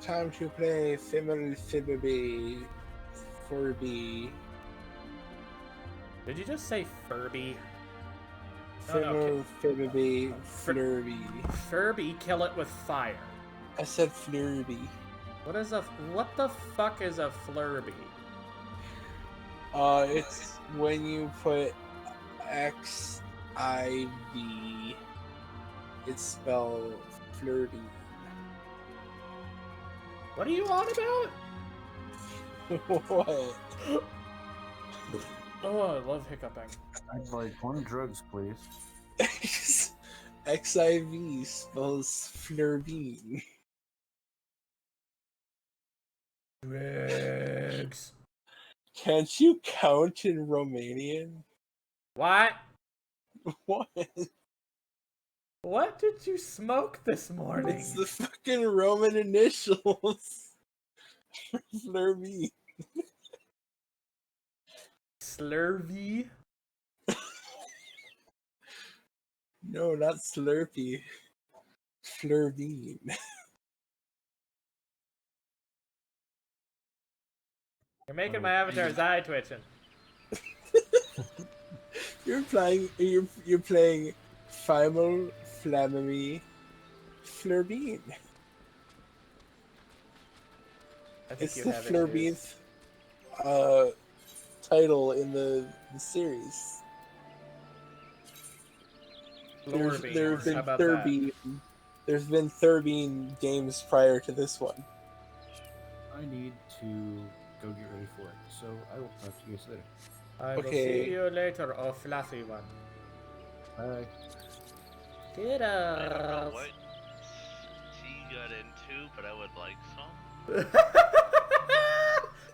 Time to play Fibby Furby. Did you just say Furby? No, Fibby Flurby. Furby, kill it with fire. I said Flurby. What the fuck is a Flurby? It's when you put XIV. It's spelled Flurby. What are you on about? What? Oh, I love hiccuping. I'd like 1 drugs, please. XIV spells Flurbine. Drugs. Can't you count in Romanian? What? What? What did you smoke this morning? It's the fucking Roman initials. Flurbine. Slurvy? No, not Slurpee. Flurbine. You're making my avatar's eye twitching. You're playing Final Flammamy Flurbine. It's the Flurbine's title in the series. There's been There's been 13 games prior to this one. I need to go get ready for it, so I will talk to you guys later. I will see you later, oh fluffy one. Bye. Get I up. don't know what she got into, but I would like some.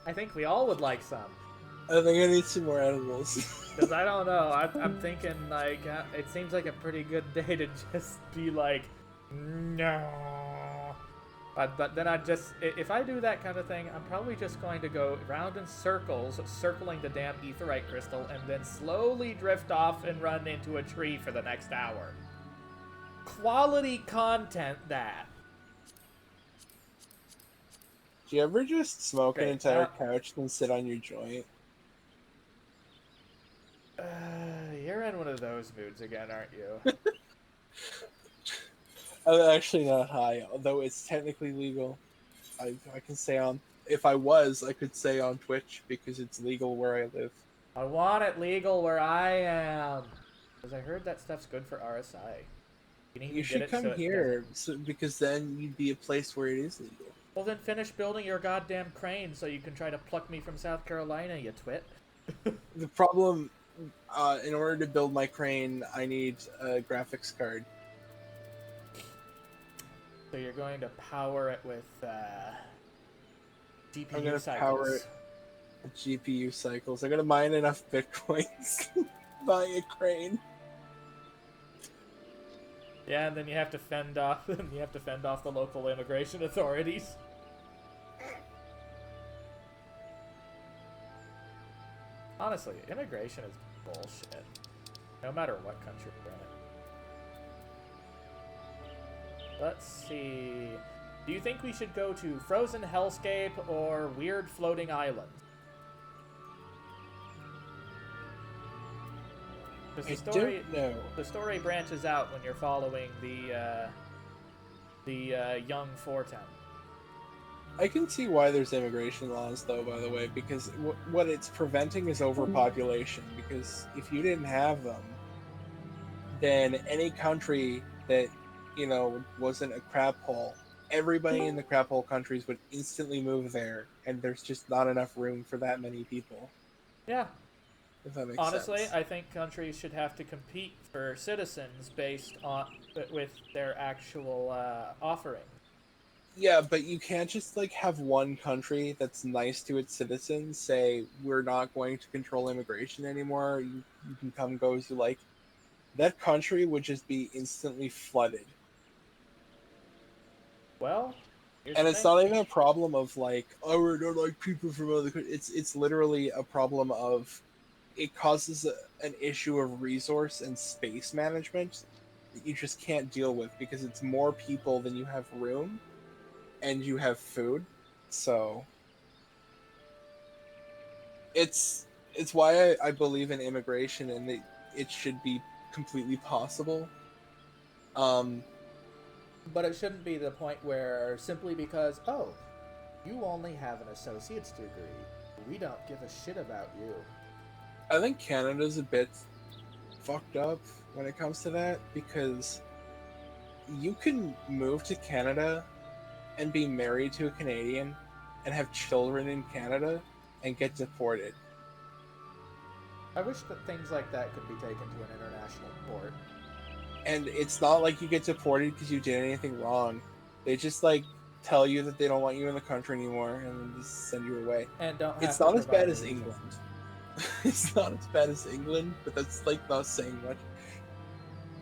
I think we all would like some. I think I need some more animals. Because I don't know, I'm thinking like, it seems like a pretty good day to just be like, no. But then if I do that kind of thing, I'm probably just going to go round in circles, circling the damn aetheryte crystal, and then slowly drift off and run into a tree for the next hour. Quality content, that. Do you ever just smoke an entire couch and sit on your joint? You're in one of those moods again, aren't you? I'm actually not high, although it's technically legal. I can say if I was, I could say on Twitch because it's legal where I live. I want it legal where I am. Because I heard that stuff's good for RSI. You should come here, because then you'd be a place where it is legal. Well, then finish building your goddamn crane so you can try to pluck me from South Carolina, you twit. The problem, in order to build my crane, I need a graphics card. So you're going to power it with GPU I'm gonna cycles. power it with GPU cycles. I'm gonna mine enough bitcoins to buy a crane. Yeah, and then you have to fend off. The local immigration authorities. Honestly, immigration is bullshit. No matter what country you're in. Let's see. Do you think we should go to Frozen Hellscape or Weird Floating Island? Because the story branches out when you're following the young Fortown. I can see why there's immigration laws, though, by the way, because what it's preventing is overpopulation. Because if you didn't have them, then any country that, wasn't a crap hole, everybody in the crap hole countries would instantly move there, and there's just not enough room for that many people. Yeah. If that makes Honestly, sense. I think countries should have to compete for citizens based on with their actual offering. Yeah, but you can't just have one country that's nice to its citizens say we're not going to control immigration anymore. You can come go as you like. That country would just be instantly flooded. Well, and it's not even a problem of we don't like people from other countries. It's literally a problem of it causes an issue of resource and space management that you just can't deal with because it's more people than you have room. and you have food. So it's why I believe in immigration, and it should be completely possible. Um, But it shouldn't be the point where simply because, oh, you only have an associate's degree, we don't give a shit about you. I think Canada's a bit fucked up when it comes to that, because you can move to Canada and be married to a Canadian and have children in Canada and get deported. I wish that things like that could be taken to an international court. And it's not like you get deported because you did anything wrong. They just like tell you that they don't want you in the country anymore and then just send you away. And don't have It's to not as provide bad a as reason. England. It's not as bad as England, but that's like not saying much.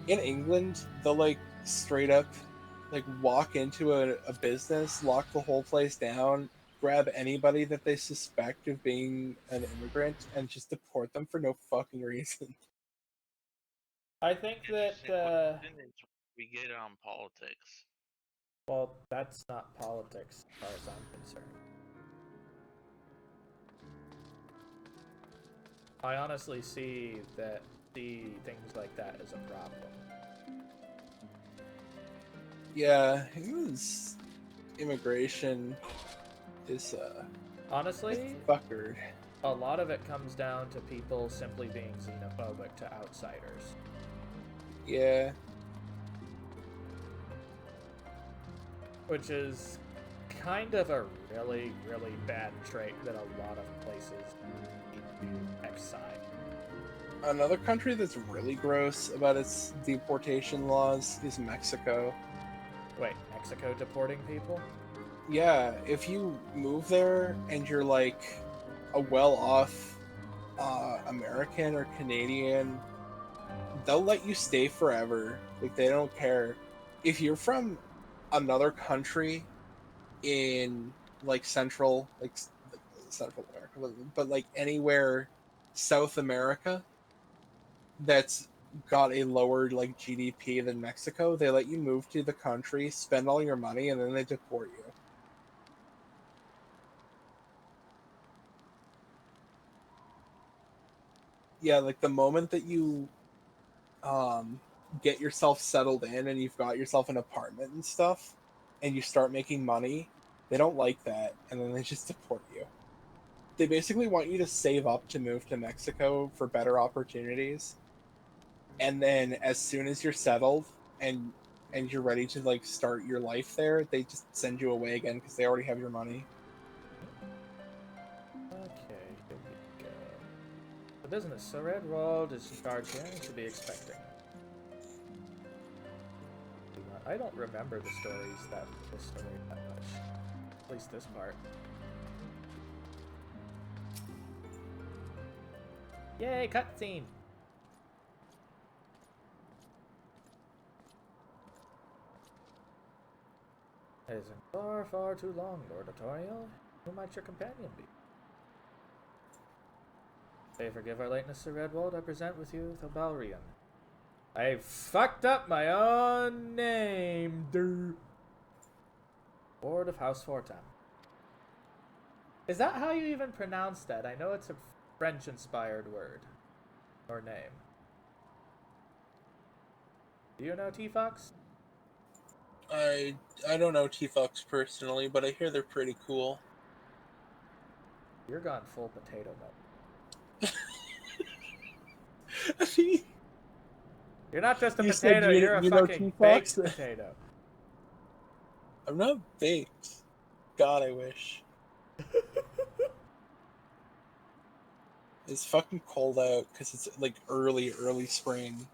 In England, they'll like straight up like walk into a business, lock the whole place down, grab anybody that they suspect of being an immigrant, and just deport them for no fucking reason. I think Interesting that, question is we get on politics. well, that's not politics as far as I'm concerned. I honestly see things like that as a problem. Yeah, England's immigration is Honestly, fuckered. a lot of it comes down to people simply being xenophobic to outsiders. Yeah. Which is kind of a really, really bad trait that a lot of places need to excise. Another country that's really gross about its deportation laws is Mexico. Wait, Mexico deporting people? Yeah, if you move there and you're like a well-off American or Canadian, they'll let you stay forever. Like, they don't care. If you're from another country in like Central America, but like anywhere South America that's got a lower like GDP than Mexico, they let you move to the country, spend all your money, and then they deport you. Yeah, like the moment that you get yourself settled in and you've got yourself an apartment and stuff, and you start making money, they don't like that, and then they just deport you. They basically want you to save up to move to Mexico for better opportunities, and then as soon as you're settled and you're ready to like start your life there, they just send you away again because they already have your money. Okay, here we go. The business. So Red World is in charge here. You should be expecting. I don't remember this story that much. At least this part. Yay, cutscene! It isn't far, far too long, Lord Artorial. Who might your companion be? Say, forgive our lateness, Sir Redwald. I present with you Thalbarian. I fucked up my own name, dude. Lord of House Fortam. Is that how you even pronounce that? I know it's a French-inspired word. Or name. Do you know T-Fox? I don't know T-Fox personally, but I hear they're pretty cool. You're gone full potato mode. I mean, You're not just a you said potato, you're a you know fucking T-Fox? baked potato. I'm not baked. God, I wish. It's fucking cold out because it's like early spring,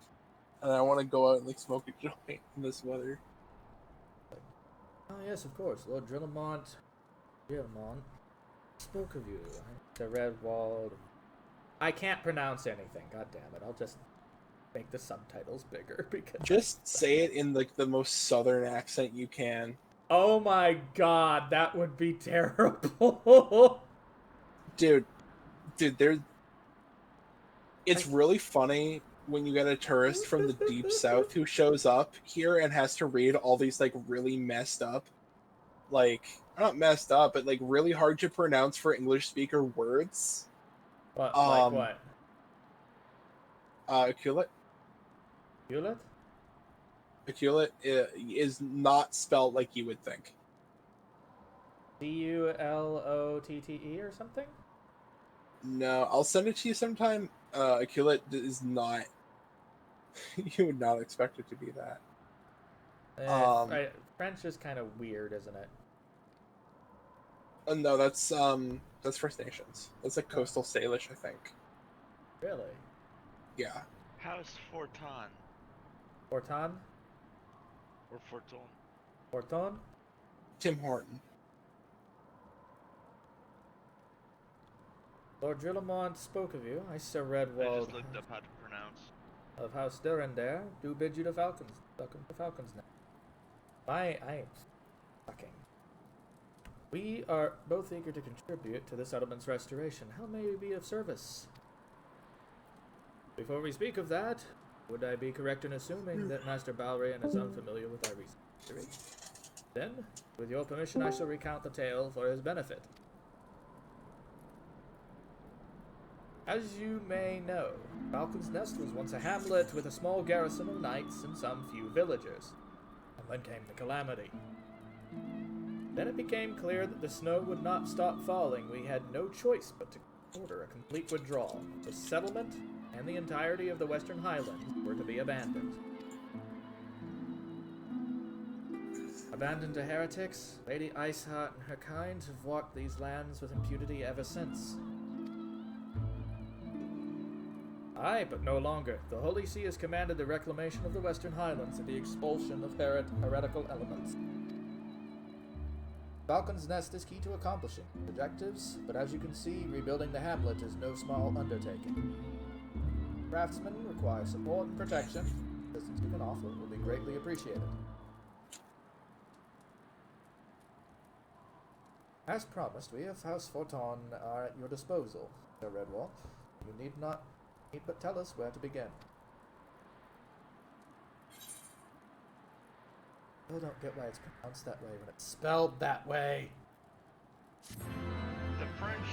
and I want to go out and like smoke a joint in this weather. Oh yes, of course, Lord Drillamont. Spoke of you. The Redwald. I can't pronounce anything. God damn it! I'll just make the subtitles bigger because. Just say it in like the most southern accent you can. Oh my god, that would be terrible. Dude, it's really funny when you get a tourist from the deep south who shows up here and has to read all these like really messed up like not messed up, but like really hard to pronounce for English speaker words. What? Like Um, what? Aculet. Hewlett? Aculet is not spelled like you would think. Culotte or something? No, I'll send it to you sometime. Aculet is not. You would not expect it to be that. French is kind of weird, isn't it? No, that's First Nations. That's like coastal Salish, I think. Really? Yeah. How's Forton? Forton? Or Forton? Forton? Tim Horton. Lord Drillamont spoke of you. I, Sir I Redwald just looked up how to pronounce. of House Durandare, do bid you to Falcons. Welcome to Falcons now. I am fucking. We are both eager to contribute to the settlement's restoration. How may we be of service? Before we speak of that, would I be correct in assuming that Master Balrian is unfamiliar with our recent history? Then, with your permission, I shall recount the tale for his benefit. As you may know, Falcon's Nest was once a hamlet with a small garrison of knights and some few villagers. And then came the calamity. Then it became clear that the snow would not stop falling. We had no choice but to order a complete withdrawal. The settlement and the entirety of the Western Highlands were to be abandoned. Abandoned to heretics, Lady Iceheart and her kind have walked these lands with impunity ever since. Aye, but no longer. The Holy See has commanded the reclamation of the Western Highlands and the expulsion of heretical elements. Falcon's Nest is key to accomplishing objectives, but as you can see, rebuilding the hamlet is no small undertaking. Craftsmen require support and protection. Assistance you can offer will be greatly appreciated. As promised, we of House Forton are at your disposal, Sir Redwall. You need but tell us where to begin. I don't get why it's pronounced that way when it's spelled that way. The French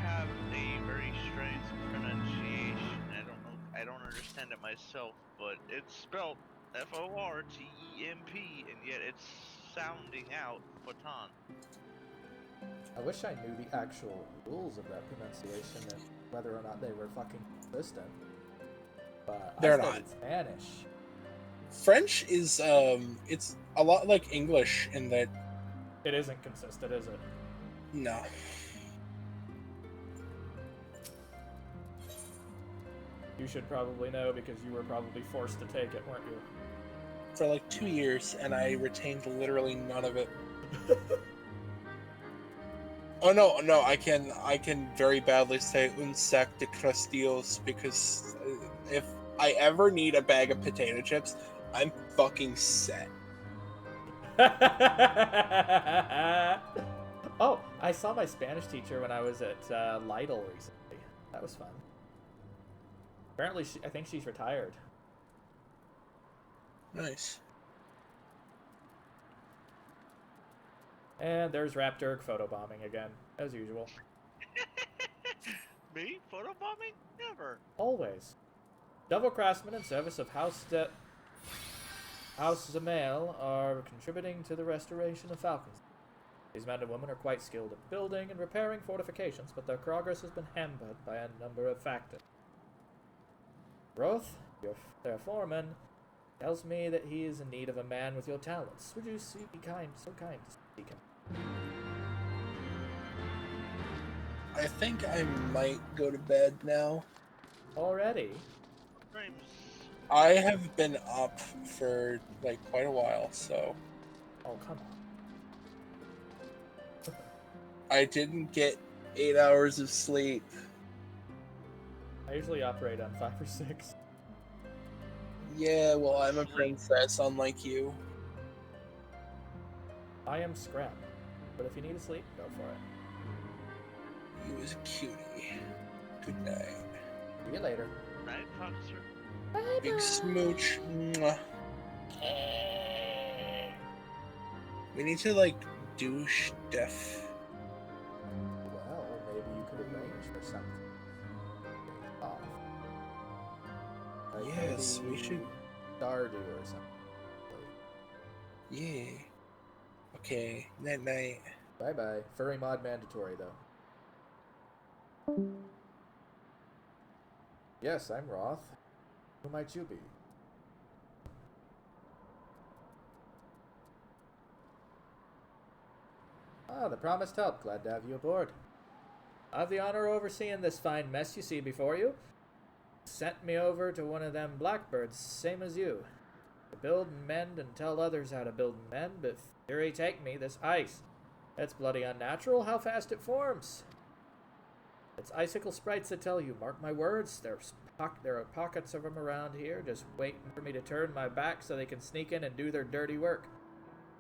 have a very strange pronunciation. I don't understand it myself, but it's spelled Fortemp, and yet it's sounding out Forton. I wish I knew the actual rules of that pronunciation and whether or not they were fucking consistent. But They're I not. studied Spanish. French is it's a lot like English in that It isn't consistent, is it? no. You should probably know because you were probably forced to take it, weren't you? For like 2 years, and I retained literally none of it. Oh no, I can very badly say un sac de crustillos because if I ever need a bag of potato chips, I'm fucking set. Oh, I saw my Spanish teacher when I was at Lytle recently. That was fun. Apparently, I think she's retired. Nice. And there's Raptor photobombing again, as usual. Me? Photobombing? Never. Always. Double craftsmen in service of House Zamail are contributing to the restoration of Falcons. These men and women are quite skilled at building and repairing fortifications, but their progress has been hampered by a number of factors. Roth, their foreman, tells me that he is in need of a man with your talents. Would you be so kind to seek him? I think I might go to bed now. Already? Dreams. I have been up for like quite a while, so Oh, come on. I didn't get 8 hours of sleep. I usually operate on 5 or 6. Yeah, well, I'm a princess, unlike you. I am scrap. But if you need to sleep, go for it. You is a cutie. Good night. See you later. Night, officer. Big smooch. Mwah. We need to, like, douche def. Well, maybe you could arrange for something off. Like Yes, we maybe should. Stardew or something. Yeah. Okay. Night night. Bye bye. Furry mod mandatory though. Yes, I'm Roth. Who might you be? Ah, the promised help. Glad to have you aboard. I have the honor of overseeing this fine mess you see before you. Sent me over to one of them blackbirds, same as you. To build and mend and tell others how to build and mend, but fury take me, this ice. It's bloody unnatural how fast it forms. It's icicle sprites that tell you, mark my words, there are pockets of them around here, just waiting for me to turn my back so they can sneak in and do their dirty work.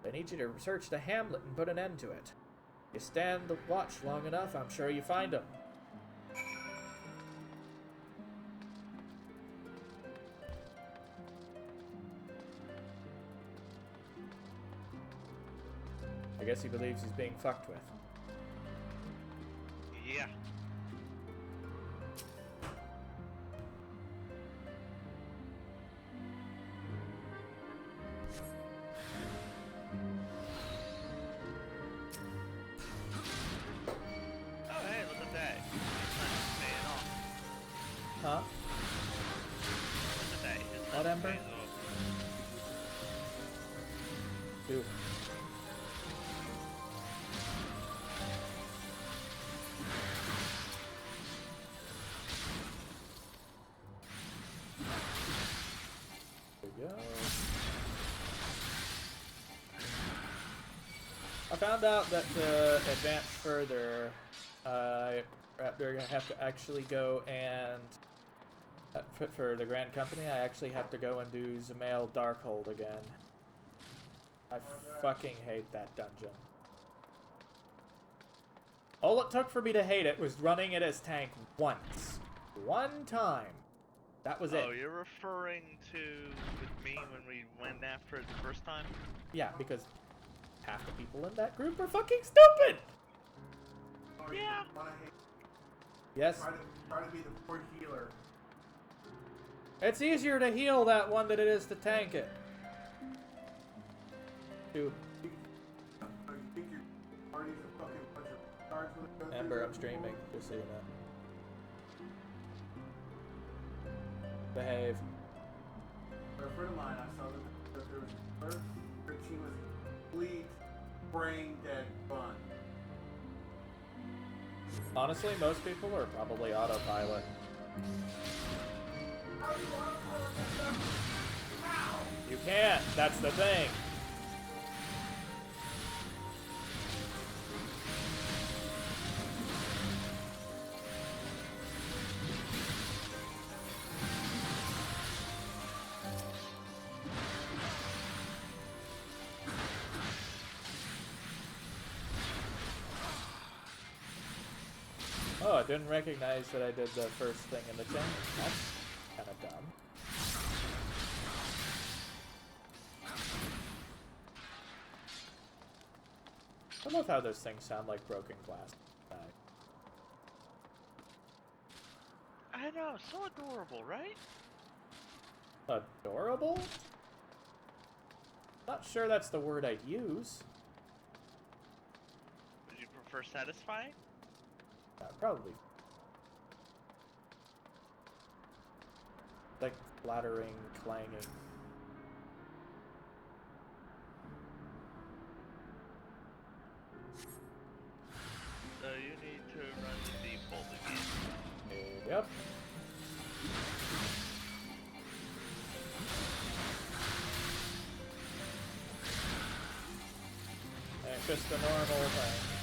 I need you to research the hamlet and put an end to it. If you stand the watch long enough, I'm sure you find them. I guess he believes he's being fucked with. Yeah. Oh, hey, look at that. It's paying off. Huh? Look at that. His What, money's Ember? paying off. Dude. There we go. I found out that to advance further, we're gonna have to actually go and for the Grand Company, I actually have to go and do Zamail Darkhold again. I fucking hate that dungeon. All it took for me to hate it was running it as tank once. One time. That was it. Oh, you're referring to with me when we went after it the first time? Yeah, because half the people in that group are fucking stupid! Yeah. Yes. Try to be the poor healer. It's easier to heal that one than it is to tank it. Dude, You think your party's a fucking bunch of cards with a gun? Ember, I'm streaming, just so you know. Behave. For a friend of mine, I saw that there was a birth, her team was a complete brain dead fun. Honestly, most people are probably autopilot. You can't, that's the thing. Oh, I didn't recognize that I did the first thing in the chain. That's kind of dumb. I love how those things sound like broken glass. I know, so adorable, right? Adorable? Not sure that's the word I'd use. Would you prefer satisfying? Probably. Like flattering, clanging. So you need to run the default again. Yep. And it's just a normal thing.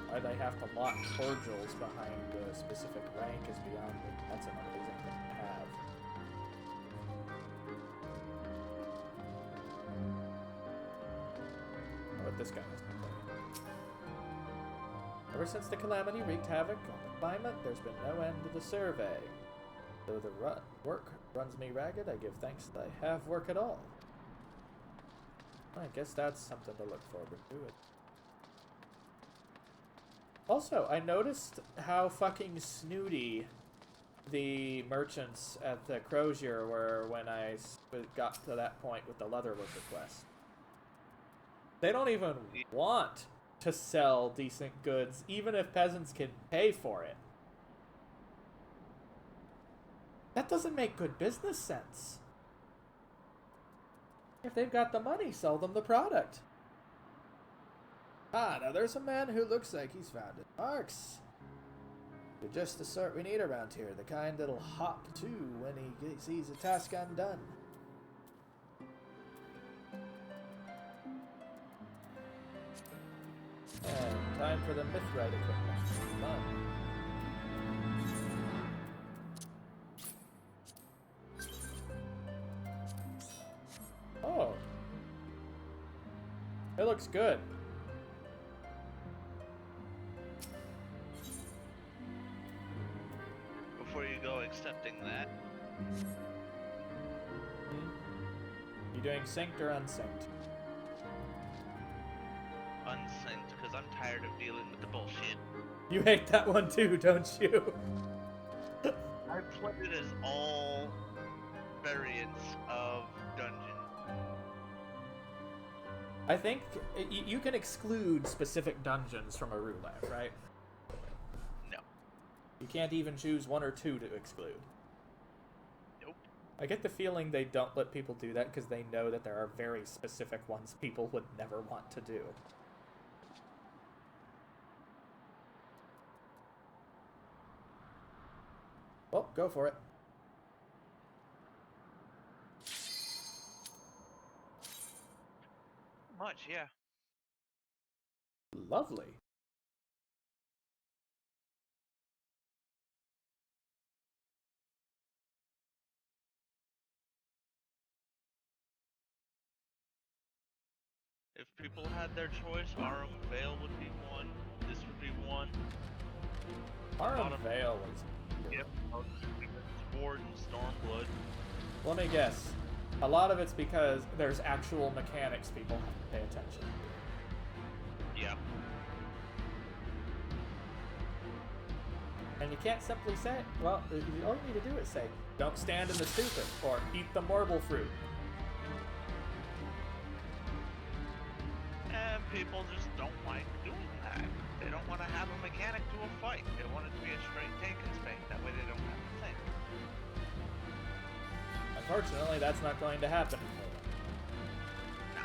Why they have to lock cordials behind the specific rank is beyond me. That's an amazing thing to have. What this guy has to play. Ever since the calamity wreaked havoc on the climate, there's been no end to the survey. Though the work runs me ragged, I give thanks that I have work at all. I guess that's something to look forward to. Also, I noticed how fucking snooty the merchants at the Crozier were when I got to that point with the Leatherwood request. They don't even want to sell decent goods, even if peasants can pay for it. That doesn't make good business sense. If they've got the money, sell them the product. Ah, now there's a man who looks like he's found his marks. You're just the sort we need around here, the kind that'll hop too when he sees a task undone. And time for the Mithrite equipment. Fun. Oh. It looks good. Before you go accepting that, You doing synced or unsynced? unsynced, because I'm tired of dealing with the bullshit. You hate that one too, don't you? I played it as all variants of dungeon. I think you can exclude specific dungeons from a roulette, right? No. You can't even choose one or two to exclude. Nope. I get the feeling they don't let people do that because they know that there are very specific ones people would never want to do. Well, go for it. Much, yeah. Lovely. If people had their choice, Arum Vale would be one. This would be one. Arum Vale was... Yep. Sword and Stormblood. Let me guess. A lot of it's because there's actual mechanics people have to pay attention to. Yeah. And you can't simply say, well, all you need to do is say, don't stand in the stupid, or eat the marble fruit. And people just don't like doing that. They don't want to have a mechanic to a fight. They want it to be a straight take and spade. That way they don't have to think. Unfortunately, that's not going to happen. No.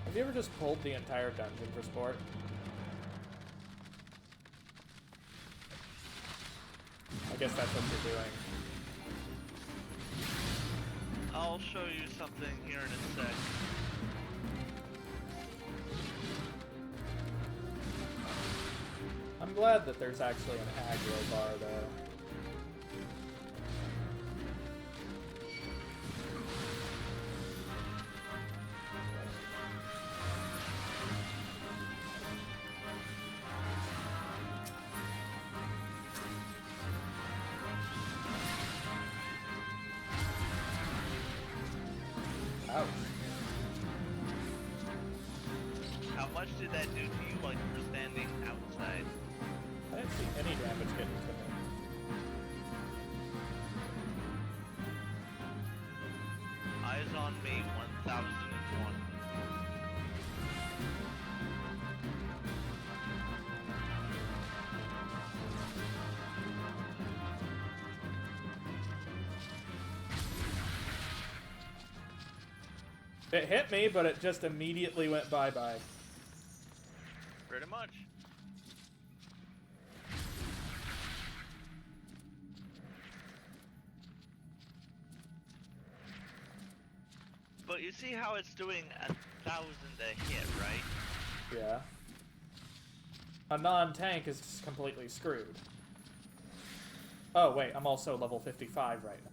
Have you ever just pulled the entire dungeon for sport? I guess that's what you're doing. I'll show you something here in a sec. I'm glad that there's actually an aggro bar, though. Ouch. How much did that do to you while you were standing outside? I didn't see any damage getting to me. Eyes on me, 1001. It hit me, but it just immediately went bye-bye. Pretty much. But you see how it's doing 80,000 to hit, right? Yeah. A non-tank is just completely screwed. Oh, wait, I'm also level 55 right now.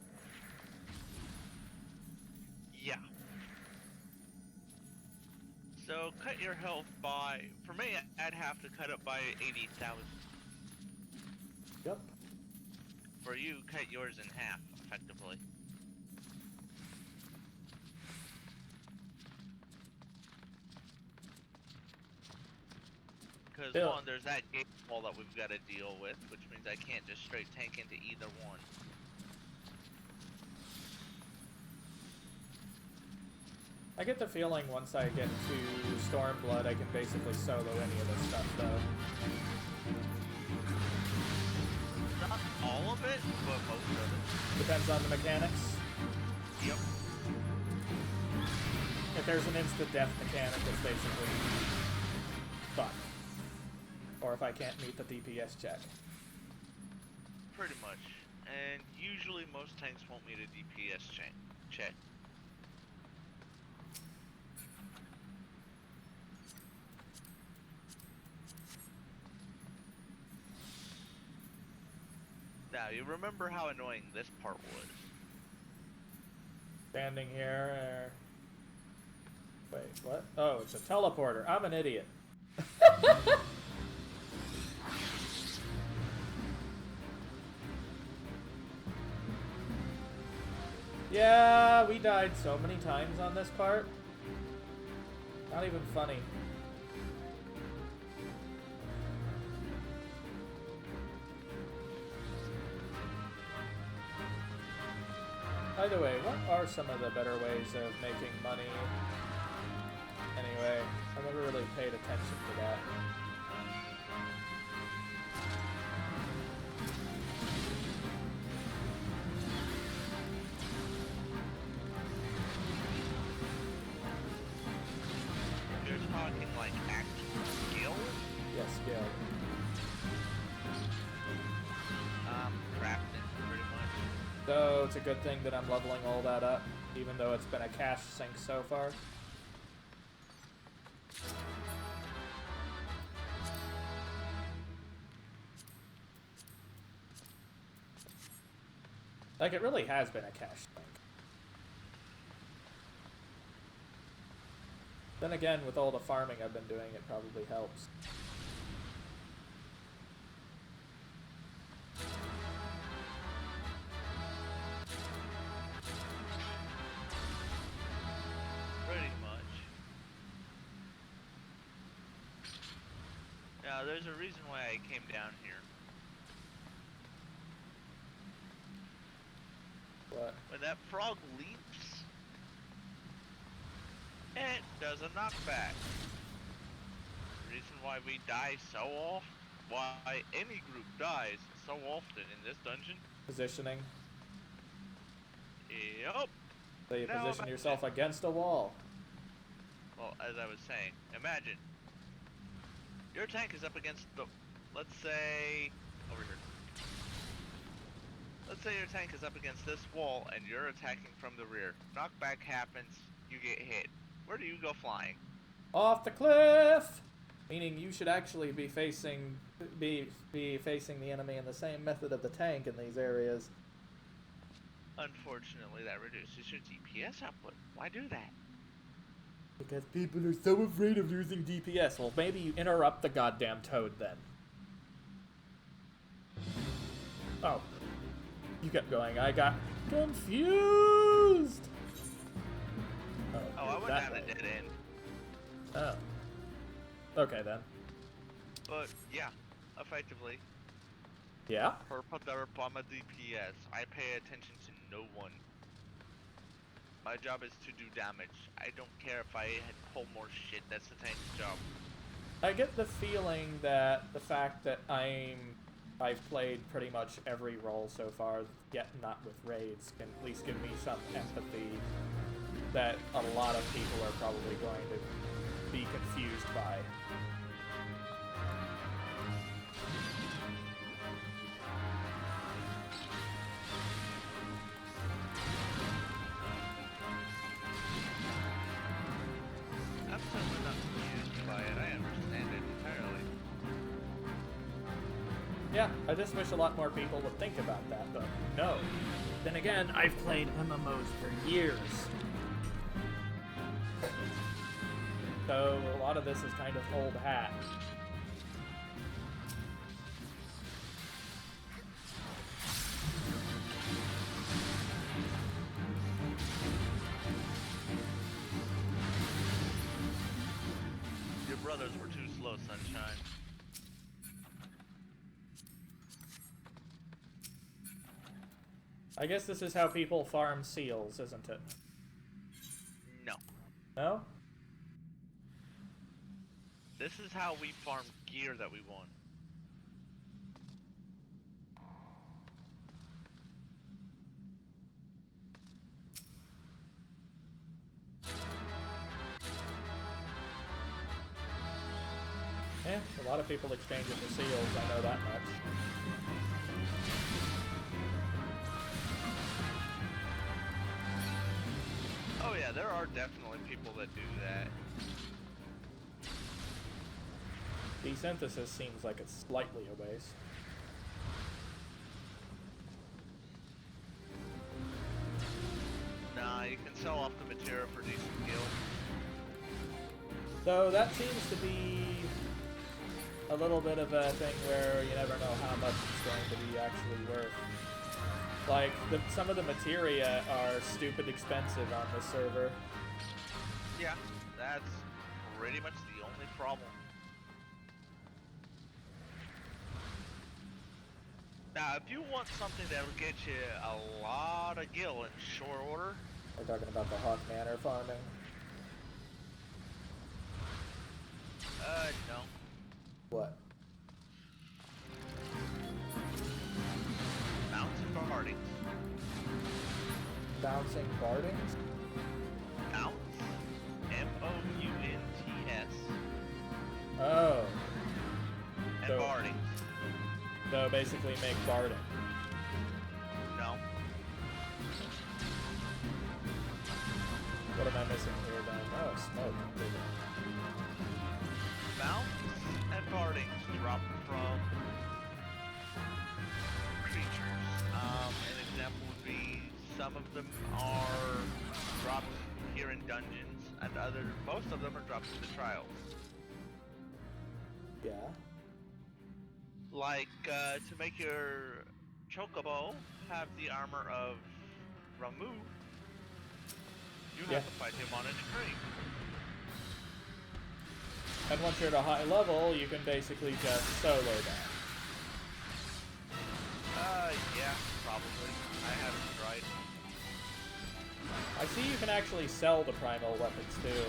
Yeah. So cut your health by, for me, I'd have to cut it by 80,000. Yep. For you, cut yours in half, effectively. Because Bill. one, there's that gate wall that we've got to deal with, which means I can't just straight tank into either one. I get the feeling once I get to Stormblood, I can basically solo any of this stuff, though. Not all of it, but most of it. Depends on the mechanics. Yep. If there's an instant death mechanic, it's basically fuck. Or if I can't meet the DPS check. Pretty much. And usually most tanks won't meet a DPS check. Now, you remember how annoying this part was. Standing here. Wait, what? Oh, it's a teleporter. I'm an idiot. Yeah, we died so many times on this part. Not even funny. By the way, what are some of the better ways of making money? Anyway, I never really paid attention to that. You're talking like actual skill? Yes, skill. Crafting, pretty much. So it's a good thing that I'm leveling all that up, even though it's been a cash sink so far. Like, it really has been a cash sink. Then again, with all the farming I've been doing, it probably helps. Pretty much. Now, there's a reason why I came down here. What? When that frog leaps, it does a knockback. The reason why we die so often, why any group dies so often in this dungeon. Positioning. Yup. So you Now position imagine- yourself against a wall. Well, as I was saying, imagine your tank is up against the, let's say, over here. Let's say your tank is up against this wall and you're attacking from the rear. Knockback happens, you get hit. Where do you go flying? Off the cliff! Meaning you should actually be facing facing the enemy in the same method of the tank in these areas. Unfortunately, that reduces your DPS output. Why do that? Because people are so afraid of losing DPS. Well, maybe you interrupt the goddamn toad then. Oh. You kept going. I got confused! Oh, I you're went that down a way. dead end. Oh. Okay then. But, yeah, effectively, Yeah? Bomba DPS. I pay attention to no one. My job is to do damage. I don't care if I pull more shit, that's the tank's job. I get the feeling that the fact that I've played pretty much every role so far, yet not with raids, can at least give me some empathy that a lot of people are probably going to be confused by. Yeah, I just wish a lot more people would think about that, but no. Then again, I've played MMOs for years. So a lot of this is kind of old hat. Your brothers were too slow, Sunshine. I guess this is how people farm seals, isn't it? No. No? This is how we farm gear that we want. Yeah, a lot of people exchange it for seals, I know that much. Oh yeah, there are definitely people that do that. Desynthesis seems like it's slightly a waste. Nah, you can sell off the material for decent gil. So that seems to be a little bit of a thing where you never know how much it's going to be actually worth. Like, some of the materia are stupid expensive on this server. Yeah, that's pretty much the only problem. Now, if you want something that will get you a lot of gil in short order, We're talking about the Hawk Manor farming. no. What? Mounts and bombardings. Bouncing bardings? Mounts. M-O-U-N-T-S. Oh. And So- bardings. So basically make barding. No. What am I missing here then? Oh, smoke. Mounts and bardings drop from creatures. An example would be some of them are dropped here in dungeons, and most of them are dropped in the trials. Yeah. Like, to make your chocobo have the armor of Ramu, you Yeah. have to fight him on a tree. And once you're at a high level, you can basically just solo that. Yeah, probably. I haven't tried. I see you can actually sell the primal weapons too.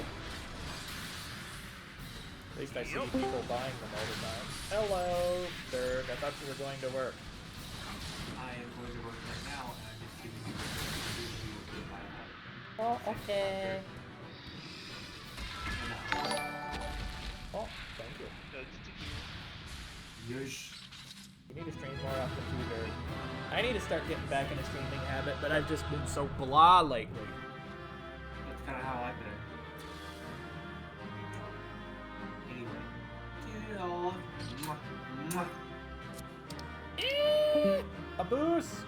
At least I see Yup. people buying them all the time. Hello, Berg. I thought you were going to work. I am going to work right now, and I'm just giving you my Oh, okay. Oh, thank you. Good to hear. Yush. You need to stream more often too, Berg. I need to start getting back in a streaming habit, but I've just been so blah lately. That's kind of how I've been. Anyway. Toodle. Mwah, mwah. A boost!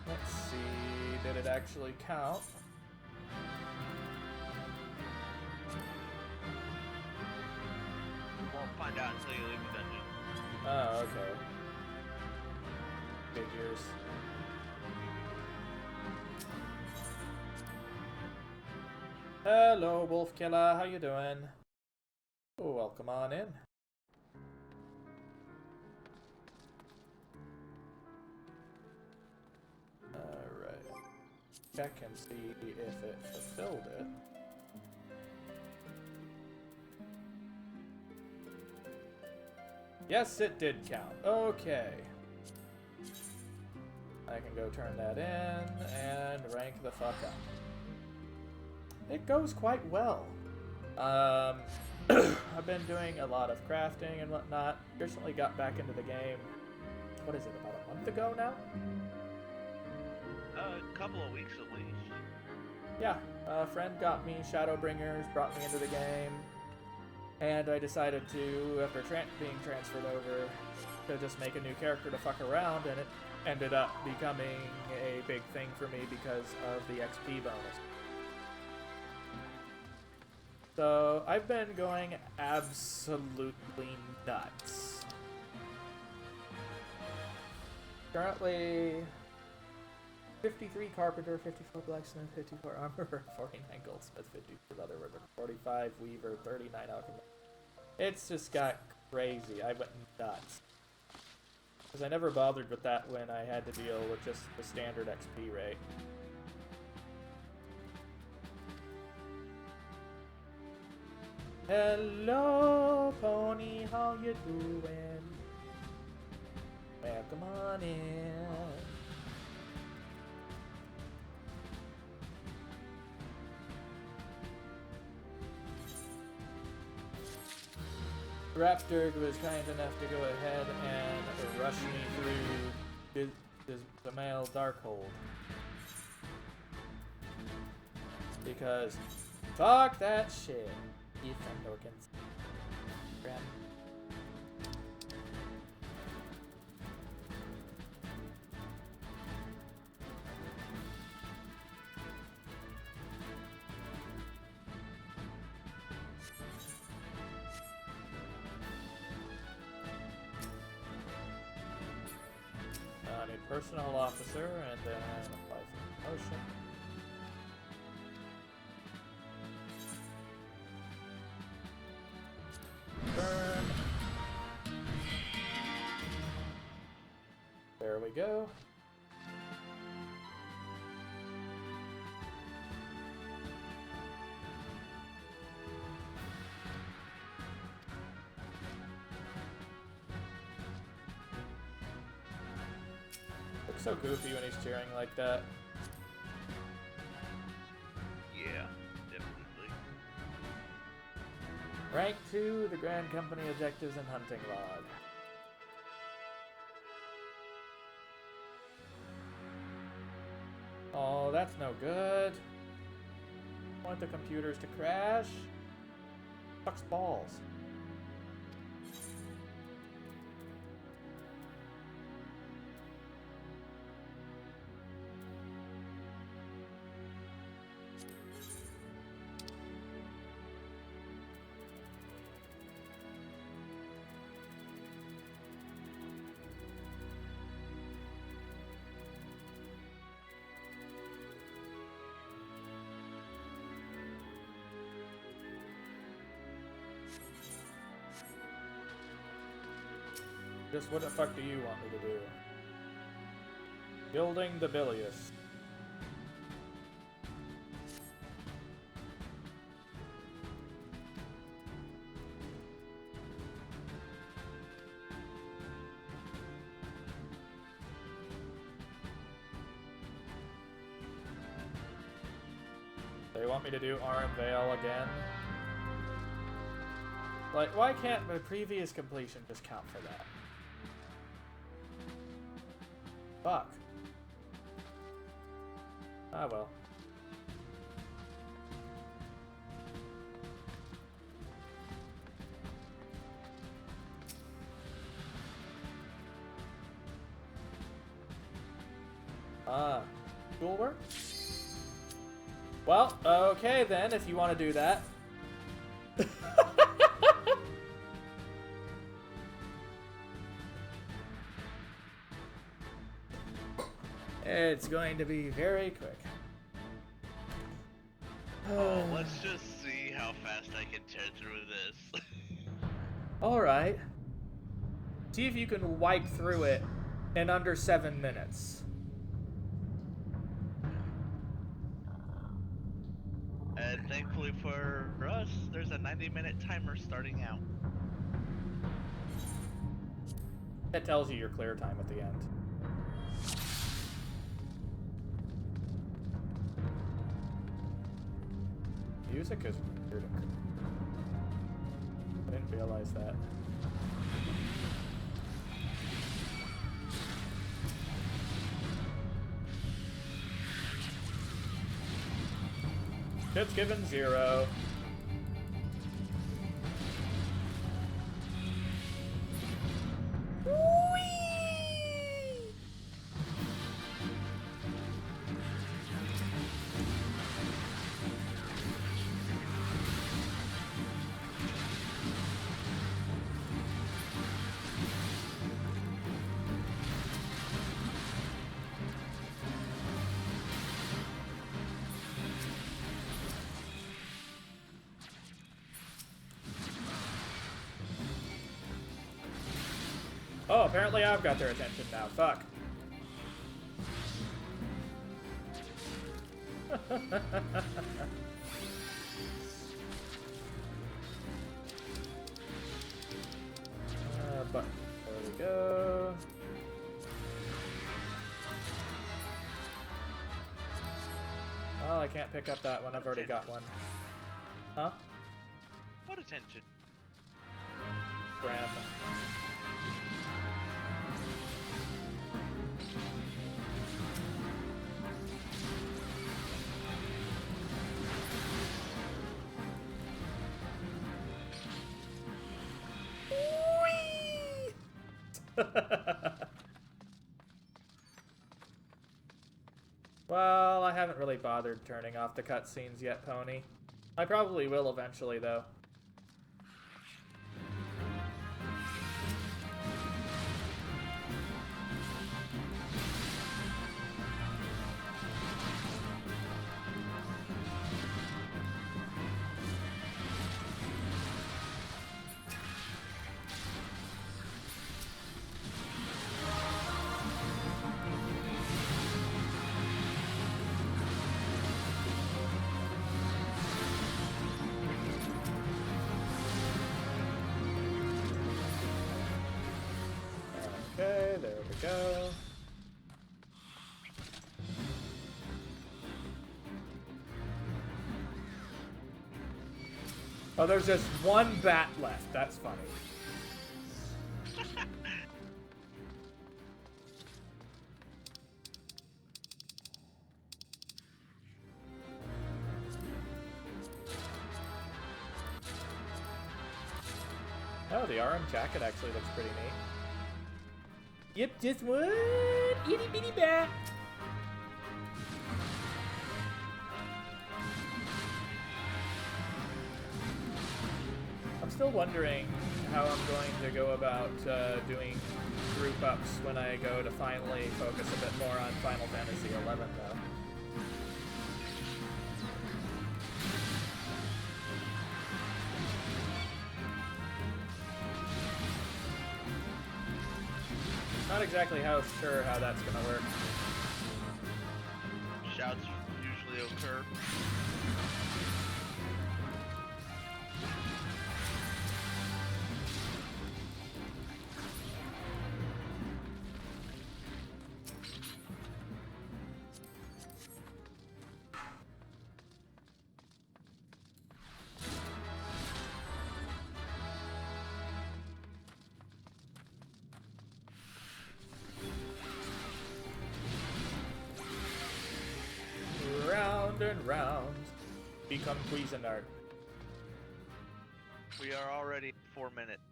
Let's see, did it actually count? You won't find out until you leave the dungeon. Oh, okay. Figures. Hello, Wolf Killer. How you doing? Oh, welcome on in. Alright. Check and see if it fulfilled it. Yes, it did count. Okay. I can go turn that in and rank the fuck up. It goes quite well. I've been doing a lot of crafting and whatnot. Recently got back into the game. What is it, about a month ago now? A couple of weeks at least. yeah, a friend got me Shadowbringers, brought me into the game, and I decided to, after being transferred over, to just make a new character to fuck around, and it ended up becoming a big thing for me because of the XP bonus. So I've been going absolutely nuts. Currently 53 Carpenter, 54 Blacksmith, 54 Armorer, 49 Goldsmith, 54 Leatherworker, 45 Weaver, 39 Alchemist. It's just got crazy. I went nuts. Because I never bothered with that when I had to deal with just the standard XP rate. Hello, Pony, how you doing? Welcome on in. Raptor was kind enough to go ahead and rush me through the male Darkhold. Because fuck that shit. Ethan Dorkins. Graham. A personal officer, and then apply for promotion. Burn. There we go. Looks so goofy when he's cheering like that. Yeah, definitely. Rank 2, the Grand Company Objectives and Hunting Log. Oh, that's no good. I want the computers to crash. Fuck's balls. Just what the fuck do you want me to do? Building the Bilious. They want me to do Arm Veil again? Like, why can't my previous completion just count for that? Fuck. Ah, well. Schoolwork? Well, okay then, if you want to do that. It's going to be very quick. Oh, let's just see how fast I can tear through this. Alright. See if you can wipe through it in under 7 minutes. And thankfully for us, there's a 90-minute timer starting out. It tells you your clear time at the end. Music is weird. I didn't realize that. It's given 0. Oh, apparently I've got their attention now. Fuck. But there we go. Oh, I can't pick up that one. I've already got one. Huh? What attention? Grab. Well, I haven't really bothered turning off the cutscenes yet, Pony. I probably will eventually, though. Okay, there we go. Oh, there's just one bat left. That's funny. Oh, the RM jacket actually looks pretty neat. Yep, just one itty bitty bat. I'm still wondering how I'm going to go about doing group ups when I go to finally focus a bit more on Final Fantasy XI, though. Not exactly sure how that's gonna work. Shouts usually occur. Round and round, become prisoner. We are already 4 minutes.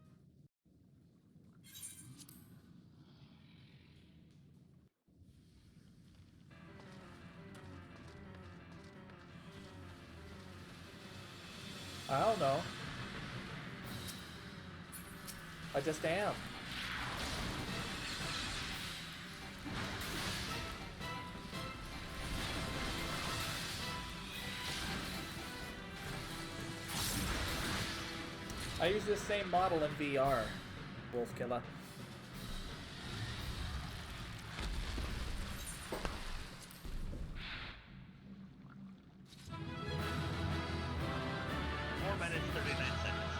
I don't know. I just am. I use this same model in VR, Wolf Killer. Minutes, 39 seconds.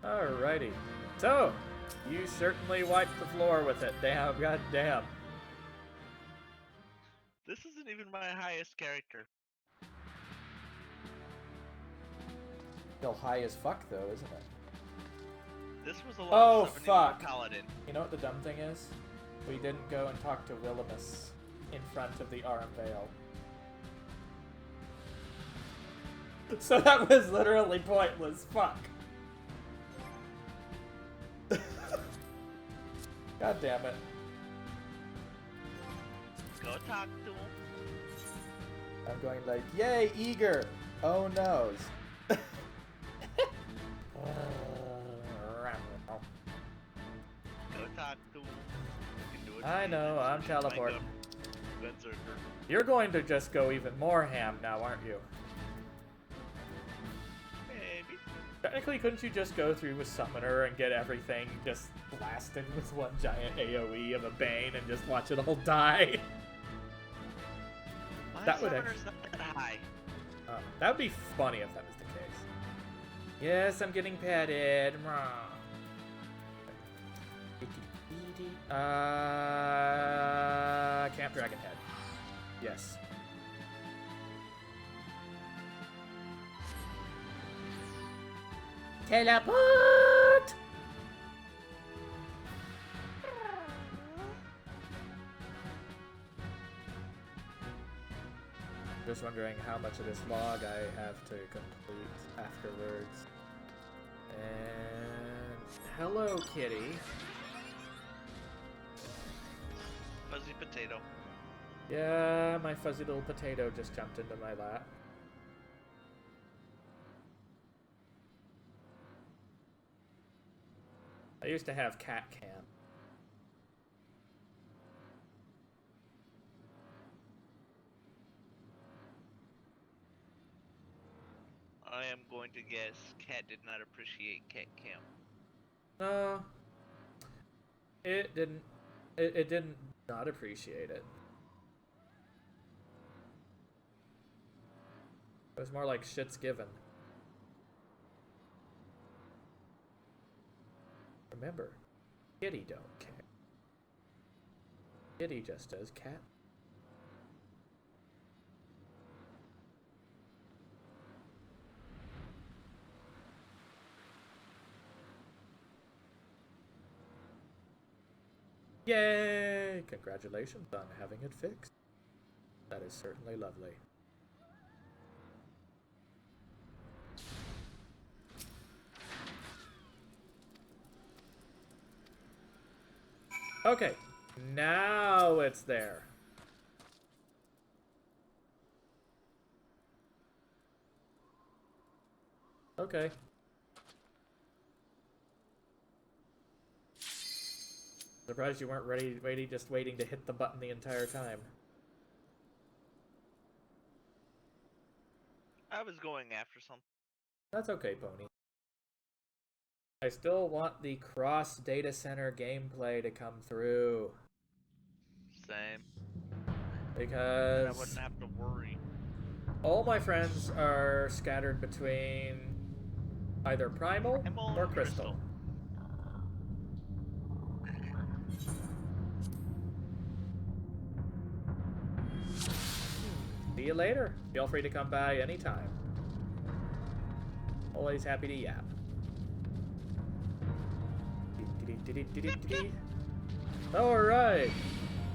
Alrighty. So, you certainly wiped the floor with it. Damn, goddamn. This isn't even my highest character. Still high as fuck though, isn't it? This was a Oh, lot of fuck. Paladin. You know what the dumb thing is? We didn't go and talk to Willimus in front of the Aram Vale. So that was literally pointless. Fuck. God damn it. Go talk to him. I'm going like, yay, eager! Oh noes. Go talk to him. You can do it. I know, I'm My teleporting. Berserker. You're going to just go even more ham now, aren't you? Maybe. Technically, couldn't you just go through with Summoner and get everything just blasted with one giant AoE of a Bane and just watch it all die? My That would summoner's not that high. That would be funny if that was the case. Yes, I'm getting petted. Camp Dragon Head. Yes. Teleport! Just wondering how much of this log I have to complete afterwards. And hello, kitty. Fuzzy potato. Yeah, my fuzzy little potato just jumped into my lap. I used to have cat cam. I am going to guess Cat did not appreciate Cat Camp. No. It didn't. It didn't not appreciate it. It was more like shit's given. Remember, kitty don't care. Kitty just does cat. Yay! Congratulations on having it fixed. That is certainly lovely. Okay, now it's there. Okay. Surprised you weren't just waiting to hit the button the entire time. I was going after something. That's okay, Pony. I still want the cross data center gameplay to come through. Same. Because And I wouldn't have to worry. all my friends are scattered between either Primal or and Crystal. See you later. Feel free to come by anytime. Always happy to yap. Alright.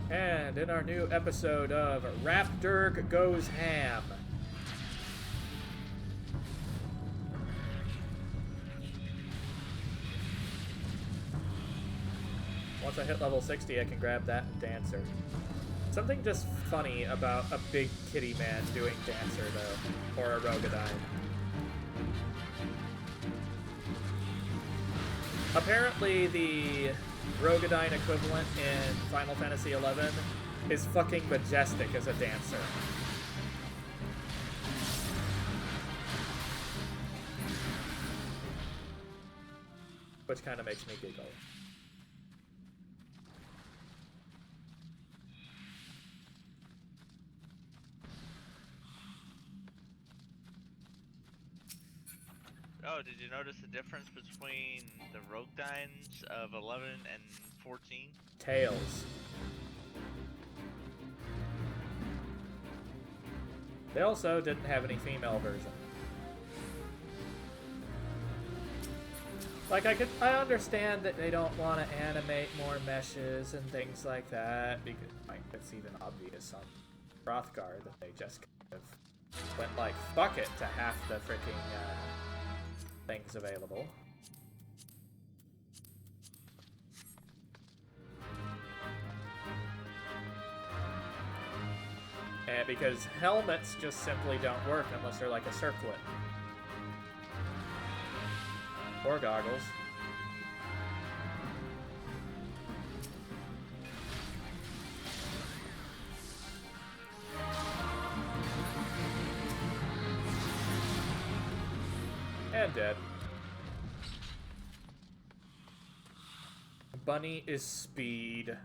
And in our new episode of Raptor Goes Ham. Once I hit level 60, I can grab that Dancer. Something just funny about a big kitty man doing Dancer, though. Or a Rogadine. Apparently, the Rogadine equivalent in Final Fantasy XI is fucking majestic as a Dancer. Which kind of makes me giggle. Oh, did you notice the difference between the Rogadines of 11 and 14? Tails. They also didn't have any female version. Like, I understand that they don't want to animate more meshes and things like that, because, like, it's even obvious on Hrothgar that they just kind of went like, fuck it, to half the freaking, things available. And because helmets just simply don't work unless they're like a circlet. Or goggles. And dead. Bunny is speed.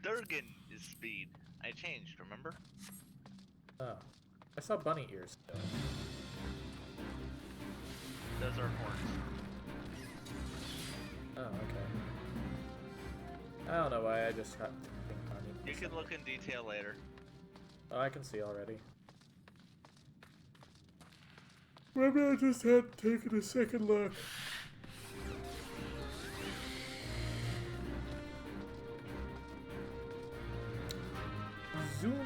Durgan is speed. I changed, remember? Oh. I saw bunny ears still. Those are horns. Oh, okay. I don't know why I just got thinking bunny. You can look in detail later. Oh, I can see already. Maybe I just had taken a second look. Zoomies!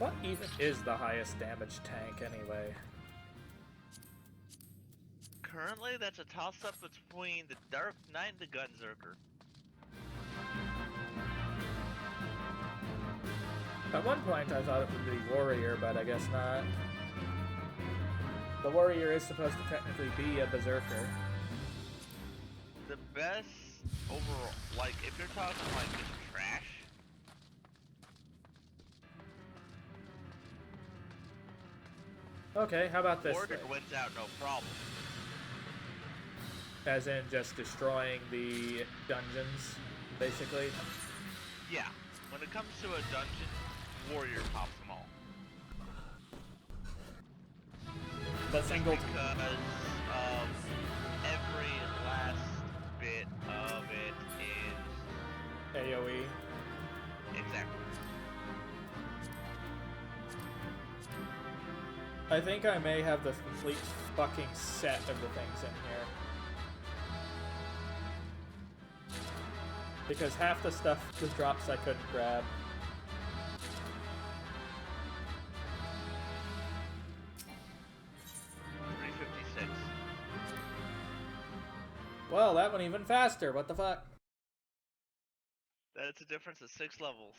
What even is the highest damage tank anyway? Currently, that's a toss-up between the Dark Knight and the Gunzerker. At one point I thought it would be Warrior, but I guess not. The Warrior is supposed to technically be a Berserker. The best overall, like, if you're talking like just trash, Okay, how about this Warrior way? wins out no problem. As in just destroying the dungeons, basically? Yeah, when it comes to a dungeon, Warrior tops them all. But single... Because of every last bit of it is... AoE. Exactly. I think I may have the complete fucking set of the things in here. Because half the stuff, the drops I couldn't grab. $356. Well, that went even faster, what the fuck? That's a difference of 6 levels.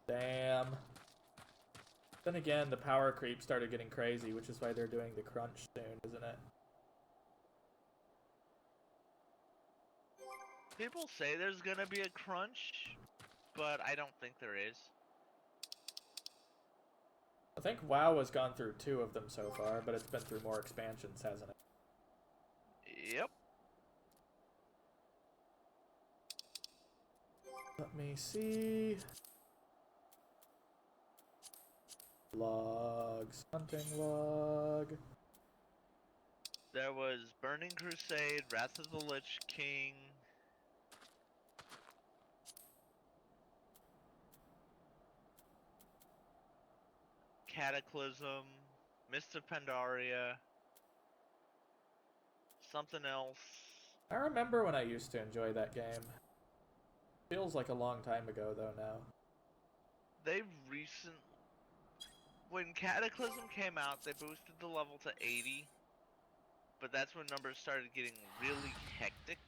Damn. Then again, the power creep started getting crazy, which is why they're doing the crunch soon, isn't it? People say there's gonna be a crunch, but I don't think there is. I think WoW has gone through 2 of them so far, but it's been through more expansions, hasn't it? Yep. Let me see. Logs. Hunting log. There was Burning Crusade, Wrath of the Lich King. Cataclysm, Mist of Pandaria, something else. I remember when I used to enjoy that game. Feels like a long time ago, though, now. They recently... When Cataclysm came out, they boosted the level to 80. But that's when numbers started getting really hectic.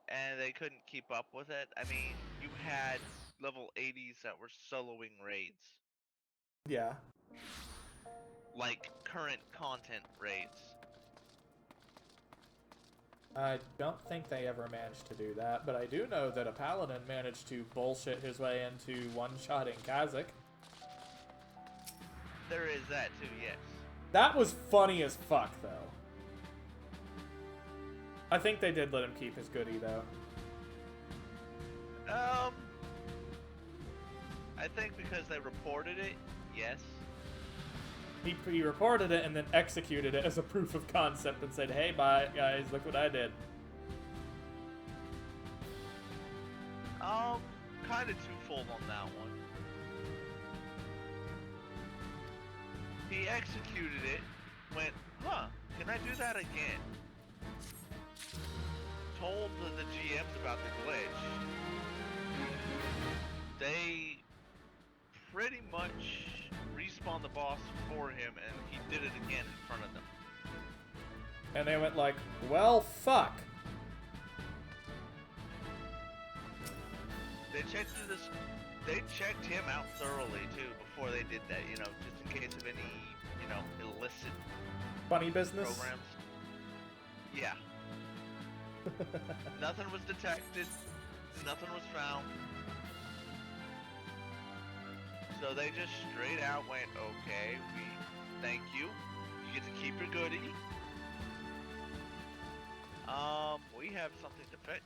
And they couldn't keep up with it. I mean, you had level 80s that were soloing raids. Yeah. Like, current content raids. I don't think they ever managed to do that, but I do know that a paladin managed to bullshit his way into one-shotting Kazakh. There is that too, yes. That was funny as fuck, though. I think they did let him keep his goodie, though. I think because they reported it, yes. He reported it and then executed it as a proof of concept and said, hey, bye, guys, look what I did. Kind of twofold on that one. He executed it, went, huh, can I do that again? Told the GMs about the glitch. They pretty much respawned the boss for him, and he did it again in front of them. And they went like, well, fuck. They checked him out thoroughly too before they did that, you know, just in case of any, you know, illicit Funny business? programs. Yeah. Nothing was detected, nothing was found. So they just straight out went, okay, thank you. You get to keep your goodie. We have something to fix.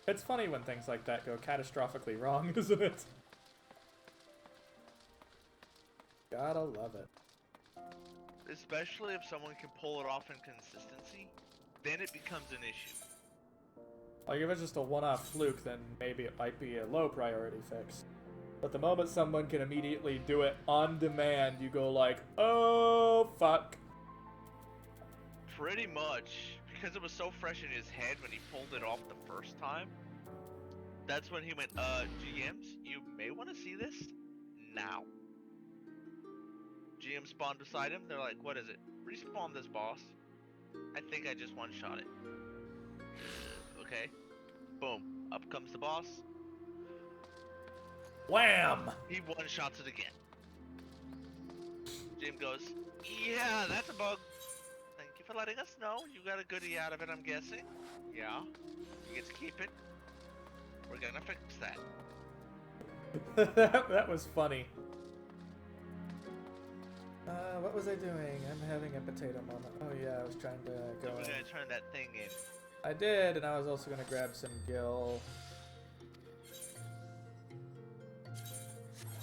It's funny when things like that go catastrophically wrong, isn't it? Gotta love it. Especially if someone can pull it off in consistency, then it becomes an issue. Like, if it's just a one-off fluke, then maybe it might be a low priority fix. But the moment someone can immediately do it on demand, you go like, oh, fuck. Pretty much, because it was so fresh in his head when he pulled it off the first time. That's when he went, GMs, you may want to see this now. GM spawned beside him, they're like, what is it? Respawn this boss. I think I just one-shot it. Okay. Boom. Up comes the boss. Wham! He one-shots it again. Jim goes, yeah, that's a bug. Thank you for letting us know. You got a goodie out of it, I'm guessing. Yeah. You get to keep it. We're gonna fix that. That was funny. What was I doing? I'm having a potato moment. Oh yeah, I was trying to go We're in. gonna turn that thing in. I did, and I was also gonna grab some gil.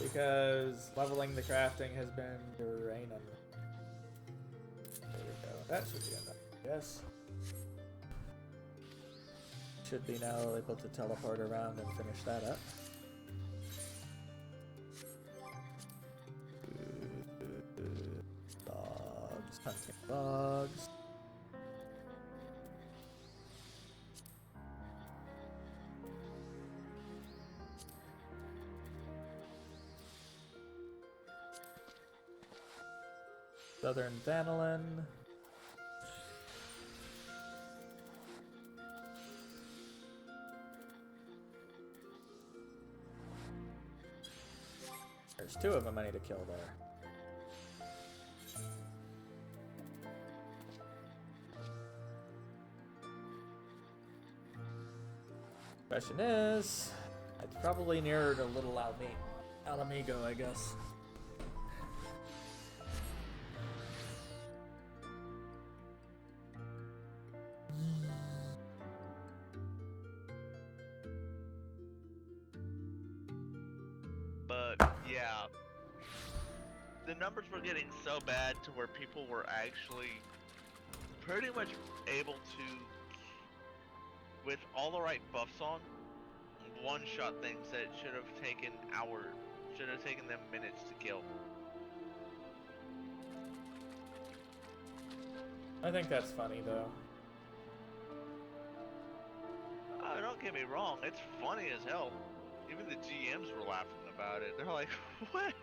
Because leveling the crafting has been draining. There we go. That should be enough, yes. Should be now able to teleport around and finish that up. Bugs, hunting bugs. Southern Vanillin. There's two of them I need to kill there. Question is, it's probably nearer to Little Alamigo, I guess. But yeah, the numbers were getting so bad to where people were actually pretty much able to, with all the right buffs on, one-shot things that should have taken hours, should have taken them minutes to kill. I think that's funny, though. Oh, don't get me wrong, it's funny as hell. Even the GMs were laughing about it. They're like, what?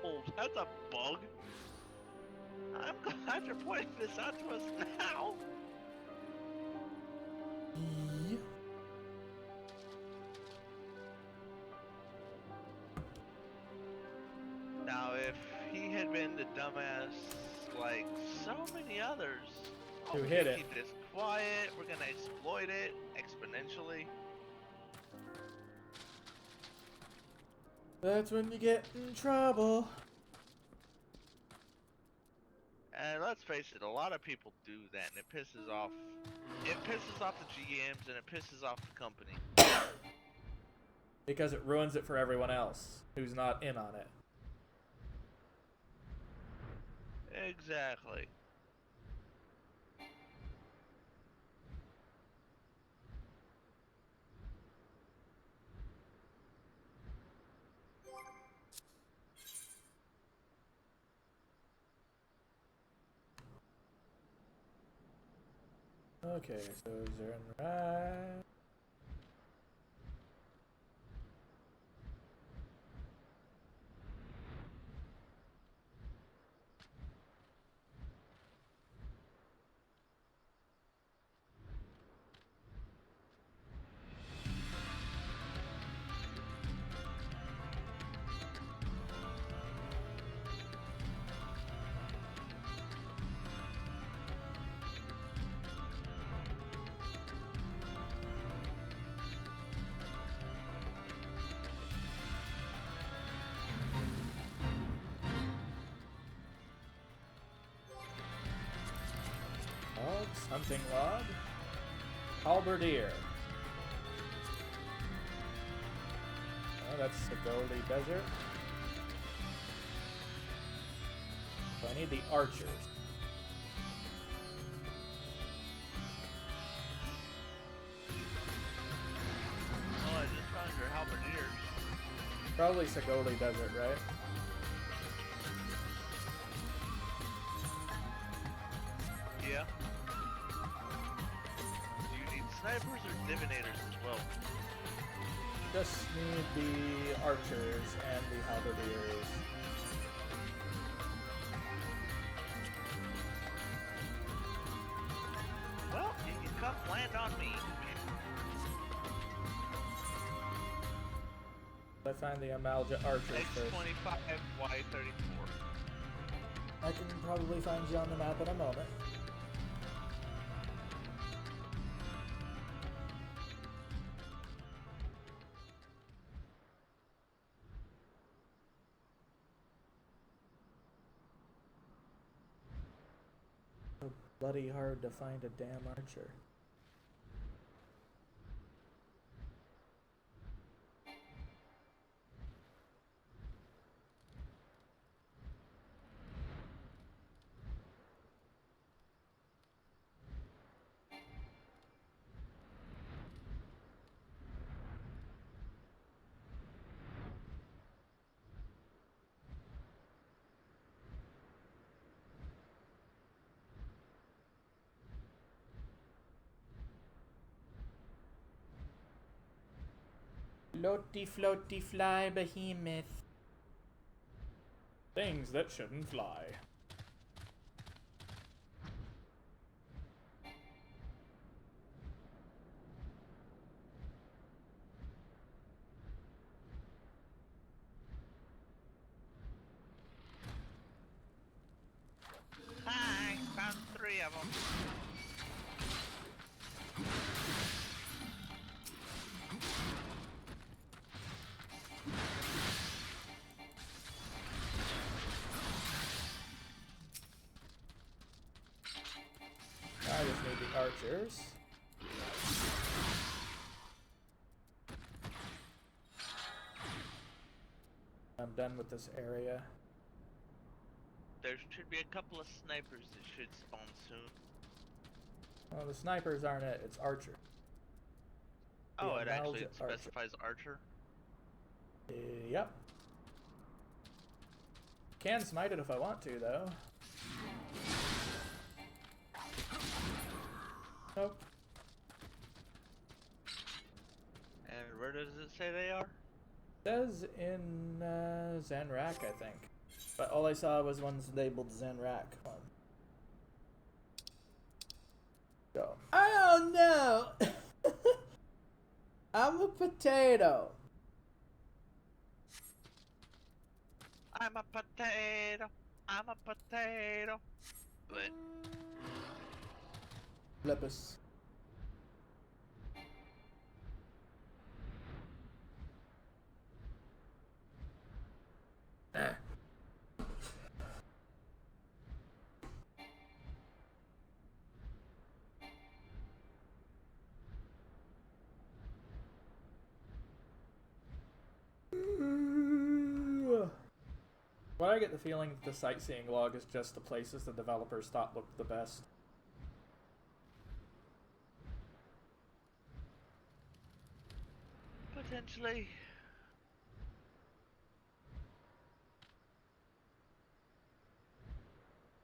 Oh, that's a bug? I'm glad you're pointing this out to us now. Now, if he had been the dumbass, like so many others, Who we're hit gonna it. keep this quiet, we're gonna exploit it exponentially. That's when you get in trouble. And let's face it, a lot of people do that, and it pisses off. It pisses off the GMs, and it pisses off the company. Because it ruins it for everyone else who's not in on it. Exactly. Okay, so Zernrak. Hunting log. Halberdier. Oh, that's the Goldie Desert. So I need the archers. Oh, I just found your halberdiers. Probably Sagoli Desert, right? Yeah. Do you need snipers or divinators as well? Just need the archers and the halberdiers. Well, you can come land on me. Let's find the Amalja archers first. X25, Y34. I can probably find you on the map in a moment. So bloody hard to find a damn archer. Floaty, floaty, fly, behemoth. Things that shouldn't fly. Hi, found 3 of them. I just need the archers. I'm done with this area. There should be a couple of snipers that should spawn soon. Well, the snipers aren't it, it's archer. Oh, The it actually Amalja archer. specifies archer? Yep. Can smite it if I want to, though. Nope. And where does it say they are? Says in Zanrak, I think. But all I saw was ones labeled Zanrak on. So, I don't know. I'm a potato. I'm a potato. I'm a potato. But Lepus. I get the feeling that the sightseeing log is just the places the developers thought looked the best. Potentially.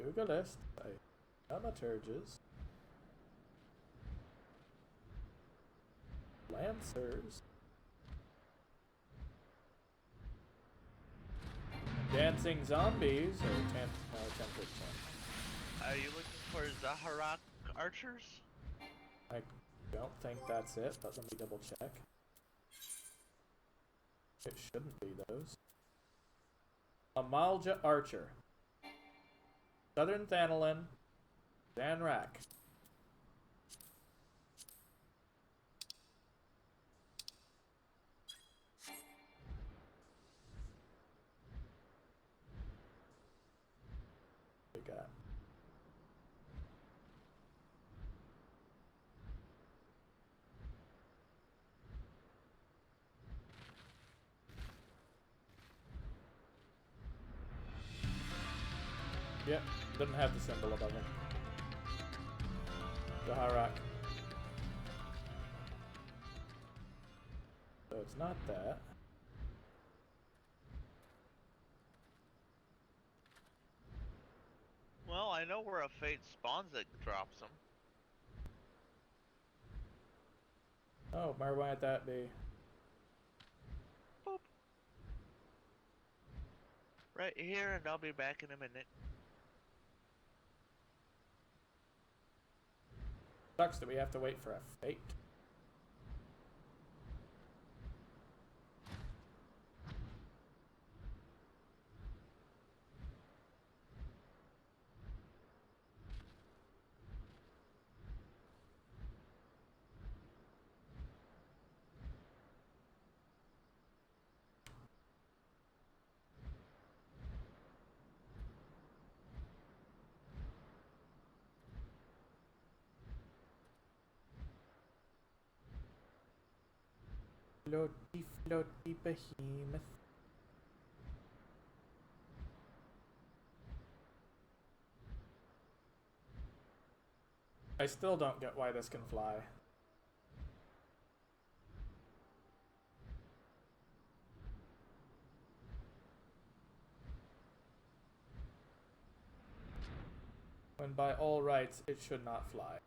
Google list by dramaturges, lancers, dancing zombies, or tempered tent. Are you looking for Zaharak archers? I don't think that's it, but let me double check. It shouldn't be those. Amalja Archer. Southern Thanalin. Zanrak. We got. Yep, doesn't have the symbol above it. Zaharak. So it's not that. Well, I know where a fate spawns that drops them. Oh, where might that be? Boop. Right here, and I'll be back in a minute. Sucks that we have to wait for a fate. Floaty, floaty behemoth. I still don't get why this can fly. When by all rights, it should not fly.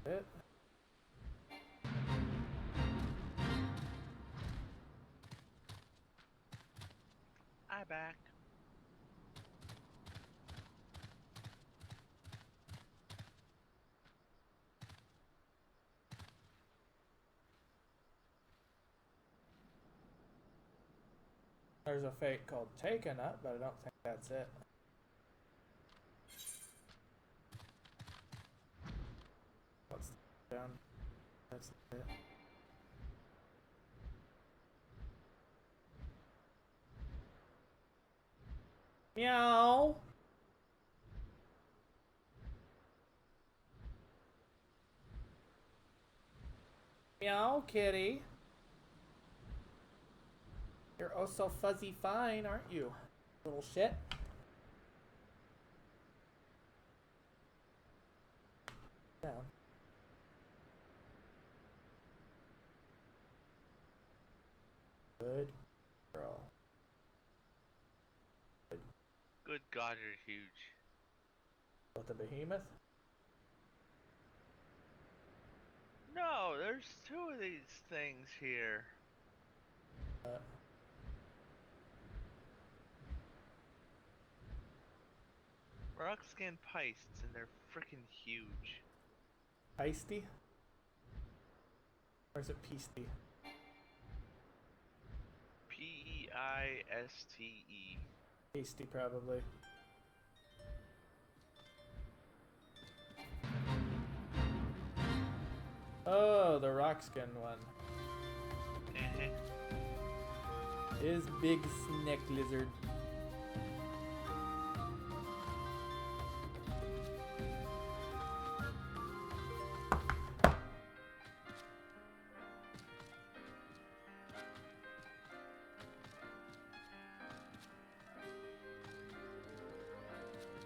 It. I'm back. There's a fate called Taken Up, but I don't think that's it. What's down? That's it. Meow. Meow, kitty. You're oh so fuzzy fine, aren't you? Little shit. Down. Good girl. Good God, you're huge. What, the behemoth? No, there's two of these things here. Rock scan peists, and they're freaking huge. Peisty? Or is it peasty? Peiste. Pasty, probably. Oh, the rock skin one. Is big snake lizard.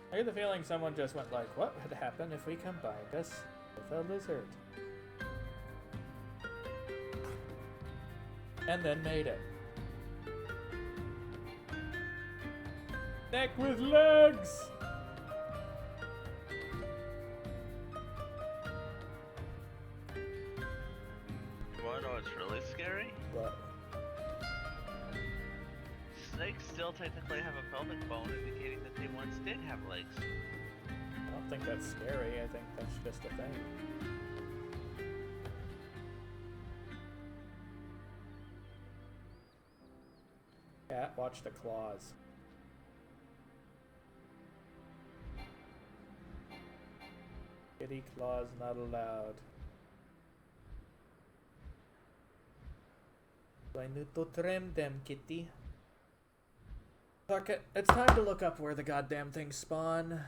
I get the feeling someone just went like, what would happen if we combined us with a lizard? And then made it. Neck with legs! You wanna know what's really scary? What? Snakes still technically have a pelvic bone, indicating that they once did have legs. I don't think that's scary, I think that's just a thing. Cat, watch the claws. Kitty claws not allowed. I need to trim them, kitty. Fuck it, it's time to look up where the goddamn things spawn.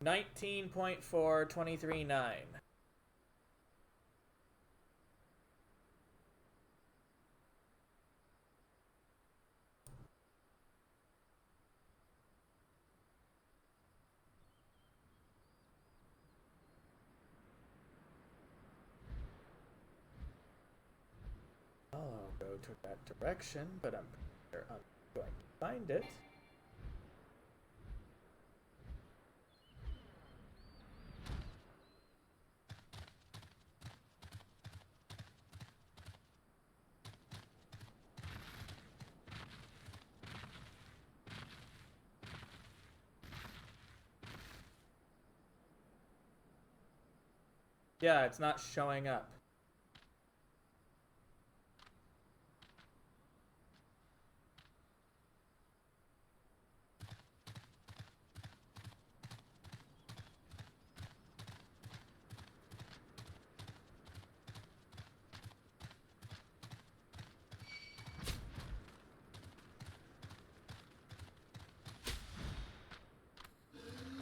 $19.423.9. I'll go to that direction, but I'm sure I'm going to find it. Yeah, it's not showing up.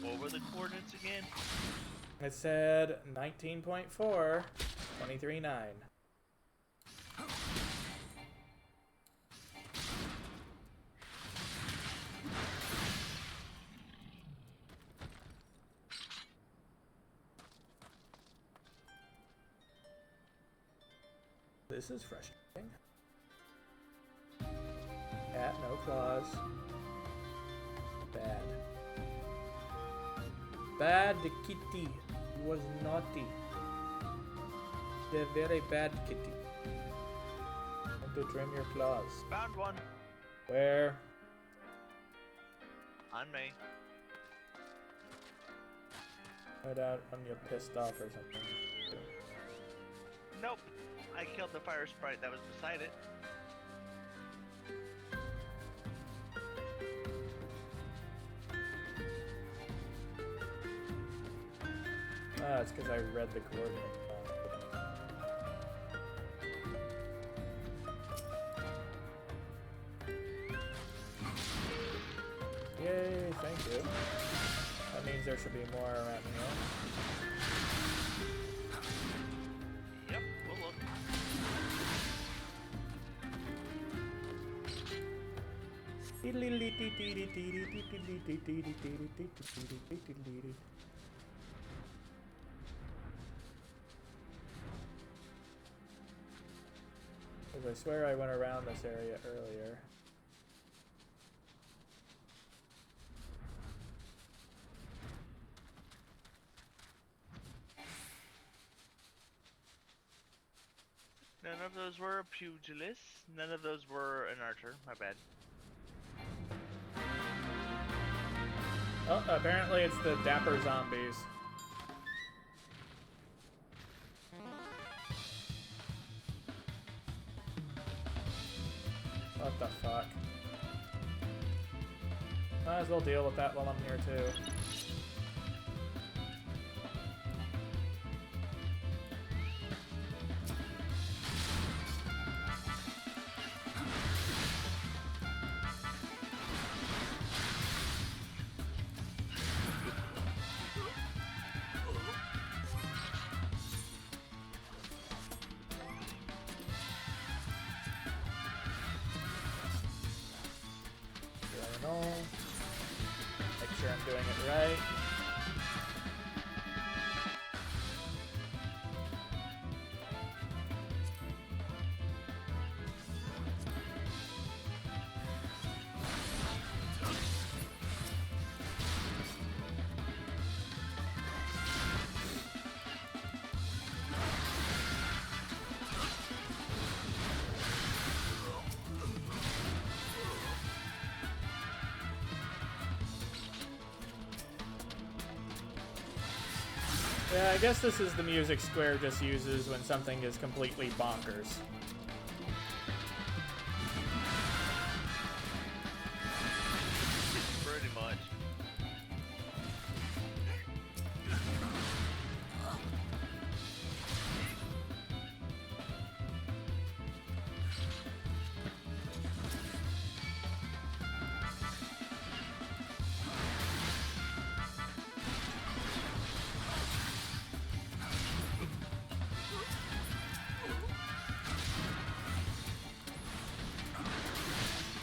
What were the coordinates again? It said 19.4, 23.9. This is frustrating. Cat, no claws. Bad. Bad kitty. Was naughty. The very bad kitty. Want to trim your claws. Found one. Where? On me. Right out when you're pissed off or something. Nope. I killed the fire sprite that was beside it. Ah, it's because I read the coordinates. Yay, thank you. That means there should be more around here. Yep, we'll look. There's I swear I went around this area earlier. None of those were a pugilist. None of those were an archer. My bad. Oh, apparently it's the dapper zombies. What the fuck? Might as well deal with that while I'm here too. Make sure I'm doing it right. Yeah, I guess this is the music Square just uses when something is completely bonkers. Pretty much.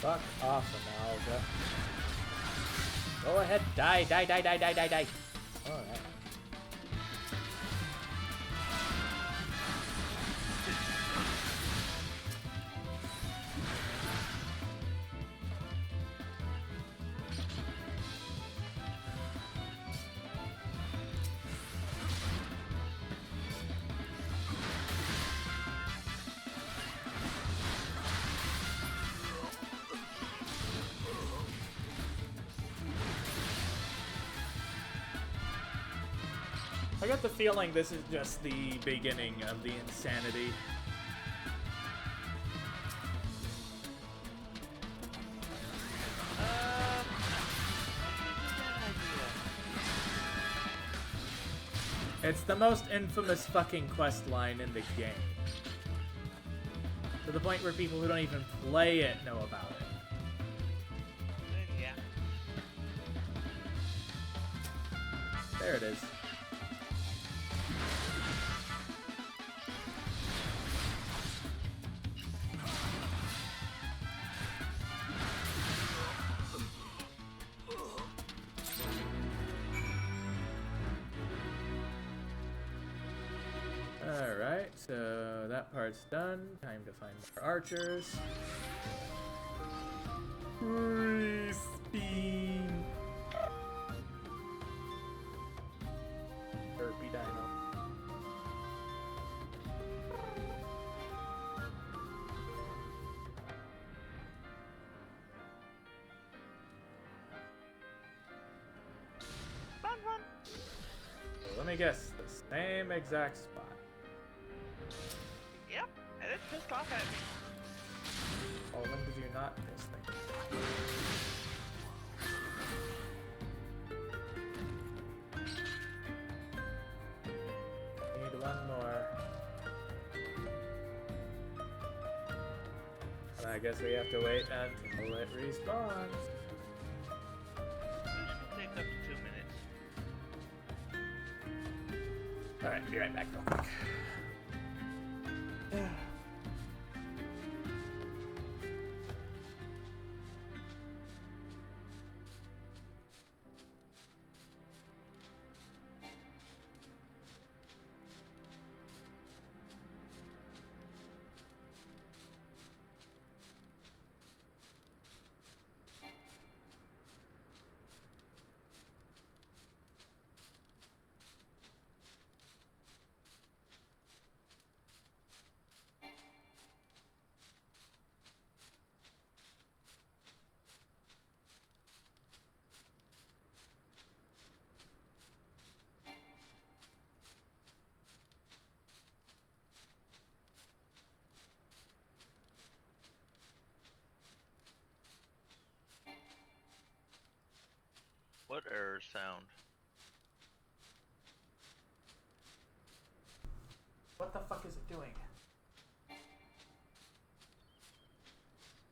Fuck off, Amalga. Go ahead, die, die, die, die, die, die, die. Alright. I got the feeling this is just the beginning of the insanity. It's the most infamous fucking quest line in the game. To the point where people who don't even play it know about it. Yeah. There it is. Alright, so that part's done. Time to find more archers. Crispy. Derpy Dino. So let me guess, the same exact spot. Yep. And it's pissed off at me. Oh, when did you not miss things? Need one more. I guess we have to wait until it respawns. Should take up to 2 minutes. Alright, be right back real quick. What error sound? What the fuck is it doing?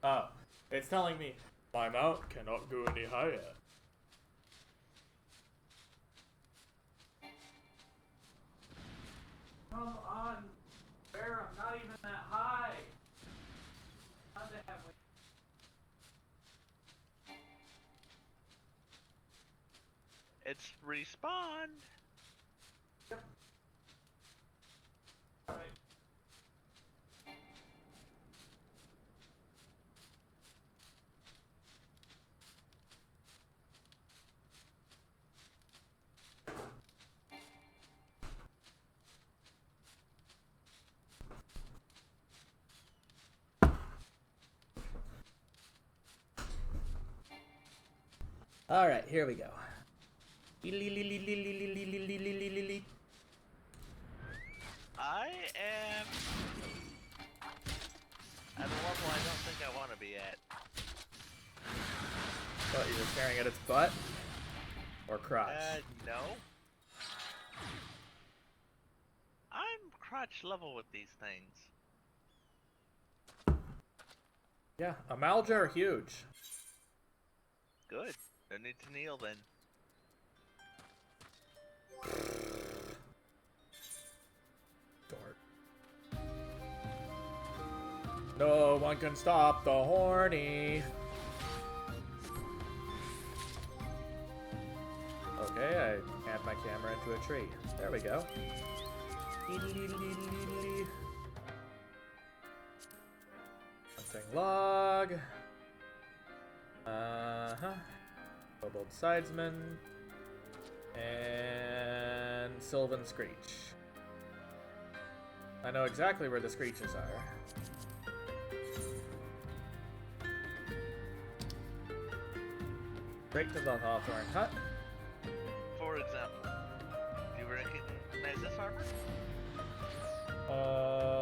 Oh, it's telling me my mount cannot go any higher. Come on, Bear, I'm not even that high. How'd they have me? It's respawned. Yep. Alright. All right, here we go. I am at a level I don't think I want to be at. What, you're just staring at its butt? Or crotch? No. I'm crotch level with these things. Yeah, Amalja are huge. Good. Don't need to kneel then. Dork. No one can stop the horny. Okay, I hand my camera into a tree. There we go. Hunting log. Kobold Sidesman. And Sylvan Screech. I know exactly where the Screeches are. Break to the Hawthorne Hut. For example, do you recognize this armor?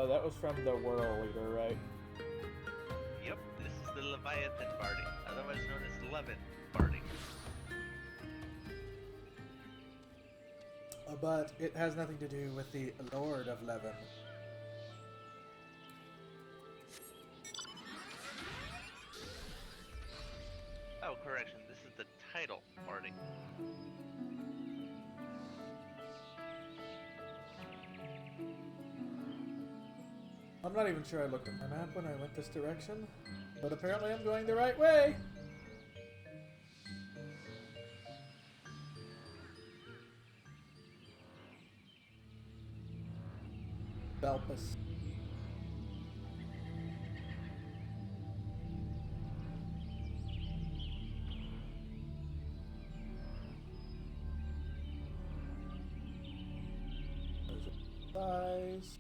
That was from the Whirl Leader, right? Yep, this is the Leviathan Barding, otherwise known as Levin Barding. But it has nothing to do with the Lord of Levin. Oh, correction, this is the title Barding. I'm not even sure I looked at my map when I went this direction, but apparently I'm going the right way! Belpus. Size.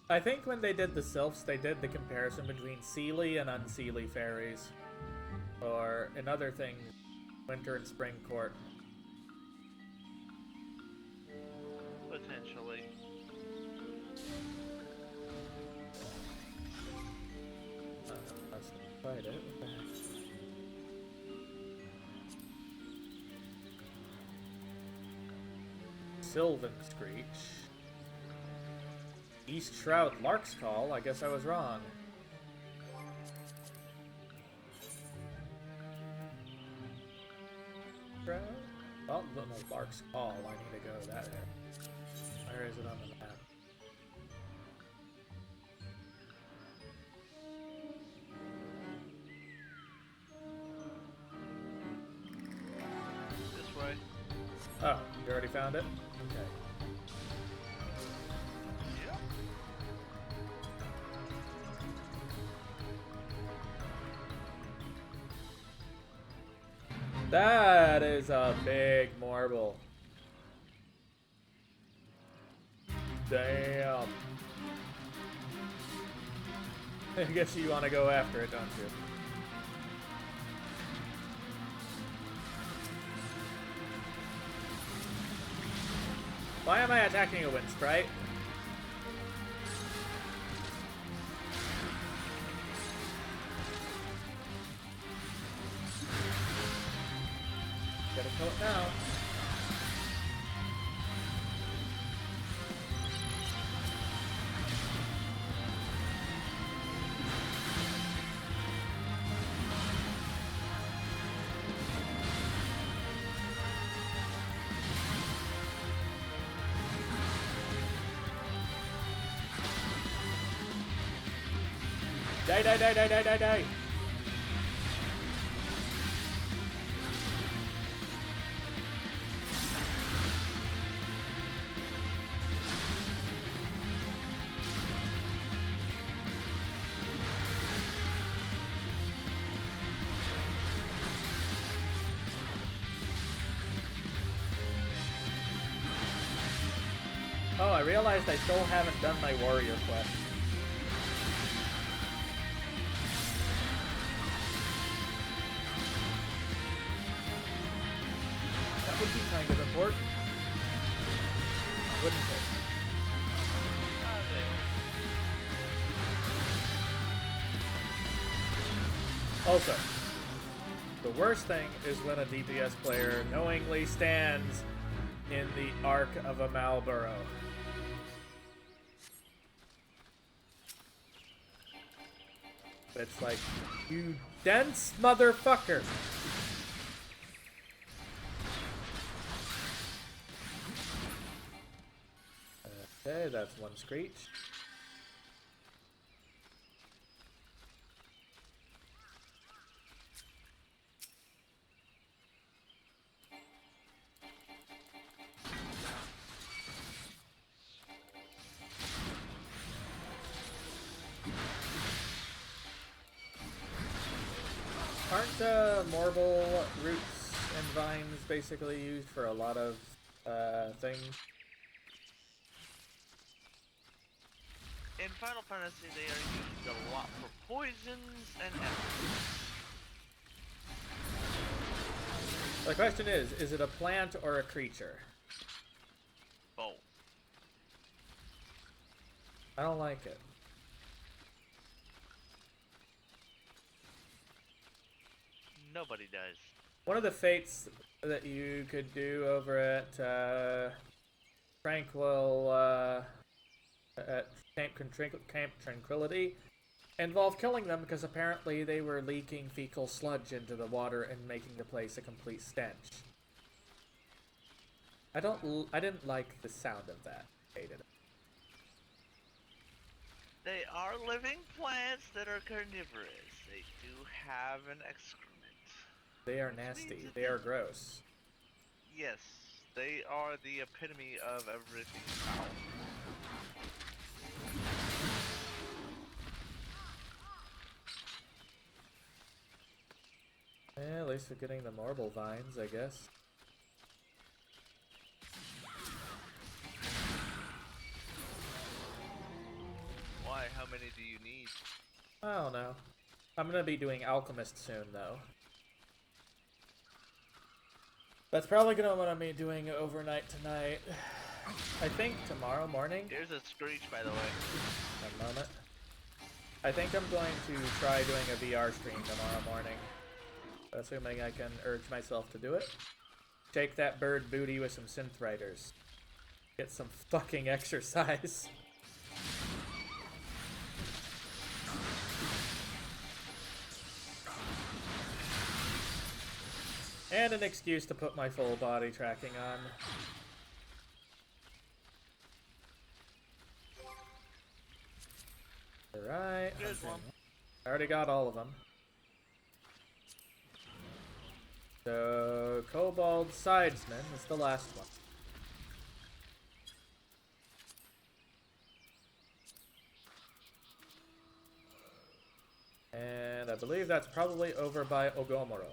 I think when they did the sylphs, they did the comparison between Seelie and Unseelie fairies. Or another thing, Winter and Spring Court. Potentially. Let's fight it. What the heck? Sylvan Screech. East Shroud Lark's Call. I guess I was wrong. Shroud? Oh, no, Lark's Call. I need to go that way. Where is it on the map? This way. Oh, you already found it? Okay. Yep. That is a big marble. Damn. I guess you want to go after it, don't you? Why am I attacking a wind sprite? Know it now. Die, die, die, die, die, die, die. Oh, I realized I still haven't done my warrior quest. That would be kind of important. Wouldn't it? Also, the worst thing is when a DPS player knowingly stands in the arc of a Malboro. It's like, you dense motherfucker! Okay, that's one screech. Aren't marble roots and vines basically used for a lot of things? In Final Fantasy, they are used a lot for poisons and everything. The question is it a plant or a creature? Both. I don't like it. Nobody does. One of the fates that you could do over at Camp Tranquility involved killing them because apparently they were leaking fecal sludge into the water and making the place a complete stench. I didn't like the sound of that. Hated it. They are living plants that are carnivorous. They do have an excrement. They are nasty. They are gross. Yes, they are the epitome of everything foul. Yeah, at least we're getting the marble vines, I guess. Why? How many do you need? I don't know. I'm gonna be doing Alchemist soon, though. That's probably gonna what I'm doing overnight tonight. I think tomorrow morning. Here's a screech, by the way. One moment. I think I'm going to try doing a VR stream tomorrow morning. Assuming I can urge myself to do it. Shake that bird booty with some synth writers. Get some fucking exercise. And an excuse to put my full body tracking on. Alright. Here's one. I already got all of them. So, Kobold Sidesman is the last one. And I believe that's probably over by Ogomoro.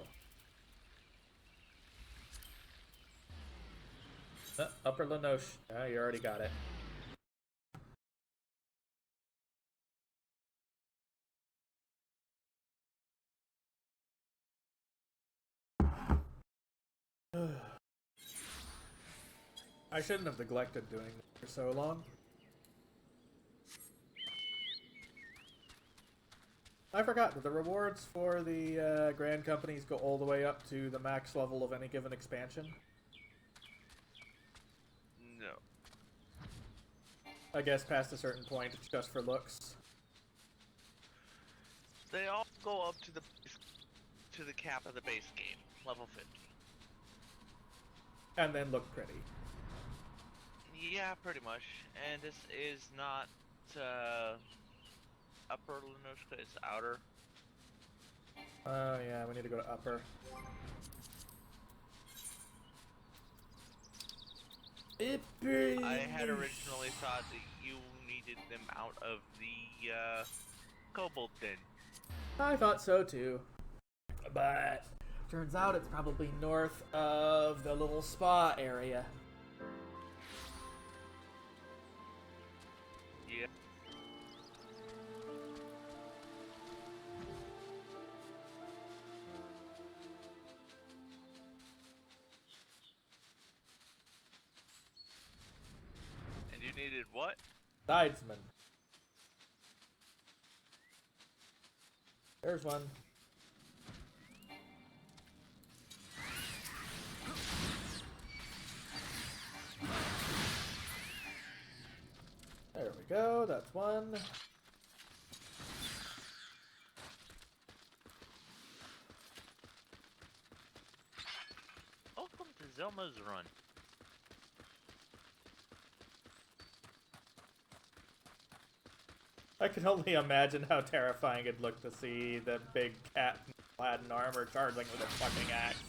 Upper Lenosh. Oh, you already got it. I shouldn't have neglected doing this for so long. I forgot, do the rewards for the Grand Companies go all the way up to the max level of any given expansion? No. I guess past a certain point, it's just for looks. They all go up to the cap of the base game, level 50. And then look pretty. Yeah, pretty much. And this is not upper Lunoshka, it's outer. Oh yeah, we need to go to upper. I had originally thought that you needed them out of the Kobold Den. I thought so too. But turns out it's probably north of the little spa area. Yeah. And you needed what? Sidesman. There's one. There we go, that's one. Welcome to Zelma's Run. I can only imagine how terrifying it'd look to see the big cat clad in armor charging with a fucking axe.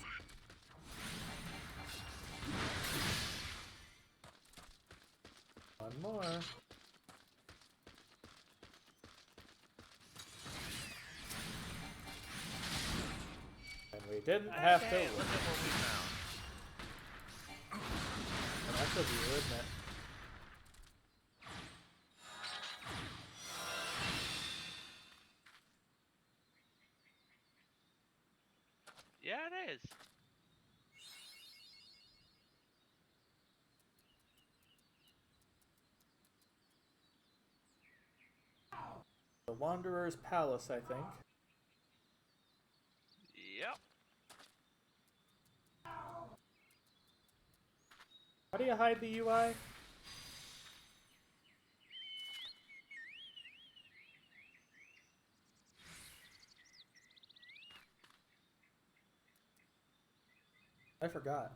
One more. And we didn't have to. Hey, look at what we found. And that's a view, isn't it? Yeah, it is. The Wanderer's Palace, I think. Yep. How do you hide the UI? I forgot.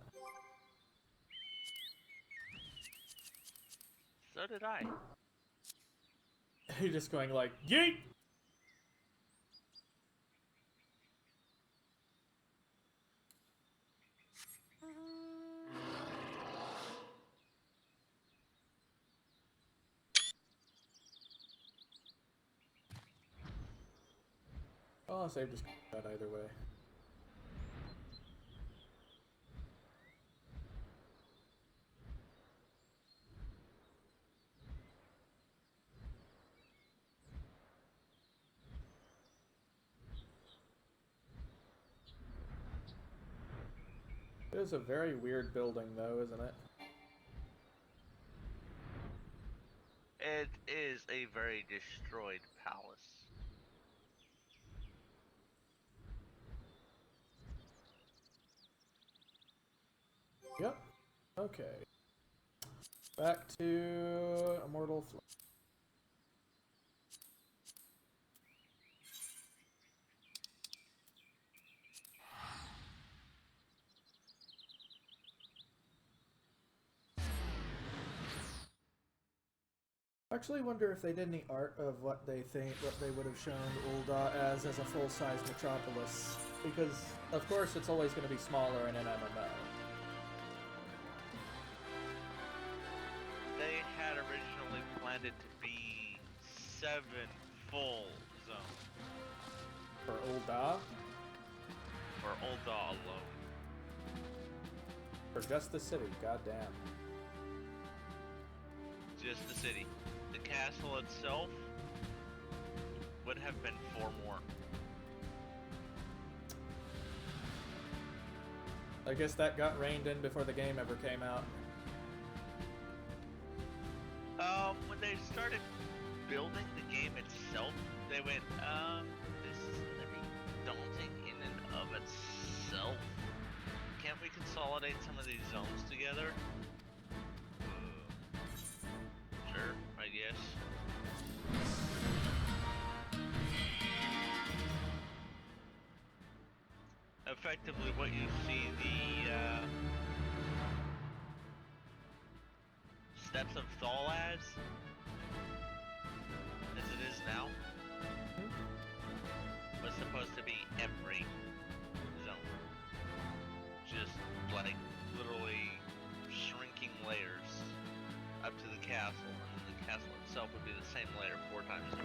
So did I. You're just going like, yeet! Oh, save just that either way. It is a very weird building, though, isn't it? It is a very destroyed palace. Yep. Okay. Back to Immortal Flow. I actually wonder if they did any art of what they would have shown Ul'dah as a full-size metropolis, because of course it's always going to be smaller in an MMO. They had originally planned it to be 7 full zones For Ul'dah? for Ul'dah alone. For just the city, goddamn. Just the city. The castle itself would have been 4 more. I guess that got reined in before the game ever came out. When they started building the game itself, they went, consolidate some of these zones together? Sure, I guess. Effectively, what you see the steps of Thal as it is now, was supposed to be every zone. Just like literally shrinking layers up to the castle, and then the castle itself would be the same layer 4 times over.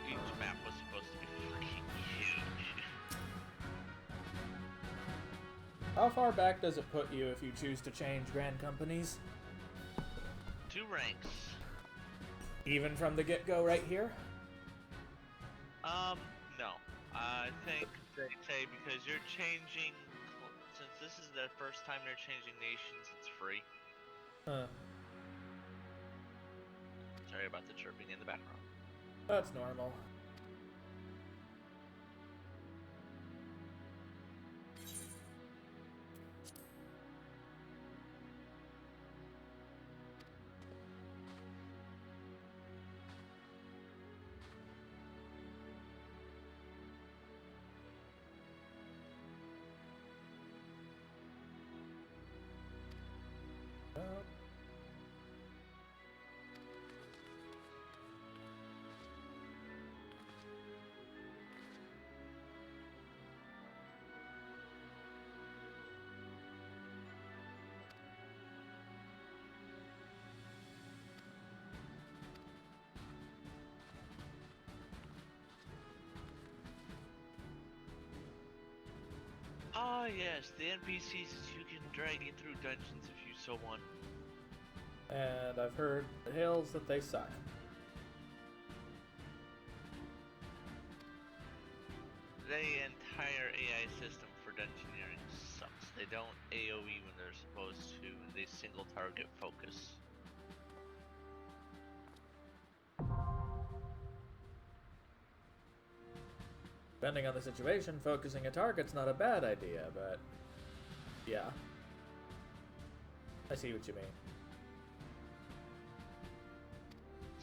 Each map was supposed to be fucking huge. How far back does it put you if you choose to change Grand Companies? 2 ranks. Even from the get-go right here? No. I think they say because you're changing, since this is the first time they're changing nations, it's free. Huh. Sorry about the chirping in the background. That's normal. Ah, yes, the NPCs you can drag you through dungeons if you so want. And I've heard the hills that they suck. The entire AI system for dungeoneering sucks. They don't AoE when they're supposed to, and they single target focus. Depending on the situation, focusing a target's not a bad idea, but yeah. I see what you mean.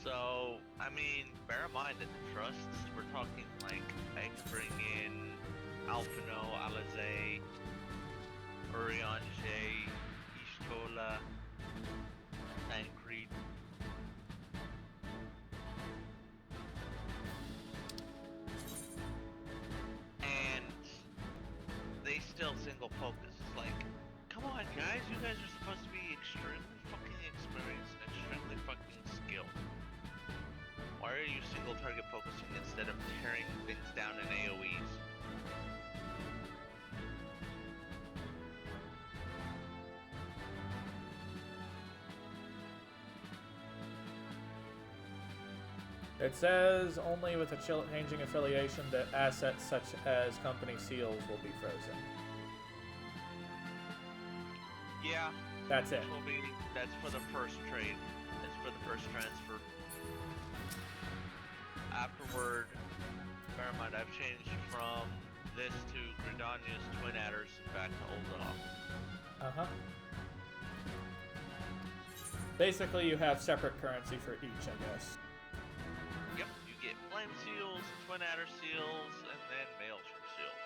So, I mean, bear in mind that the trusts, we're talking like, I can bring in Alphino, Alizé, Urianger, Ishtola, Tancred. And they still single focus. It's like, come on guys, you guys are supposed to be extremely fucking experienced and extremely fucking skilled. Why are you single target focusing instead of tearing things down in AoEs? It says only with a changing affiliation that assets such as company seals will be frozen. Yeah. That's it. That's for the first trade. That's for the first transfer. Afterward, bear in mind I've changed from this to Gridania's Twin Adders and back to Oldenhoff. Uh-huh. Basically, you have separate currency for each, I guess. Yep, you get Flame Seals, Twin Adder Seals, and then Maelstrom Seals.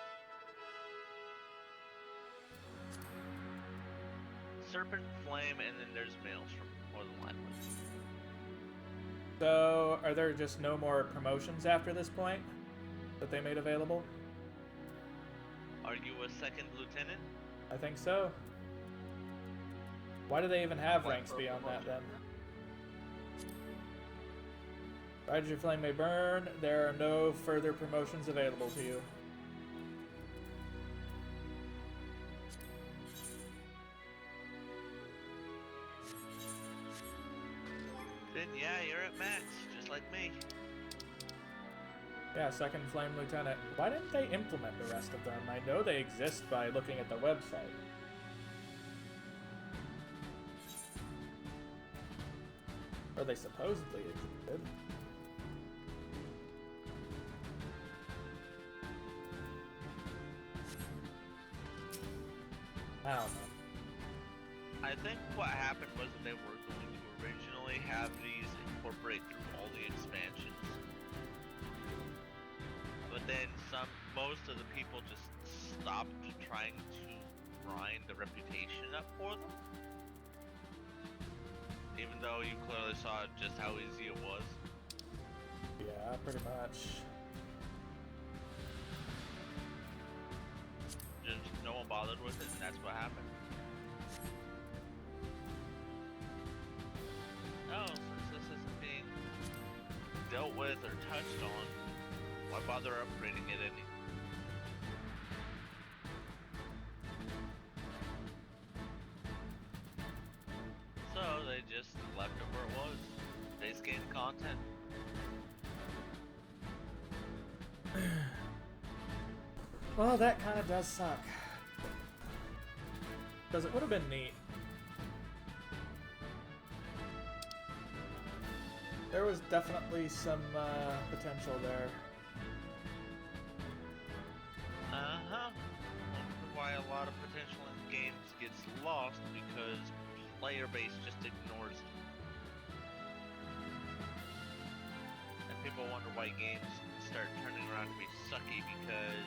Serpent, Flame, and then there's Maelstrom, more than likely. So, are there just no more promotions after this point that they made available? Are you a second lieutenant? I think so. Why do they even have ranks beyond that then? Ride your flame may burn. There are no further promotions available to you. Then yeah, you're at max, just like me. Yeah, second flame lieutenant. Why didn't they implement the rest of them? I know they exist by looking at the website. Or they supposedly existed. I don't know. I think what happened was that they were going to originally have these incorporate through all the expansions. But then most of the people just stopped trying to grind the reputation up for them. Even though you clearly saw just how easy it was. Yeah, pretty much. Just no one bothered with it, and that's what happened. Oh, since this isn't being dealt with or touched on, why bother upgrading it any? So they just left it where it was. Base game content. Well, that kind of does suck. Because it would have been neat. There was definitely some potential there. Uh-huh. Why a lot of potential in games gets lost because player base just ignores it. And people wonder why games start turning around to be sucky because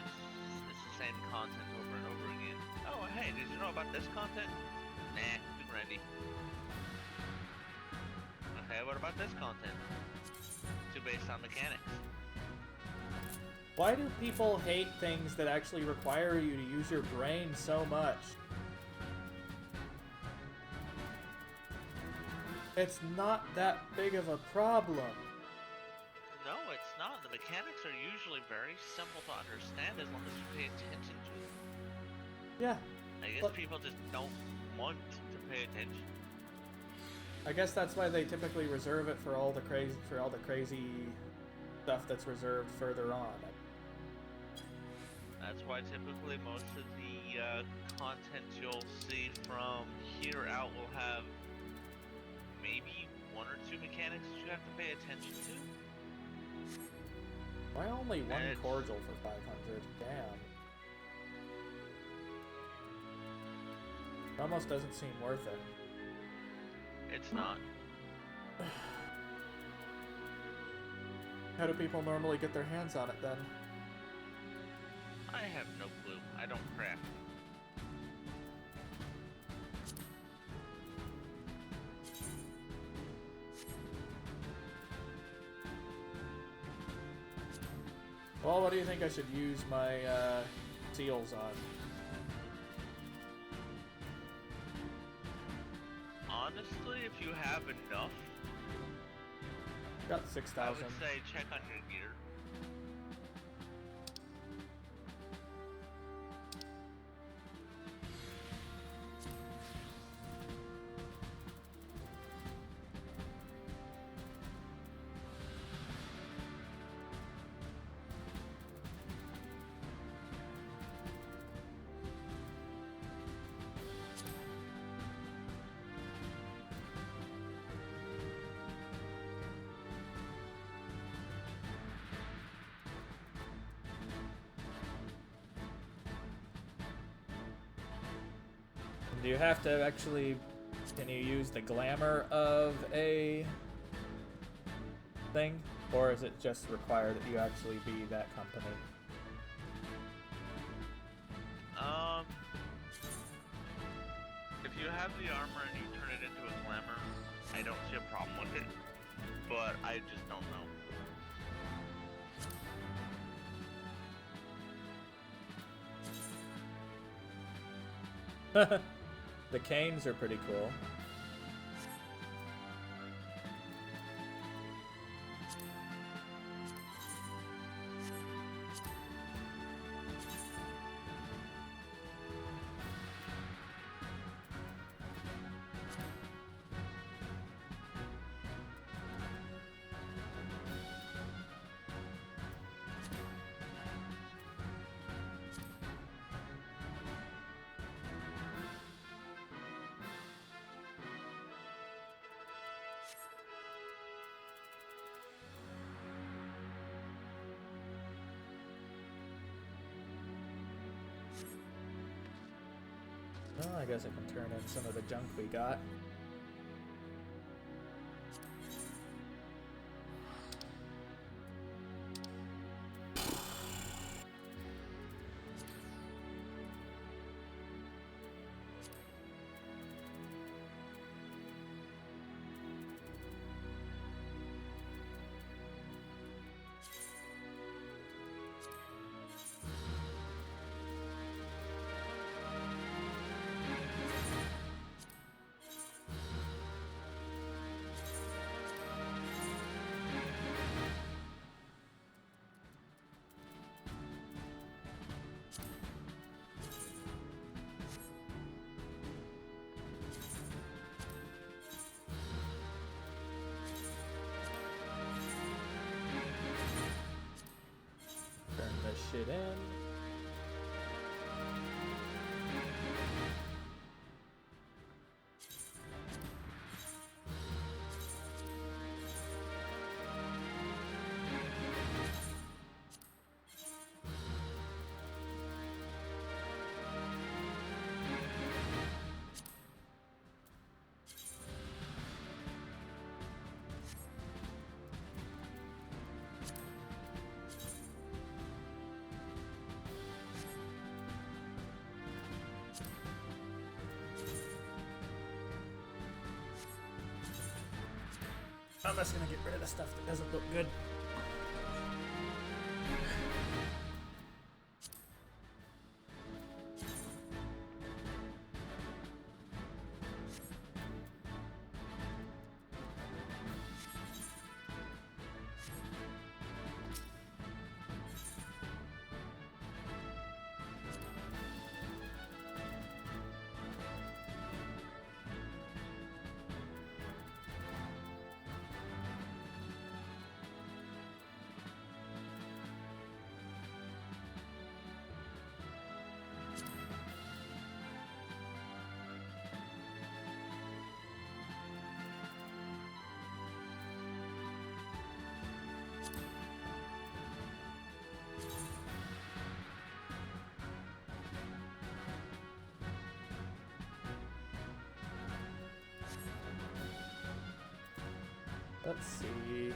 it's the same content over and over again. Oh, hey, did you know about this content? Nah, too grindy. Okay, what about this content? Too based on mechanics. Why do people hate things that actually require you to use your brain so much? It's not that big of a problem. No, it's not. The mechanics are usually very simple to understand as long as you pay attention to them. Yeah. I guess But people just don't want to pay attention. I guess that's why they typically reserve it for all the crazy stuff that's reserved further on. That's why typically most of the content you'll see from here out will have maybe one or two mechanics that you have to pay attention to. Why only one It's- cordial for 500? Damn. It almost doesn't seem worth it. It's not. How do people normally get their hands on it then? I have no clue. I don't craft. Well, what do you think I should use my seals on? Honestly, if you have enough, Got I 6,000. would say check on your gear. Do you have to actually... Can you use the glamour of a thing? Or is it just required that you actually be that company? If you have the armor and you turn it into a glamour, I don't see a problem with it. But I just don't know. The canes are pretty cool. Well, I guess I can turn in some of the junk we got. Turn this shit in. I'm just gonna get rid of the stuff that doesn't look good. Let's see.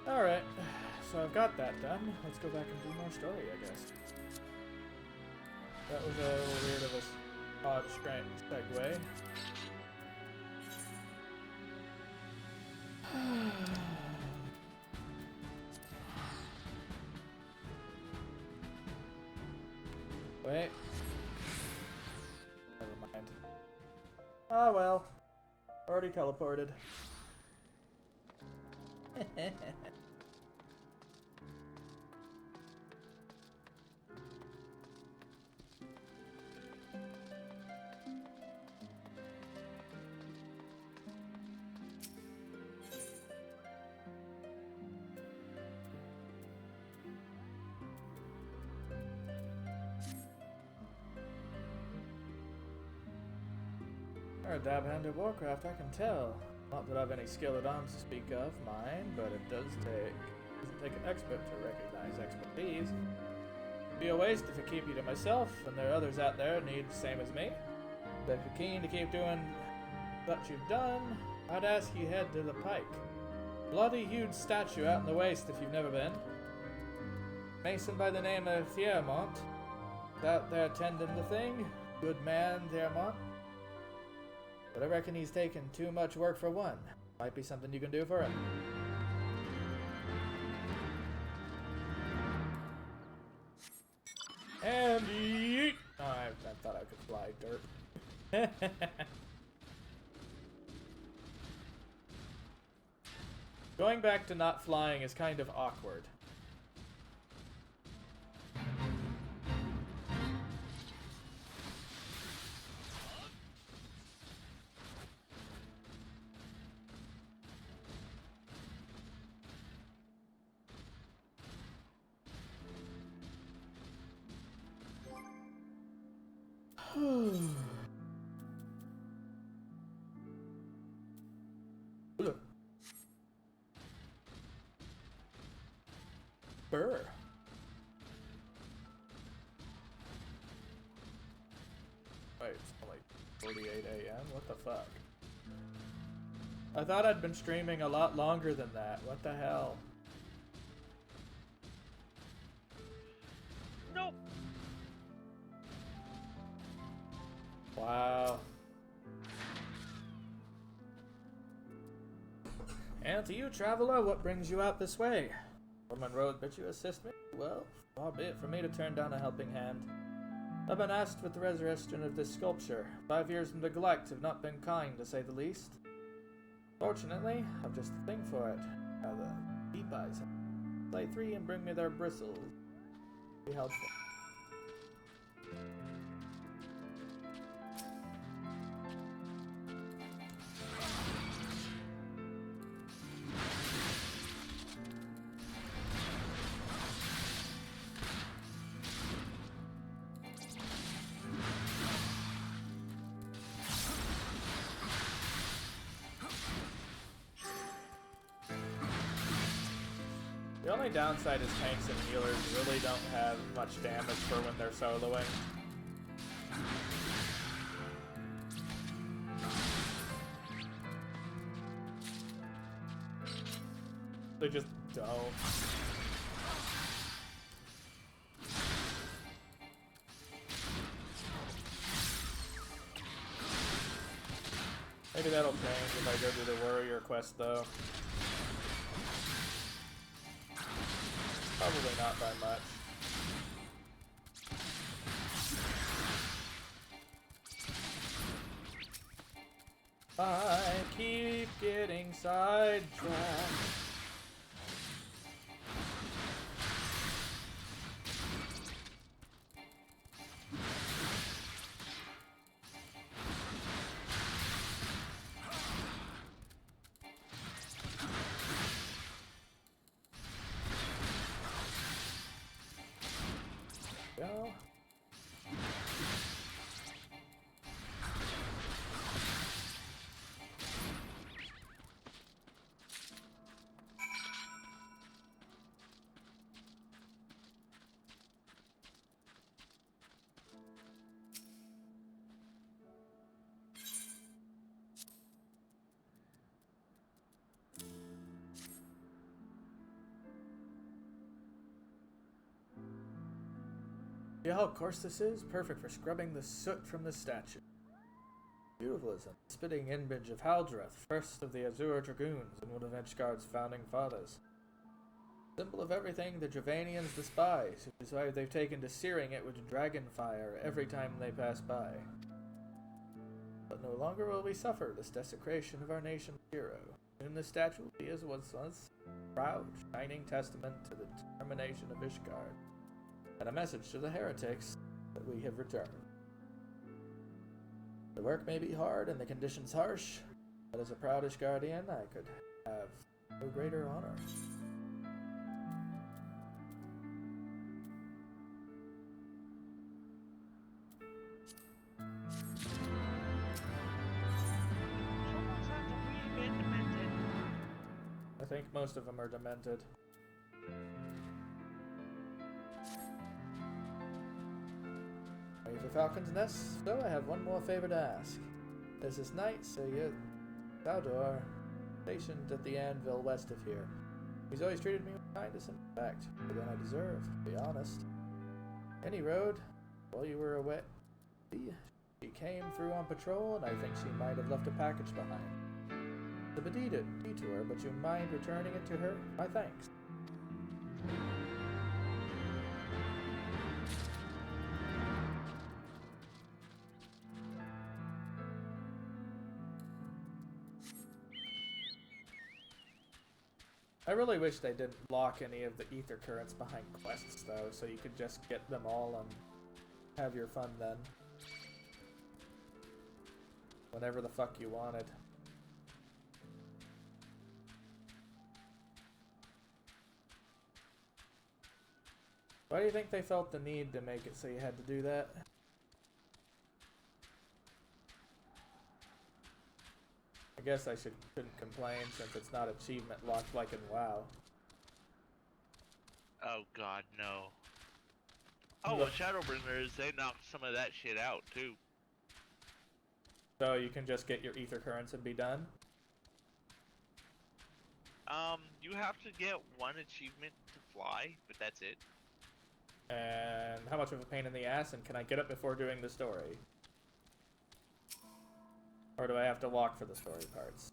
Alright, so I've got that done. Let's go back and do more story, I guess. That was a little weird of a odd segue. Wait. Never mind. Oh well. Already teleported. You're a dab hand at Warcraft, I can tell. Not that I've any skill at arms to speak of, mine, but it doesn't take an expert to recognize expertise. It'd be a waste if I keep you to myself, and there are others out there who need the same as me. But if you're keen to keep doing what you've done, I'd ask you head to the Pike. Bloody huge statue out in the waste if you've never been. Mason by the name of Thiermont is out there tending the thing. Good man, Thiermont. But I reckon he's taken too much work for one. Might be something you can do for him. And yeet! Oh, I thought I could fly dirt. Going back to not flying is kind of awkward. Burr. Wait, it's only 48 a.m.? What the fuck? I thought I'd been streaming a lot longer than that. What the hell? Nope. Wow. And to you, traveler, what brings you out this way? Roman road bid you assist me? Well, far be it for me to turn down a helping hand. I've been asked with the resurrection of this sculpture. 5 years of neglect have not been kind, to say the least. Fortunately, I've just a thing for it. How the deep eyes. Slay 3 and bring me their bristles. Be helpful. The only downside is tanks and healers really don't have much damage for when they're soloing. They just don't. Maybe that'll change if I go do the warrior quest though. Probably not by much. I keep getting sidetracked. Go. Yeah, of course this is. Perfect for scrubbing the soot from the statue. Beautiful as a spitting image of Haldreth, first of the Azure Dragoons and one of Edgeguard's founding fathers. Symbol of everything the Dravanians despise, which is why they've taken to searing it with dragon fire every time they pass by. But no longer will we suffer this desecration of our nation's hero. Soon the statue will be as was once, proud, shining testament to the determination of Ishgard, and a message to the heretics that we have returned. The work may be hard and the conditions harsh, but as a proudish guardian, I could have no greater honor. Someone's have to be demented. I think most of them are demented. Ready for Falcon's Nest? So I have one more favor to ask. There's this knight, Thal'dor, stationed at the anvil west of here. He's always treated me with kindness and respect, more than I deserve, to be honest. Any road, while you were away, she came through on patrol, and I think she might have left a package behind. It's a detour, but you mind returning it to her? My thanks. I really wish they didn't lock any of the ether currents behind quests, though, so you could just get them all and have your fun then. Whenever the fuck you wanted. Why do you think they felt the need to make it so you had to do that? I guess I shouldn't complain since it's not achievement locked like in WoW. Oh god, no. Oh, well, Shadowbringers, they knocked some of that shit out, too. So you can just get your ether currents and be done? You have to get one achievement to fly, but that's it. And how much of a pain in the ass, and can I get it before doing the story? Or do I have to walk for the story parts?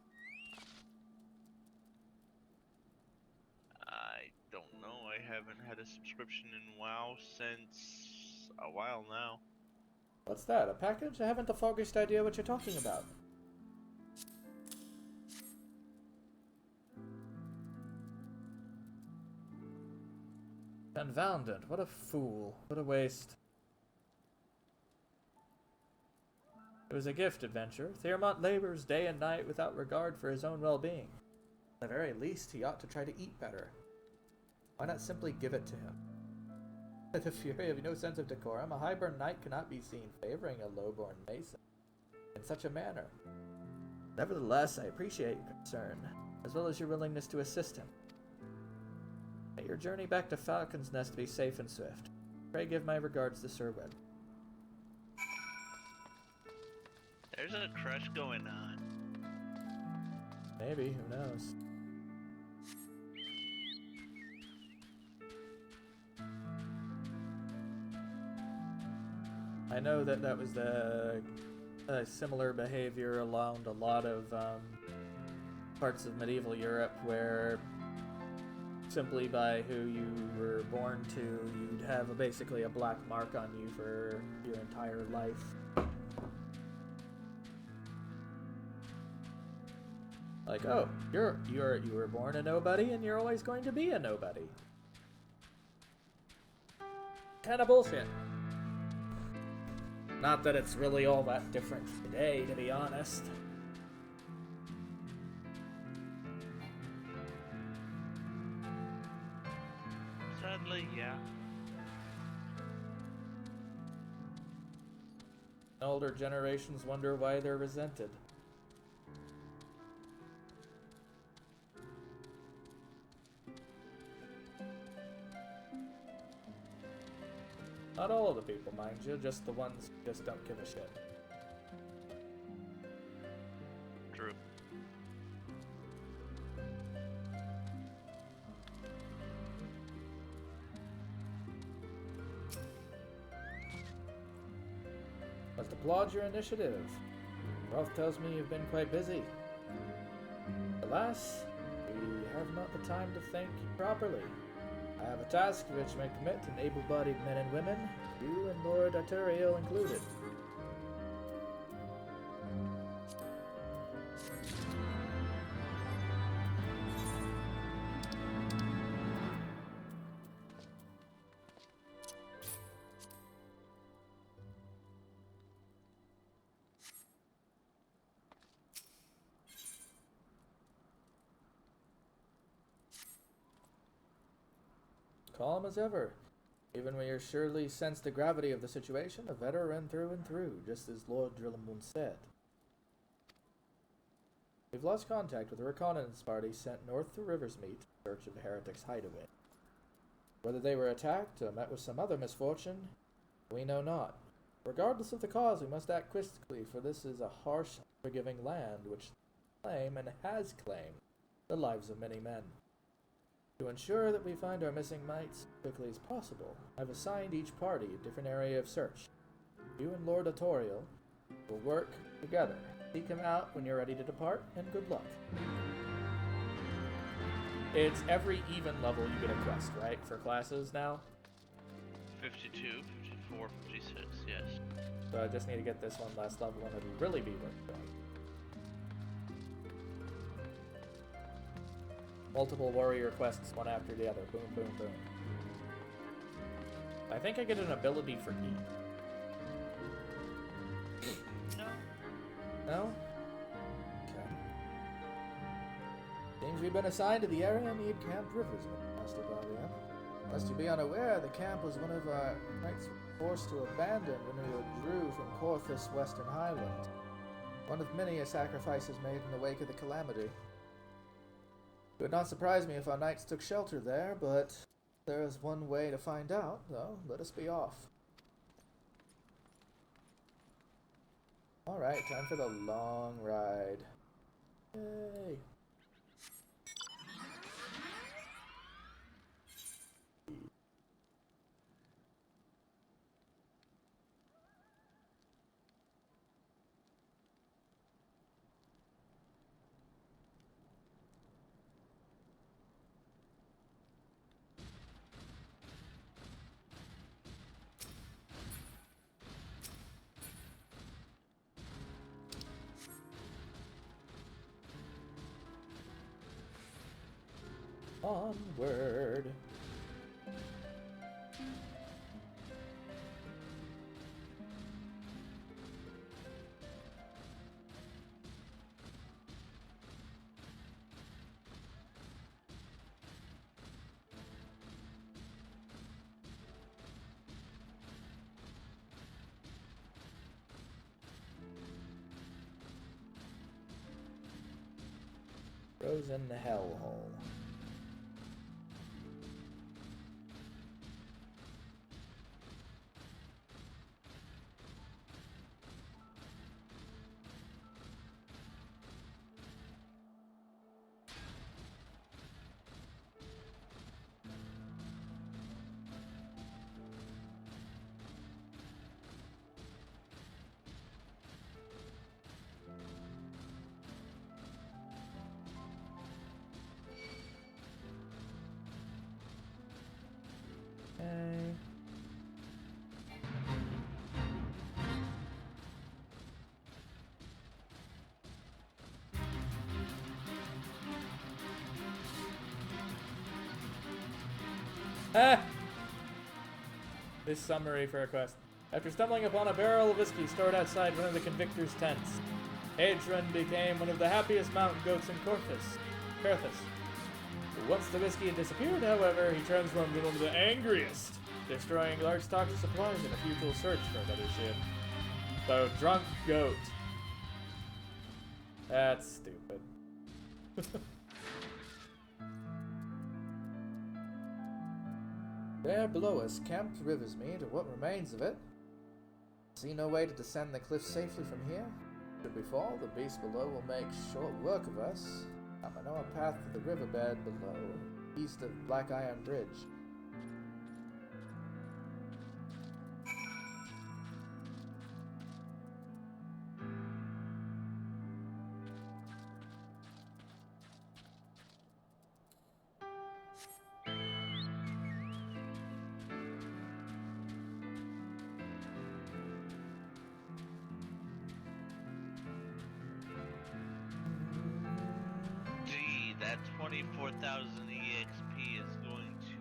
I don't know, I haven't had a subscription in WoW since a while now. What's that, a package? I haven't the foggiest idea what you're talking about. Confounded, what a fool. What a waste. It was a gift adventure. Thearmont labors day and night without regard for his own well-being. At the very least, he ought to try to eat better. Why not simply give it to him? With the fury of no sense of decorum, a highborn knight cannot be seen favoring a lowborn mason in such a manner. Nevertheless, I appreciate your concern, as well as your willingness to assist him. May your journey back to Falcon's Nest be safe and swift. Pray give my regards to Sir Wed. There's a crush going on. Maybe, who knows? I know that that was the similar behavior around a lot of parts of medieval Europe where simply by who you were born to, you'd have basically a black mark on you for your entire life. Like, oh, you were born a nobody and you're always going to be a nobody. Kinda bullshit. Not that it's really all that different today, to be honest. Sadly, yeah. Older generations wonder why they're resented. Not all of the people, mind you, just the ones who just don't give a shit. True. Must applaud your initiative. Rolf tells me you've been quite busy. Alas, we have not the time to thank you properly. I have a task which may commit an able-bodied men and women, you and Lord Arturiel included. Calm as ever. Even when you surely sense the gravity of the situation, a veteran through and through, just as Lord Drillamoon said. We've lost contact with a reconnaissance party sent north to Riversmeet in search of the heretics' hideaway. Whether they were attacked or met with some other misfortune, we know not. Regardless of the cause, we must act quickly, for this is a harsh, unforgiving land which claim and has claimed the lives of many men. To ensure that we find our missing mates as quickly as possible, I've assigned each party a different area of search. You and Lord Arturiel will work together. Seek him out when you're ready to depart, and good luck. It's every even level you get a quest, right, for classes now? 52, 54, 56, yes. So I just need to get this one last level and it'll really be worth doing. multiple warrior quests, one after the other. Boom, boom, boom. I think I get an ability for E. No. No? Okay. Seems we've been assigned to the area near Camp Rivers, Master Guardian. Lest you be unaware, the camp was one of our knights forced to abandon when we withdrew from Corthus Western Highlands. One of many sacrifices made in the wake of the calamity. It would not surprise me if our knights took shelter there, but there is one way to find out, though. Let us be off. Alright, time for the long ride. Yay! Onward. Goes in the hellhole. Okay. Ah! This summary for a quest. After stumbling upon a barrel of whiskey stored outside one of the convictors' tents, Adrian became one of the happiest mountain goats in Carthus. Once the whiskey had disappeared, however, he transformed into one of the angriest, destroying large stocks of supplies in a futile search for another ship. So, drunk goat. That's stupid. There below us camped Riversmead, or what remains of it. See no way to descend the cliff safely from here. Should we fall, the beast below will make short work of us. I know a path to the riverbed below, east of Black Iron Bridge. That 24,000 EXP is going to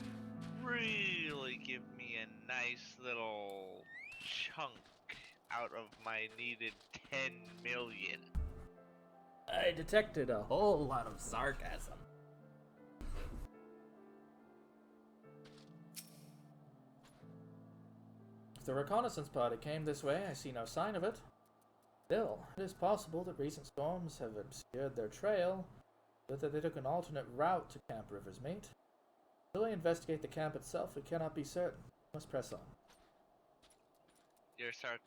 really give me a nice little chunk out of my needed 10 million. I detected a whole lot of sarcasm. If the reconnaissance party came this way, I see no sign of it. Still, it is possible that recent storms have obscured their trail, but that they took an alternate route to Camp Riversmead. Until we investigate the camp itself, we cannot be certain. We must press on. Your sarcasmeter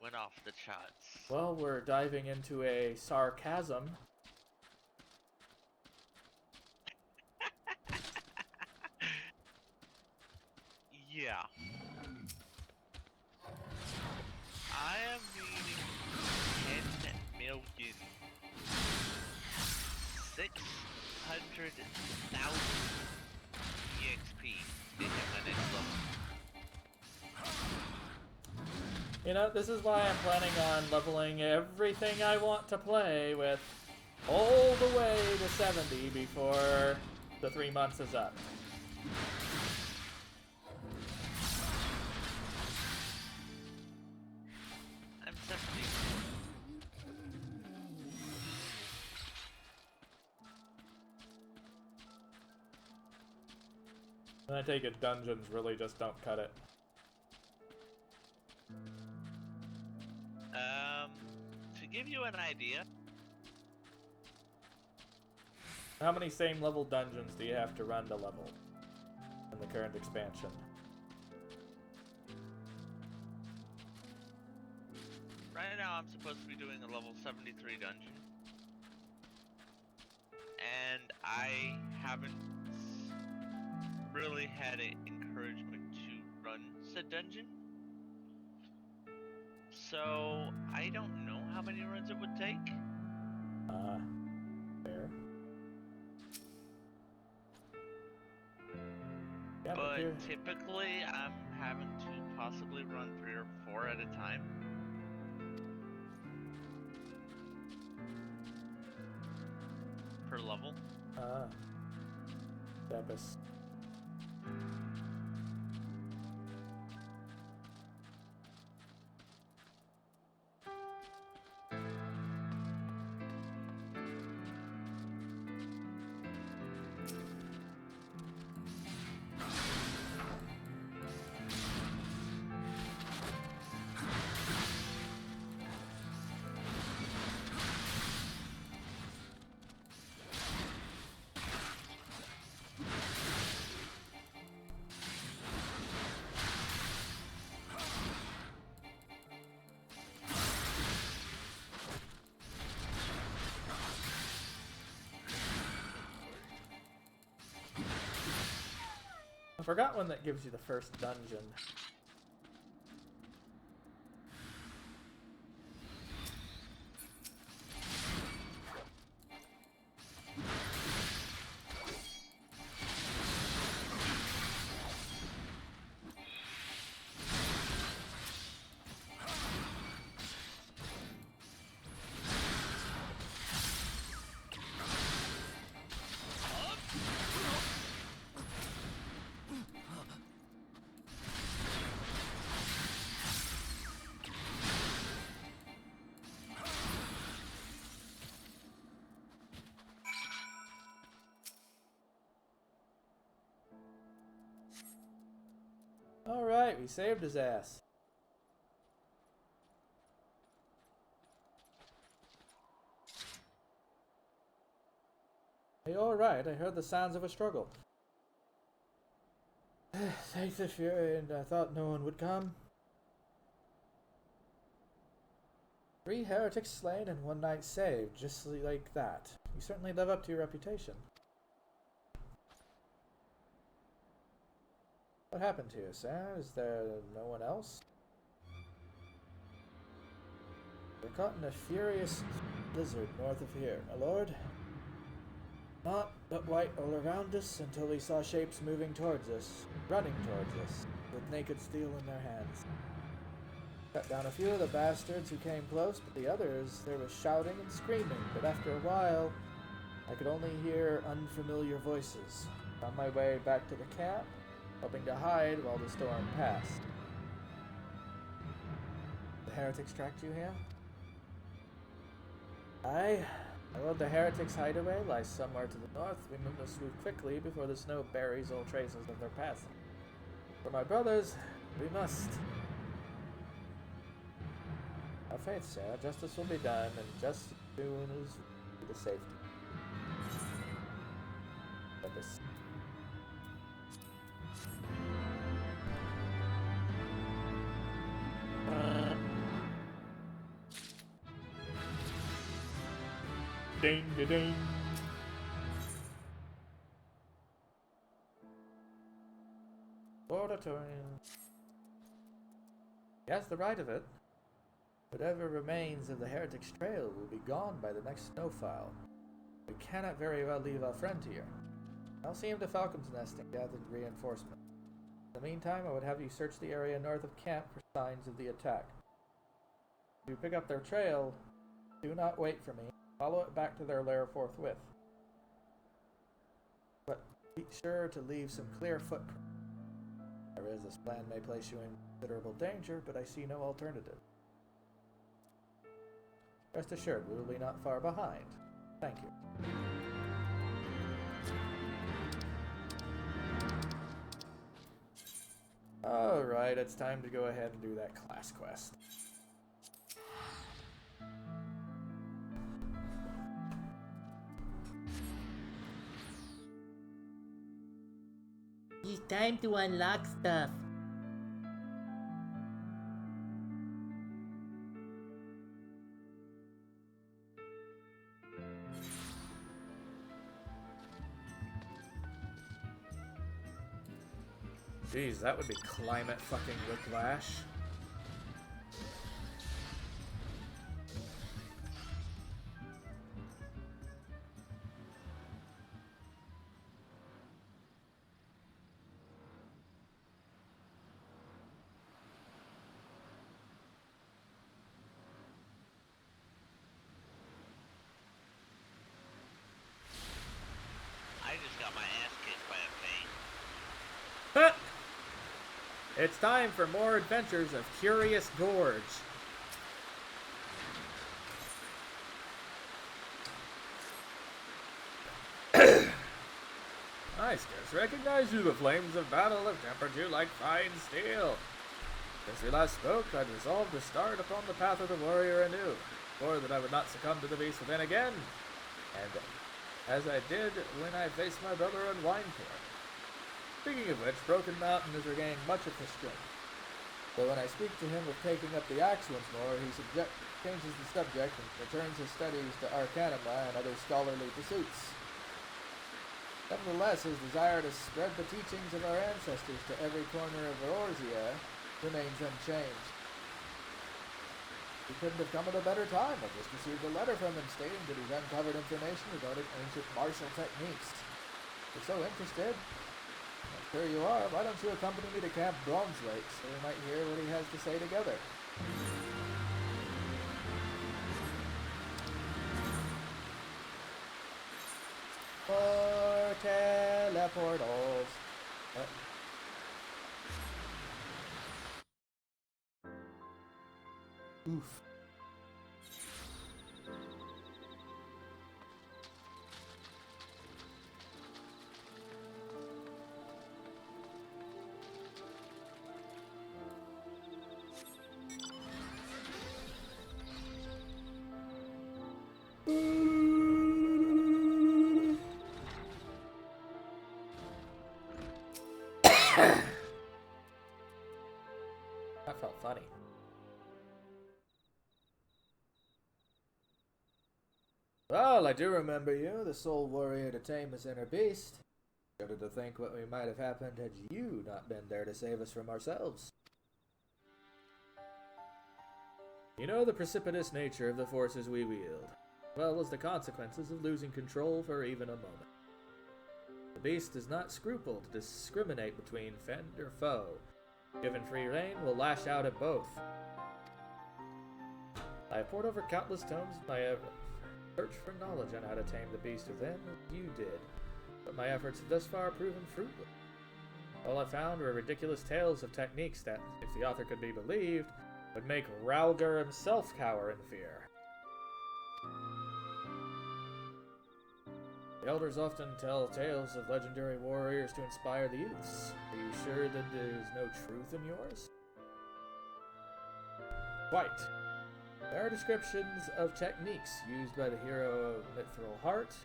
went off the charts. Well, we're diving into a sarcasm. Yeah. I am needing 10 million. 600,000 EXP to hit my next level. You know, this is why I'm planning on leveling everything I want to play with all the way to 70 before the 3 months is up. I'm 70. And I take it dungeons really just don't cut it. To give you an idea, How many same level dungeons do you have to run to level in the current expansion? right now I'm supposed to be doing a level 73 dungeon. And I haven't really had an encouragement to run said dungeon. So, I don't know how many runs it would take. Fair. Yeah, But here- typically, I'm having to possibly run 3 or 4 at a time. Per level. Debus. I forgot one that gives you the first dungeon. Alright, we saved his ass. Hey, alright, I heard the sounds of a struggle. Thanks if you're and I thought no one would come. 3 heretics slain and 1 knight saved, just like that. You certainly live up to your reputation. What happened to you, sir? Is there no one else? We're caught in a furious blizzard north of here, my lord. Naught but white all around us until we saw shapes moving towards us, running towards us, with naked steel in their hands. Cut down a few of the bastards who came close, but the others, there was shouting and screaming, but after a while, I could only hear unfamiliar voices. On my way back to the camp, hoping to hide while the storm passed. The heretics tracked you here? Aye. Although the heretics' hideaway lies somewhere to the north, we must move quickly before the snow buries all traces of their passing. For my brothers, we must. Have faith, sir. Justice will be done, and just as soon as the safety. But this. Ding da ding. Auditorium. He has the right of it. Whatever remains of the Heretic's trail will be gone by the next snowfall. We cannot very well leave our friend here. I'll see him to Falcon's Nest and gather reinforcements. In the meantime, I would have you search the area north of camp for signs of the attack. If you pick up their trail, do not wait for me. follow it back to their lair forthwith. But be sure to leave some clear footprints. There is this plan may place you in considerable danger, but I see no alternative. Rest assured, we will be not far behind. Thank you. Alright, it's time to go ahead and do that class quest. It's time to unlock stuff. Jeez, that would be climate fucking whiplash. I just got my ass kicked by a thing. Huh! It's time for more adventures of Curious Gorge. I scarce recognize you. The flames of battle have tempered you like fine steel. Since we last spoke, I'd resolved to start upon the path of the warrior anew, swore that I would not succumb to the beast within again, and as I did when I faced my brother on Wineport. Speaking of which, Broken Mountain has regained much of his strength. But when I speak to him of taking up the axe once more, he changes the subject and returns his studies to Arcanima and other scholarly pursuits. Nevertheless, his desire to spread the teachings of our ancestors to every corner of Eorzea remains unchanged. He couldn't have come at a better time. I just received a letter from him stating that he's uncovered information regarding ancient martial techniques. If you're so interested, I'm sure you are, why don't you accompany me to Camp Bronze Lake so we might hear what he has to say together? More teleportals. Oof. That felt funny. Well, I do remember you, the sole warrior to tame his inner beast. Shudder to think what we might have happened had you not been there to save us from ourselves. You know the precipitous nature of the forces we wield, as well as the consequences of losing control for even a moment. The beast does not scruple to discriminate between friend or foe. Given free rein, will lash out at both. I have pored over countless tomes of my search for knowledge on how to tame the beast within, as you did, but my efforts have thus far proven fruitless. All I found were ridiculous tales of techniques that, if the author could be believed, would make Ralgar himself cower in fear. The elders often tell tales of legendary warriors to inspire the youths. Are you sure that there is no truth in yours? Quite. There are descriptions of techniques used by the hero of Mithril Heart.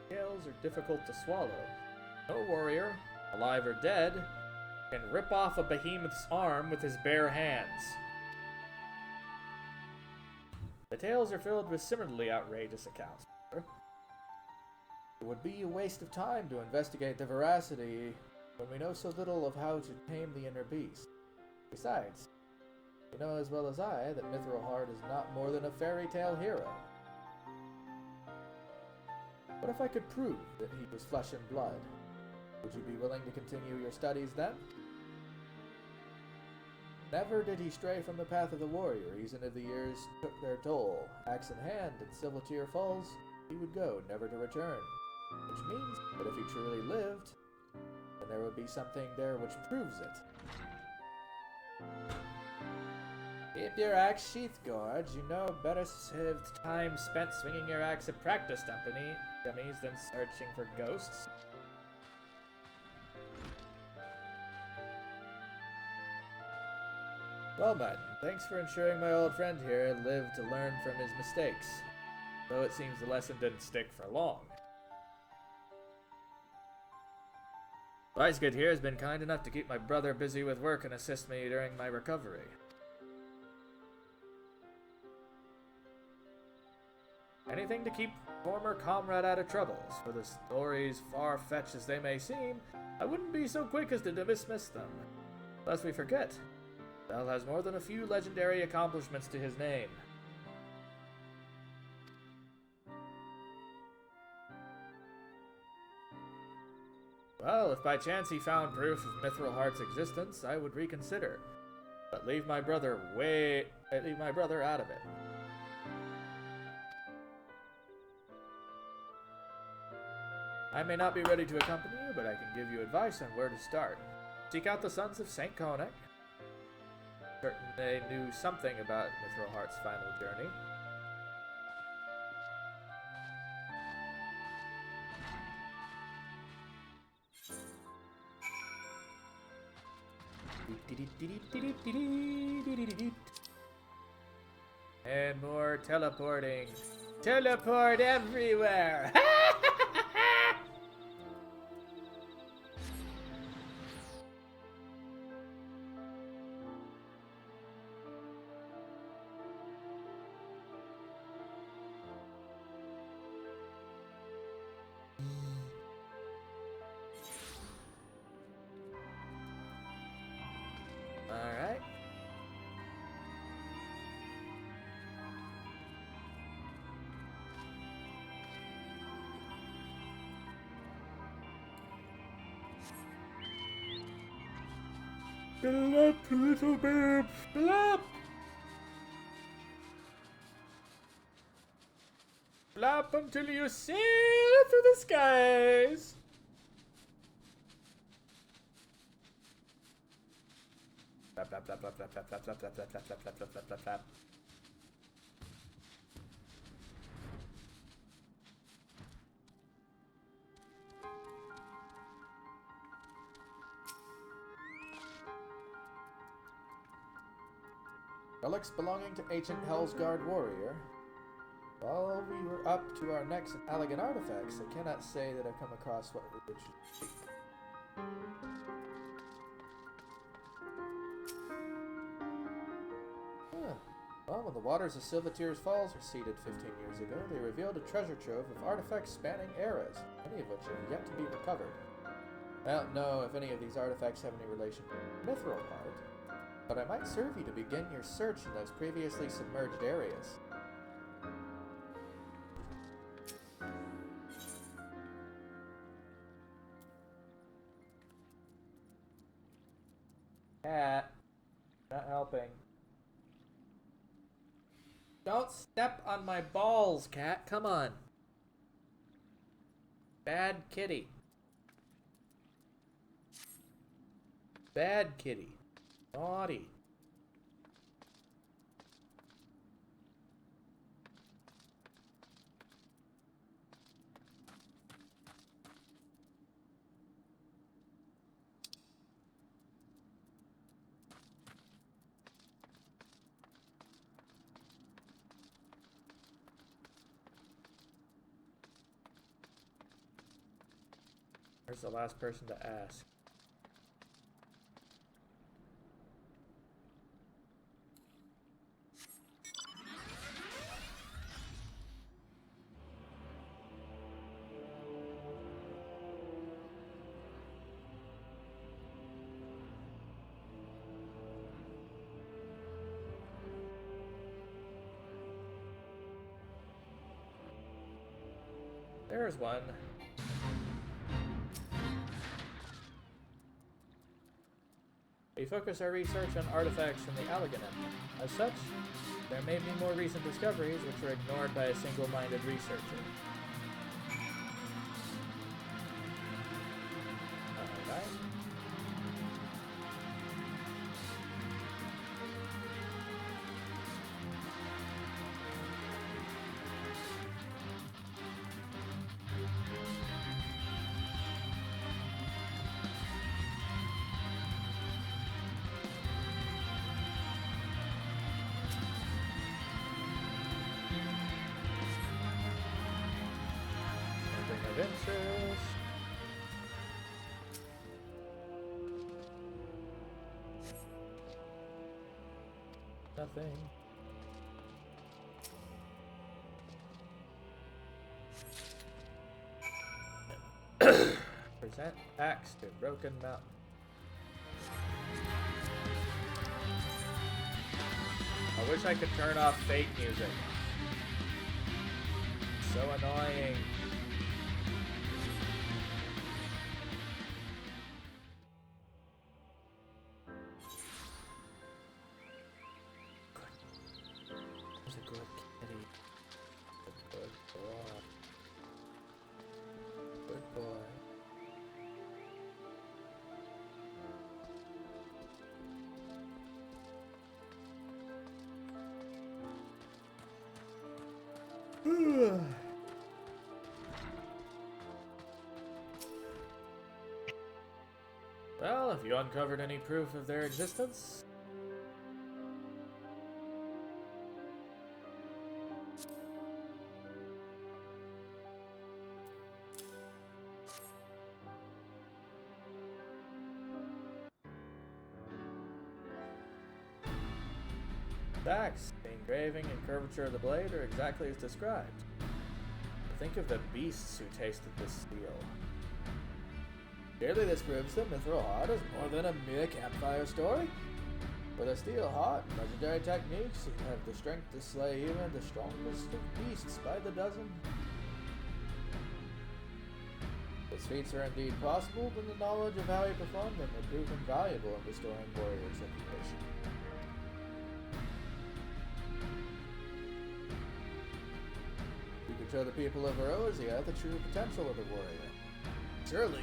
Tales are difficult to swallow. No warrior, alive or dead, can rip off a behemoth's arm with his bare hands. The tales are filled with similarly outrageous accounts. It would be a waste of time to investigate the veracity when we know so little of how to tame the inner beast. Besides, you know as well as I that Mithril Heart is not more than a fairy tale hero. What if I could prove that he was flesh and blood? Would you be willing to continue your studies then? Never did he stray from the path of the warrior, even if the years took their toll. Axe in hand, and Silvertear Falls, he would go, never to return. Which means that if he truly lived, then there would be something there which proves it. Keep your axe sheath, Gorge. You know better saved time spent swinging your axe at practice dummies than searching for ghosts. Well, Martin, thanks for ensuring my old friend here lived to learn from his mistakes. Though it seems the lesson didn't stick for long. Weisgood here has been kind enough to keep my brother busy with work and assist me during my recovery. Anything to keep former comrade out of troubles, for the stories far-fetched as they may seem, I wouldn't be so quick as to dismiss them. Lest we forget, Bell has more than a few legendary accomplishments to his name. Well, if by chance he found proof of Mithril Heart's existence, I would reconsider. But leave my brother out of it. I may not be ready to accompany you, but I can give you advice on where to start. Seek out the Sons of St. Koenig. Certain they knew something about Mithril Heart's final journey. And more teleporting. Teleport everywhere! Alright. Fill up, little babe, fill up! Flap until you sail through the skies! Flap, flap, flap, flap, flap, flap, flap, flap, flap, flap, flap, flap, flap, flap, flap, flap. Relics belonging to ancient Hellsguard warrior. While we were up to our necks in elegant artifacts, I cannot say that I've come across what it should be. Well, when the waters of Silvertear's Falls receded 15 years ago, they revealed a treasure trove of artifacts spanning eras, many of which have yet to be recovered. I don't know if any of these artifacts have any relation to Mithril Heart, but I might serve you to begin your search in those previously submerged areas. Cat, not helping. Don't step on my balls, cat. Come on. Bad kitty. Bad kitty. Naughty. Where's the last person to ask? There's one. We focus our research on artifacts from the Allegan Empire. As such, there may be more recent discoveries which were ignored by a single-minded researcher. Alright. Nothing of interest. Nothing. Present axe to Broken Mountain. I wish I could turn off fate music. So annoying. He's a good kitty. A good boy. Good boy. Well, have you uncovered any proof of their existence? Facts. The engraving and curvature of the blade are exactly as described. Think of the beasts who tasted this steel. Surely this proves that Mithril Heart is more than a mere campfire story. With a steel heart and legendary techniques, you have the strength to slay even the strongest of beasts by the dozen. If feats are indeed possible, then the knowledge of how he performed them would prove invaluable in restoring warriors' reputation. You could show the people of Erosia the true potential of the warrior. Surely,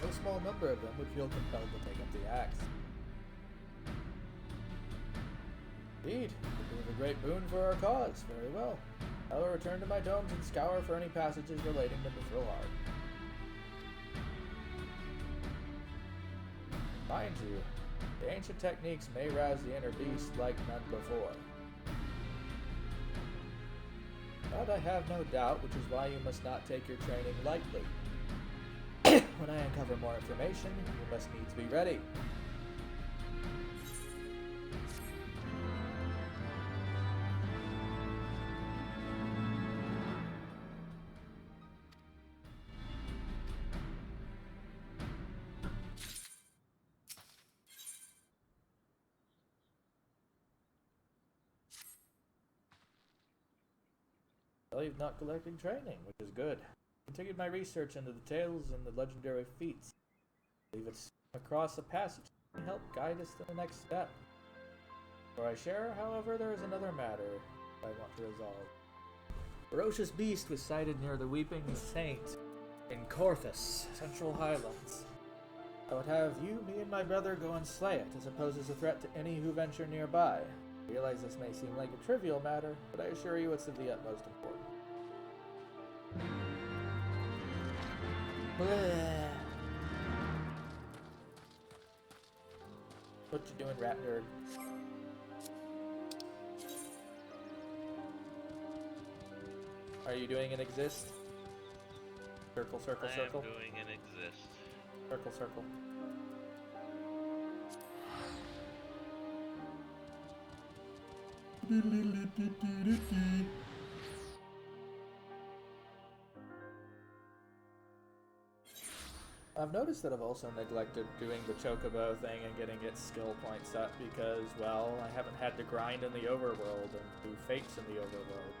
no small number of them would feel compelled to take up the axe. Indeed, it would prove a great boon for our cause. Very well. I will return to my domes and scour for any passages relating to Mithril Heart. Mind you, the ancient techniques may rouse the inner beast like none before. But I have no doubt, which is why you must not take your training lightly. When I uncover more information, you must needs be ready. Well, you've not collected training, which is good. Continued my research into the tales and the legendary feats. I believe it's across a passage to help guide us to the next step. Before I share, however, there is another matter I want to resolve. A ferocious beast was sighted near the Weeping Saint in Corthus, Central Highlands. I would have you, me, and my brother go and slay it, as it poses a threat to any who venture nearby. I realize this may seem like a trivial matter, but I assure you it's of the utmost importance. Bleh. What you doing, rat nerd? Are you doing an exist? Circle, circle, circle. I am doing an exist. Circle, circle. I've noticed that I've also neglected doing the chocobo thing and getting its skill points up because, well, I haven't had to grind in the overworld and do fates in the overworld.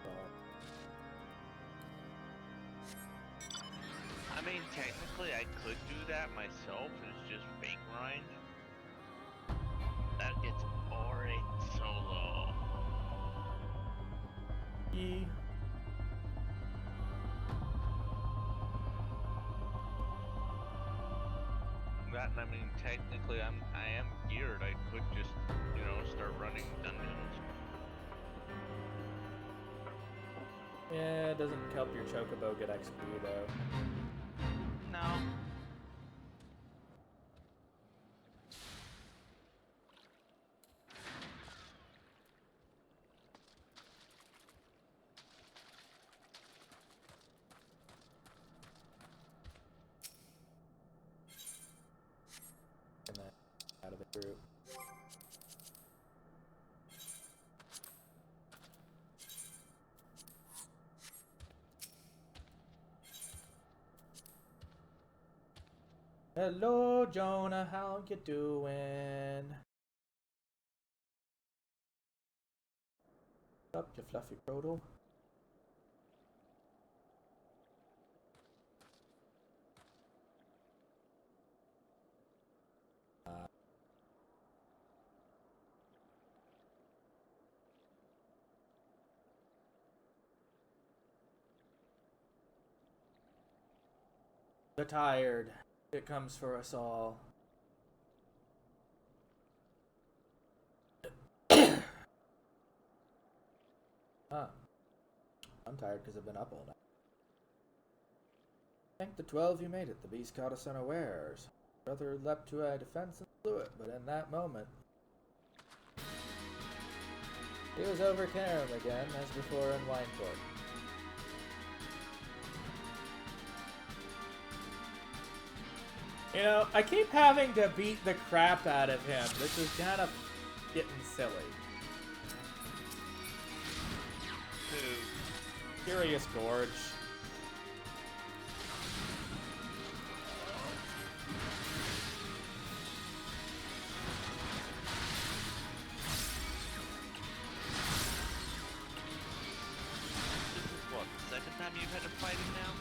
I mean, technically, I could do that myself. It's just fake grind. That gets boring solo. E. That, and I mean, technically, I am geared. I could just, you know, start running dungeons. Yeah, it doesn't help your chocobo get XP though. No. And then out of the group. Hello, Jonah. How you doing? What's up, you fluffy crotal? The tired. It comes for us all. Ah, I'm tired because I've been up all night. Thank the 12 you made it. The beast caught us unawares. Brother leapt to our defense and slew it, but in that moment, he was overcome again, as before in Wineport. You know, I keep having to beat the crap out of him. This is kind of getting silly. Who? Curious Gorge. This is what, the second time you've had to fight him now?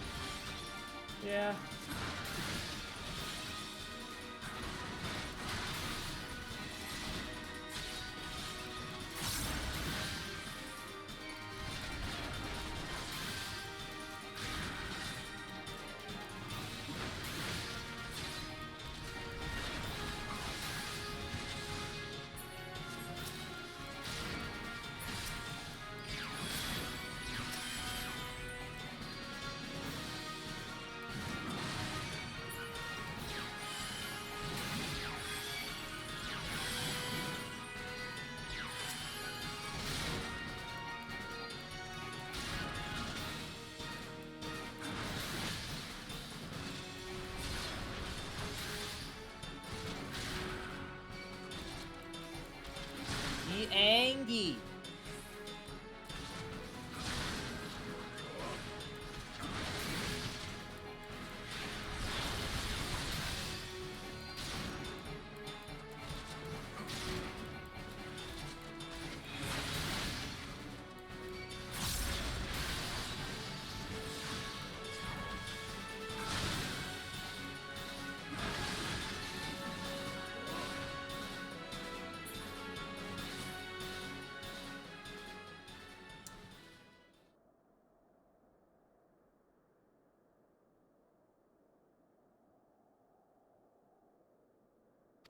Yeah. He angry.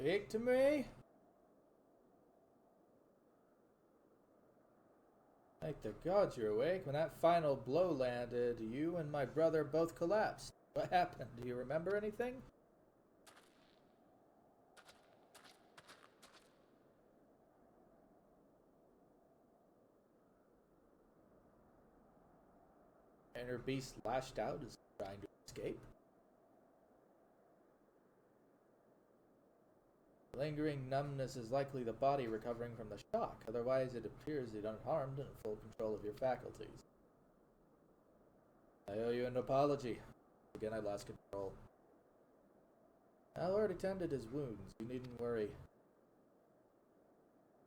Speak to me. Thank the gods you're awake. When that final blow landed, you and my brother both collapsed. What happened? Do you remember anything? Inner beast lashed out as trying to escape. Lingering numbness is likely the body recovering from the shock. Otherwise, it appears it unharmed and in full control of your faculties. I owe you an apology. Again, I lost control. I already tended his wounds. You needn't worry.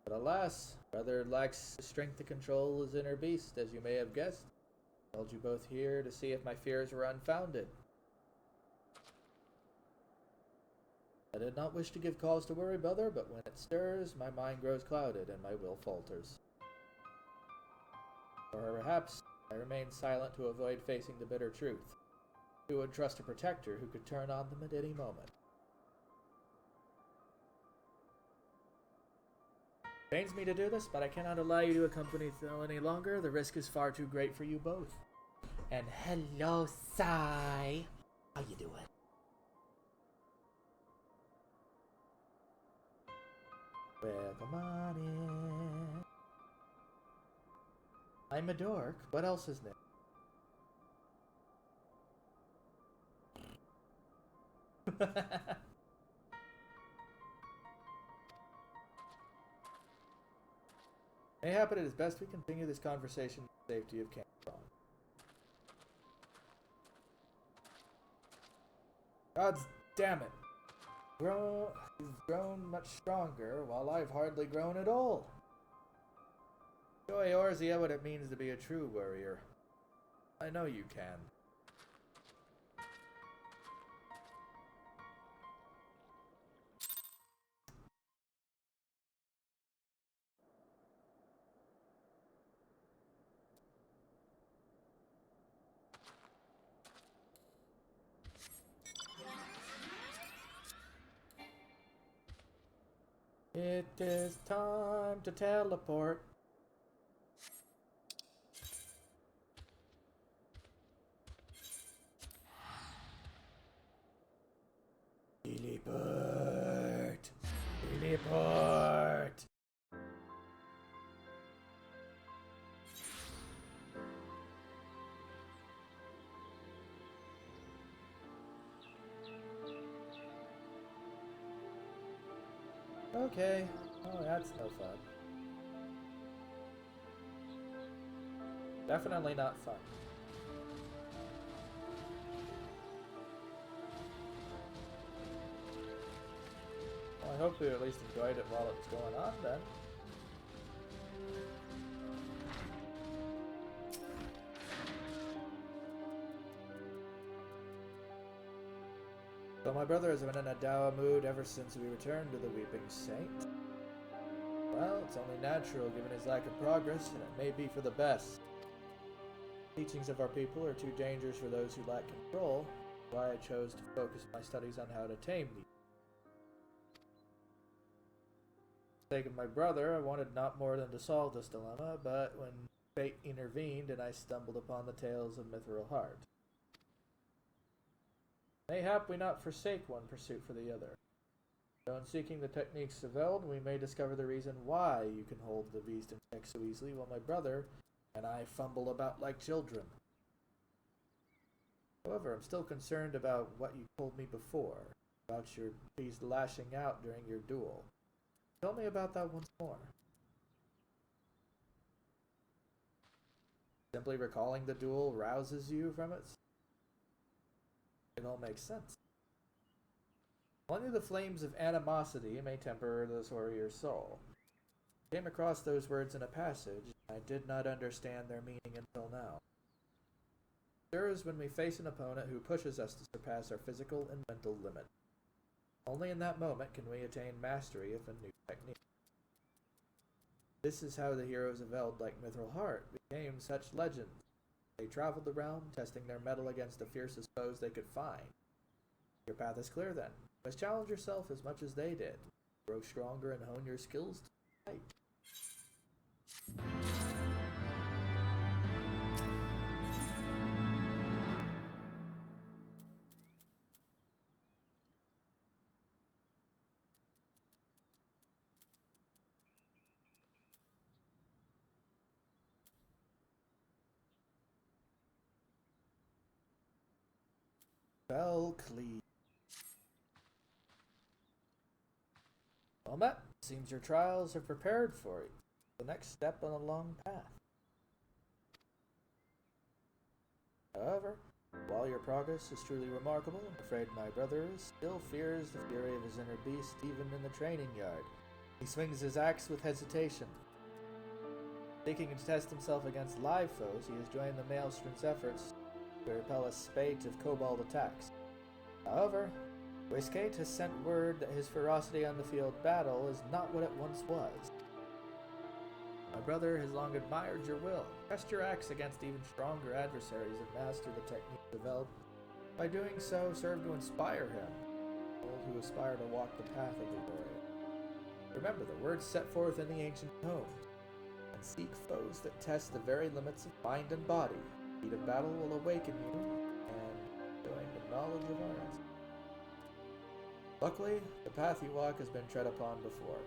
But alas, brother lacks the strength to control his inner beast, as you may have guessed. I called you both here to see if my fears were unfounded. I did not wish to give cause to worry, brother, but when it stirs, my mind grows clouded and my will falters. Or perhaps I remain silent to avoid facing the bitter truth. Who would trust a protector who could turn on them at any moment? Pains me to do this, but I cannot allow you to accompany Phil any longer. The risk is far too great for you both. And hello, Sai. How you doing? Welcome on in. I'm a dork. What else is new? Mayhap it is best we continue this conversation in the safety of Campbell. God's damn it. He's grown much stronger, while I've hardly grown at all. Show Eorzea what it means to be a true warrior. I know you can. It is time to teleport. Teleport. Teleport. Okay. Oh, that's no fun. Definitely not fun. Well, I hope you at least enjoyed it while it was going on then. So my brother has been in a dour mood ever since we returned to the Weeping Saint. Well, it's only natural given his lack of progress, and it may be for the best. The teachings of our people are too dangerous for those who lack control, why I chose to focus my studies on how to tame these. For the sake of my brother, I wanted not more than to solve this dilemma, but when fate intervened and I stumbled upon the tales of Mithril Heart. Mayhap we not forsake one pursuit for the other. So in seeking the techniques of Eld, we may discover the reason why you can hold the beast in check so easily, while my brother and I fumble about like children. However, I'm still concerned about what you told me before, about your beast lashing out during your duel. Tell me about that once more. Simply recalling the duel rouses you from it? It all makes sense. Only the flames of animosity may temper this warrior's soul. I came across those words in a passage, and I did not understand their meaning until now. It occurs when we face an opponent who pushes us to surpass our physical and mental limit. Only in that moment can we attain mastery of a new technique. This is how the heroes of Eld, like Mithril Heart, became such legends. They traveled the realm, testing their mettle against the fiercest foes they could find. Your path is clear then. You must challenge yourself as much as they did. Grow stronger and hone your skills to fight. Cleave. Well met. Seems your trials have prepared for you. The next step on a long path. However, while your progress is truly remarkable, I'm afraid my brother still fears the fury of his inner beast even in the training yard. He swings his axe with hesitation. Seeking to test himself against live foes, he has joined the Maelstrom's efforts to repel a spate of kobold attacks. However, Westgate has sent word that his ferocity on the field battle is not what it once was. My brother has long admired your will. Pressed your axe against even stronger adversaries and mastered the technique developed. By doing so, served to inspire him, all who aspire to walk the path of the warrior. Remember the words set forth in the ancient tomes, and seek foes that test the very limits of mind and body. The heat of battle will awaken you, and showing the knowledge of arts. Luckily, the path you walk has been tread upon before.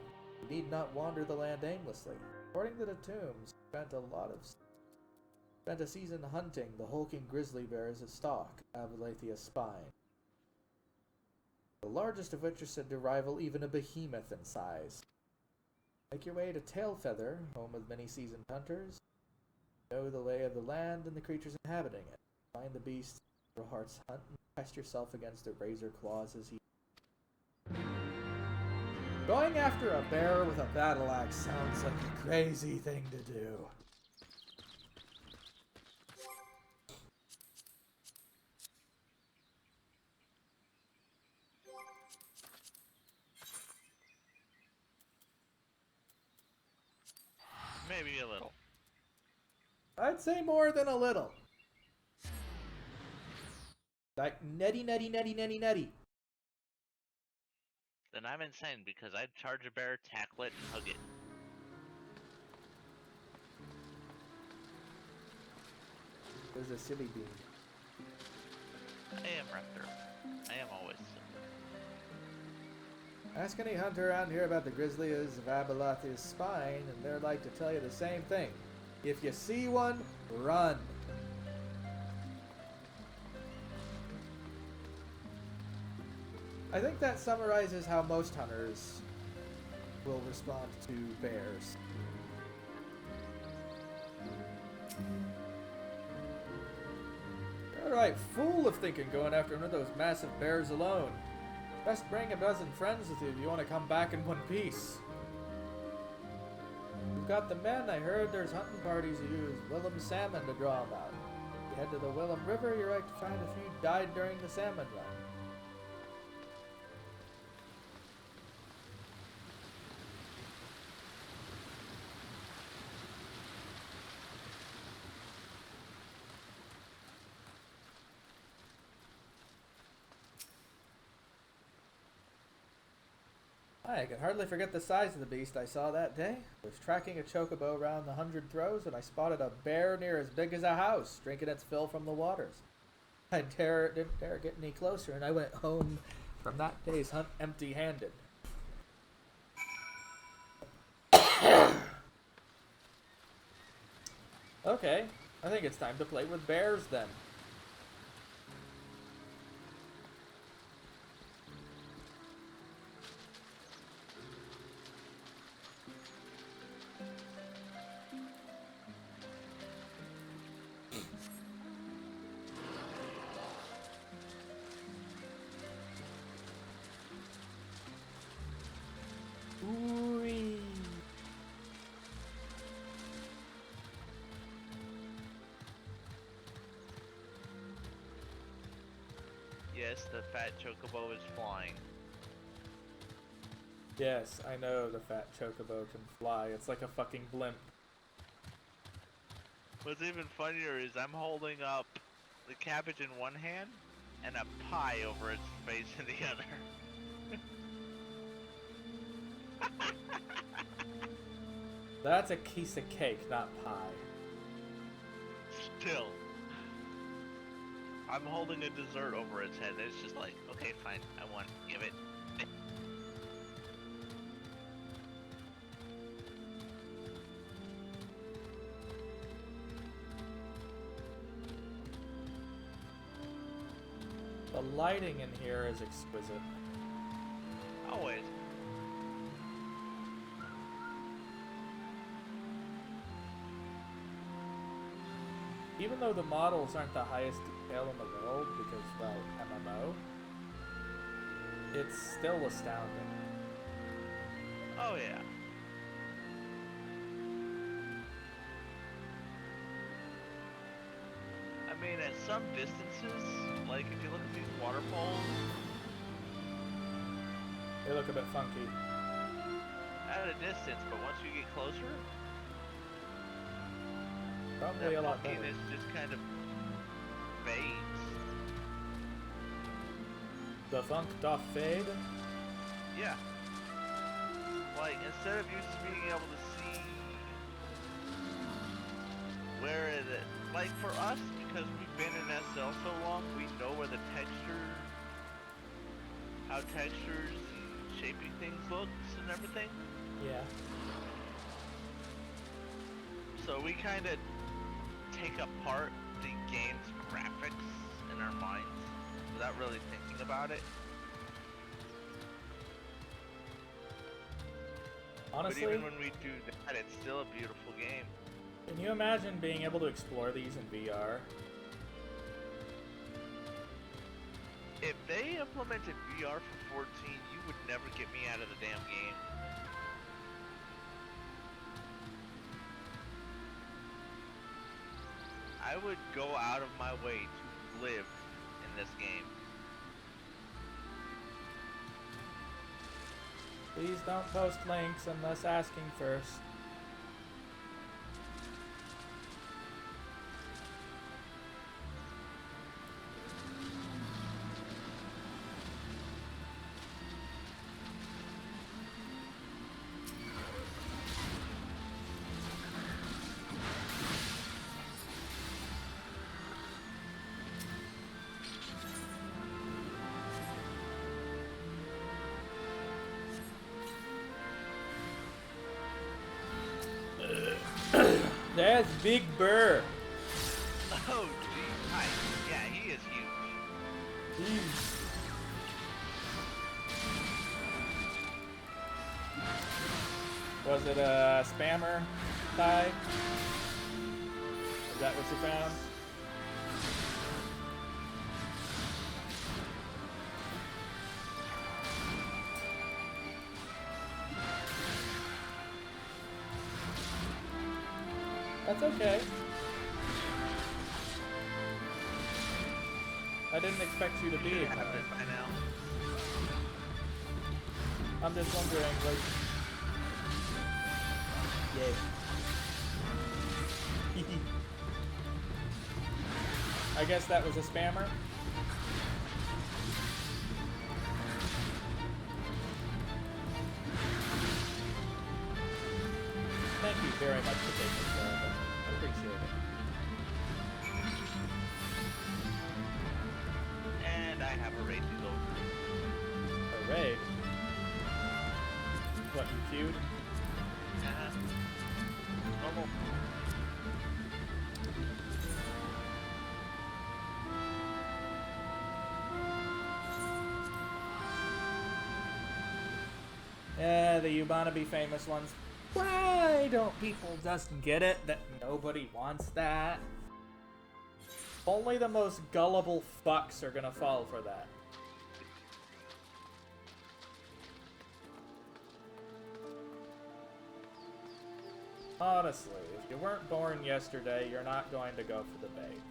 You need not wander the land aimlessly. According to the tombs, spent a season hunting the hulking grizzly bears at Stalk, Avalethia spine, the largest of which are said to rival even a behemoth in size. Make your way to Tailfeather, home of many seasoned hunters. Know the lay of the land and the creatures inhabiting it. Find the beasts your hearts hunt and test yourself against their razor claws as he... Going after a bear with a battle axe sounds like a crazy thing to do. Maybe a little. I'd say more than a little. Like nutty. Then I'm insane because I'd charge a bear, tackle it, and hug it. There's a silly bean. I am Raptor. I am always. Ask any hunter around here about the grizzlies of Abalathia's spine, and they're like to tell you the same thing. If you see one, run. I think that summarizes how most hunters will respond to bears. Alright, fool of thinking going after one of those massive bears alone. Best bring a dozen friends with you if you want to come back in one piece. You've got the men. I heard there's hunting parties who use Willem salmon to draw them out. If you head to the Willem River, you're right to find a few died during the salmon run. I can hardly forget the size of the beast I saw that day. I was tracking a chocobo around the 100 throws when I spotted a bear near as big as a house, drinking its fill from the waters. I didn't dare get any closer, and I went home from that day's hunt empty-handed. Okay, I think it's time to play with bears then. Ooh-wee. Yes, the fat chocobo is flying. Yes, I know the fat chocobo can fly. It's like a fucking blimp. What's even funnier is I'm holding up the cabbage in one hand and a pie over its face in the other. That's a piece of cake, not pie. Still. I'm holding a dessert over its head, and it's just like, okay, fine, I won, give it. The lighting in here is exquisite. Always. Even though the models aren't the highest detail in the world because, well, MMO, it's still astounding. Oh yeah. I mean, at some distances, like if you look at these waterfalls, They look a bit funky. At a distance, but once you get closer, Probably that a lot better. funkiness just kind of fades. The funk doth fade. Yeah. Like, instead of you being able to see where it is, like for us, because we've been in SL so long, we know where the texture, how textures and shaping things looks and everything. Yeah. So we kind of take apart the game's graphics in our minds without really thinking about it. Honestly, But even when we do that, it's still a beautiful game. can you imagine being able to explore these in VR? If they implemented VR for 14, you would never get me out of the damn game. I would go out of my way to live in this game. Please don't post links unless asking first. That's Big Burr. Oh, geez, hi. Yeah, he is huge. Was it a spammer tie? Is that what you found? That's okay. I didn't expect you to be You ignorant. have it by now. I'm just wondering, like... Yay. I guess that was a spammer. Thank you very much for taking care of it. I appreciate it. And I have a raid to go through. A raid? What, you queued? Normal. Yeah, the You Wanna Be Famous ones. Why don't people just get it that nobody wants that? Only the most gullible fucks are gonna fall for that. Honestly, if you weren't born yesterday, you're not going to go for the bait.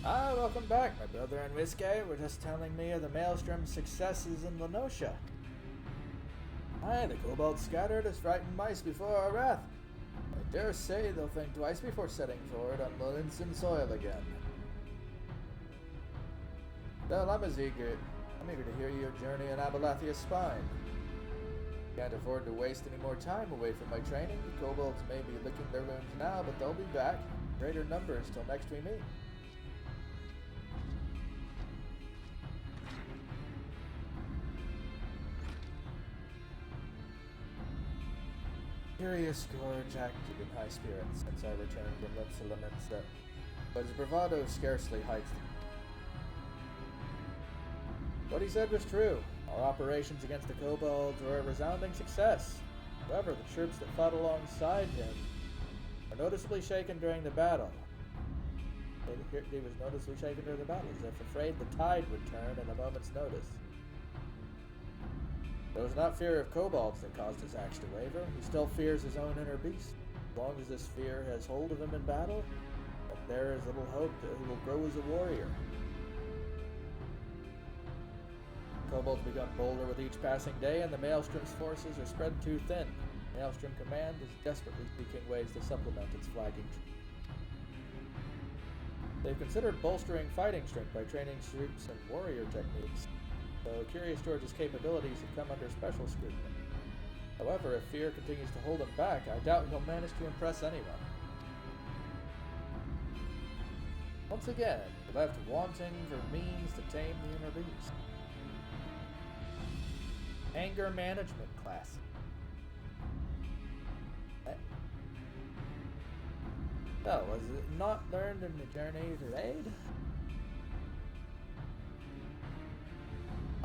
Ah, welcome back. My brother and Whiskey were just telling me of the Maelstrom's successes in Lenosha. Aye, the Cobalt scattered has frightened mice before our wrath. I dare say they'll think twice before setting forward on Lolinson soil again. Well, I'm eager to hear your journey in Abalathia's spine. Can't afford to waste any more time away from my training. The kobolds may be licking their wounds now, but they'll be back. Greater numbers till next we meet. Curious Gorge acted in high spirits since I returned from Lipsa, but his bravado scarcely hides them. What he said was true. Our operations against the kobolds were a resounding success. However, the troops that fought alongside him were noticeably shaken during the battle. He was noticeably shaken during the battle, as if afraid the tide would turn in a moment's notice. It was not fear of kobolds that caused his axe to waver. He still fears his own inner beast. As long as this fear has hold of him in battle, there is little hope that he will grow as a warrior. Kobolds become bolder with each passing day, and the Maelstrom's forces are spread too thin. Maelstrom Command is desperately seeking ways to supplement its flagging. They've considered bolstering fighting strength by training troops in warrior techniques, though Curious George's capabilities have come under special scrutiny. However, if fear continues to hold him back, I doubt he'll manage to impress anyone. Once again, left wanting for means to tame the inner beast. Anger management class. Oh, was it not learned in the journey to raid?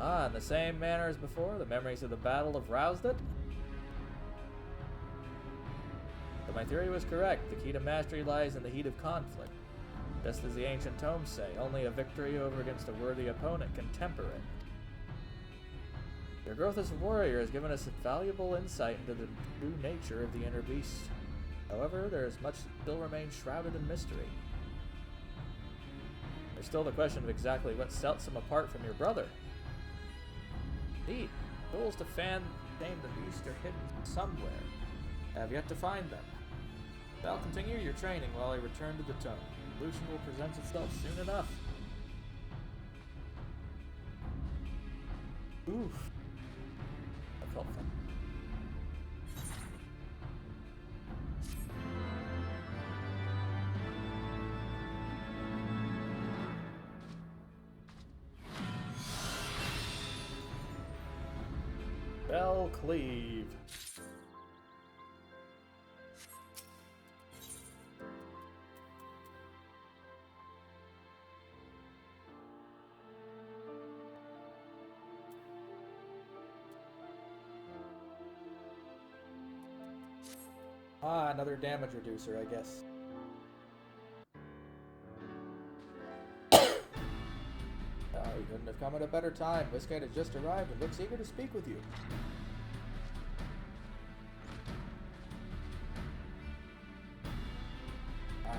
Ah, in the same manner as before, the memories of the battle have roused it? But my theory was correct. The key to mastery lies in the heat of conflict. Just as the ancient tomes say, only a victory over against a worthy opponent can temper it. Your growth as a warrior has given us a valuable insight into the true nature of the inner beast. However, there is much that still remains shrouded in mystery. There's still the question of exactly what sets him apart from your brother. Indeed, tools to tame the beast are hidden somewhere. I have yet to find them. I'll continue your training while I return to the tome. Solution will present itself soon enough. Oof. That felt fun. Bell Cleave. Ah, another damage reducer, I guess. You couldn't have come at a better time. Whiskate has just arrived and looks eager to speak with you.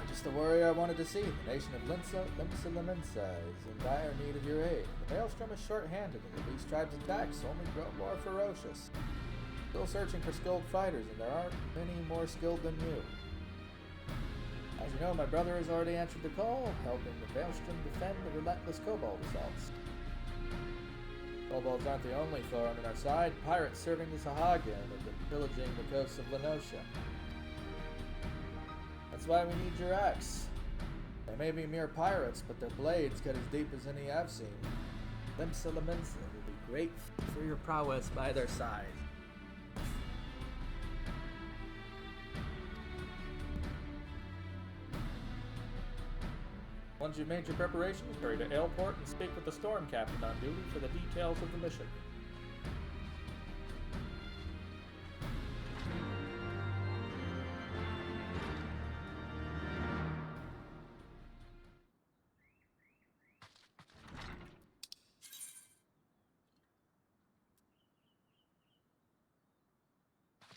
Just the warrior I wanted to see. The nation of Limsa is in dire need of your aid. The Maelstrom is short-handed, and the beast tribe's attacks only grow more ferocious. Still searching for skilled fighters, and there aren't many more skilled than you. As you know, my brother has already answered the call, helping the Maelstrom defend the relentless kobold assaults. Kobolds aren't the only thorn in our side. Pirates serving the Sahagin have been pillaging the coasts of Lenosha. That's why we need your axe. They may be mere pirates, but their blades cut as deep as any I've seen. Limsa will be great for your prowess by their side. Once you've made your preparations, hurry to Aleport and speak with the Storm Captain on duty for the details of the mission.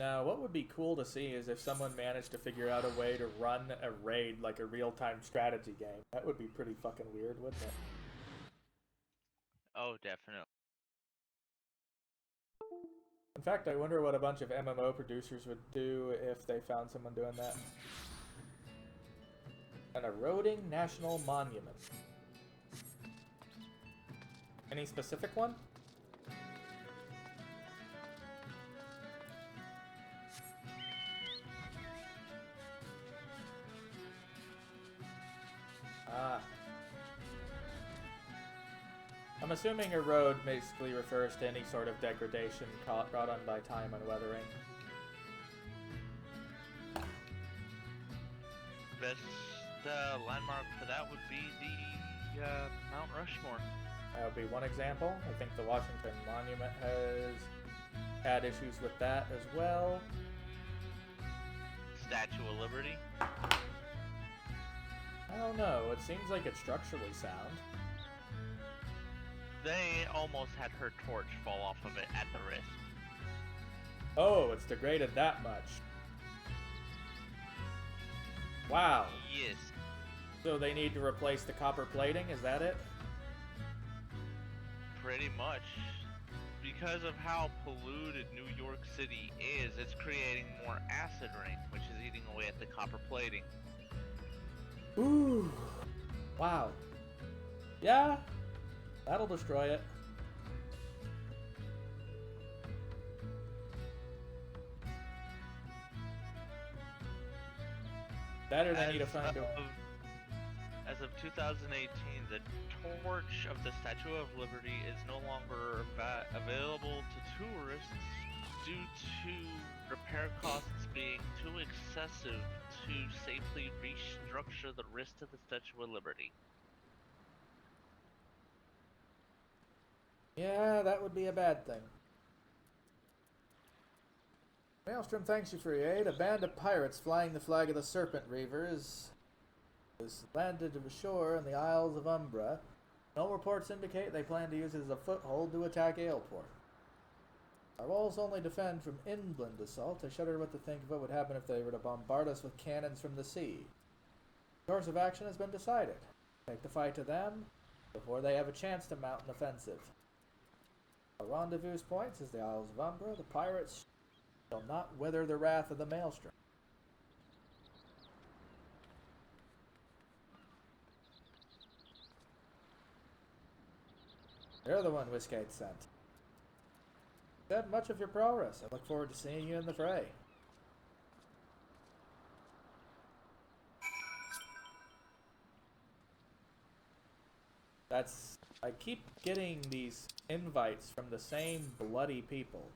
Now, what would be cool to see is if someone managed to figure out a way to run a raid like a real-time strategy game. That would be pretty fucking weird, wouldn't it? Oh, definitely. In fact, I wonder what a bunch of MMO producers would do if they found someone doing that. An eroding national monument. Any specific one? Ah. I'm assuming erode basically refers to any sort of degradation brought on by time and weathering. Best landmark for that would be the Mount Rushmore. That would be one example. I think the Washington Monument has had issues with that as well. Statue of Liberty. I don't know. It seems like it's structurally sound. They almost had her torch fall off of it at the wrist. Oh, it's degraded that much. Wow. Yes. So they need to replace the copper plating, is that it? Pretty much. Because of how polluted New York City is, it's creating more acid rain, which is eating away at the copper plating. Ooh. Wow. Yeah, that'll destroy it. Better than need to find a... As of 2018, the torch of the Statue of Liberty is no longer available to tourists due to repair costs being too excessive to safely restructure the wrist of the Statue of Liberty. Yeah, that would be a bad thing. Maelstrom thanks you for your aid. A band of pirates flying the flag of the Serpent Reavers is landed ashore in the Isles of Umbra. No reports indicate they plan to use it as a foothold to attack Aleport. Our walls only defend from inland assault. I shudder what to think of what would happen if they were to bombard us with cannons from the sea. The course of action has been decided. Take the fight to them before they have a chance to mount an offensive. Our rendezvous points is the Isles of Umbra. The pirates shall not wither the wrath of the Maelstrom. You're the one Whiskate sent. Said much of your progress. I look forward to seeing you in the fray. I keep getting these invites from the same bloody people.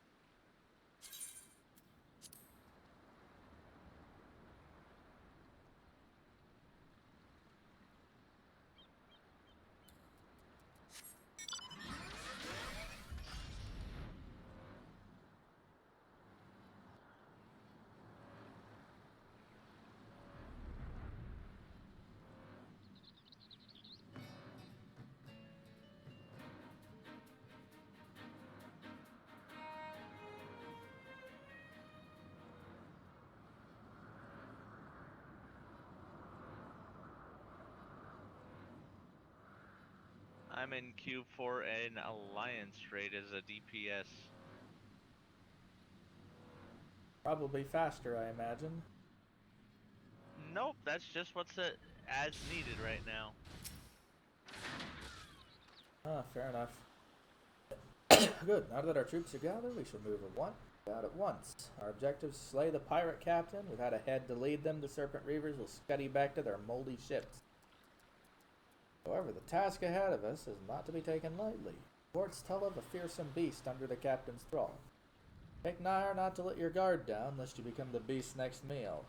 I'm in queue for an alliance raid as a DPS. Probably faster, I imagine. Nope, that's just what's as needed right now. Ah, fair enough. Good. Now that our troops are gathered, we shall move out at once. Our objectives: slay the pirate captain. Without a head to lead them, the Serpent Reavers will scuddy back to their moldy ships. However, the task ahead of us is not to be taken lightly. Reports tell of a fearsome beast under the captain's thrall. Take nigh not to let your guard down, lest you become the beast's next meal.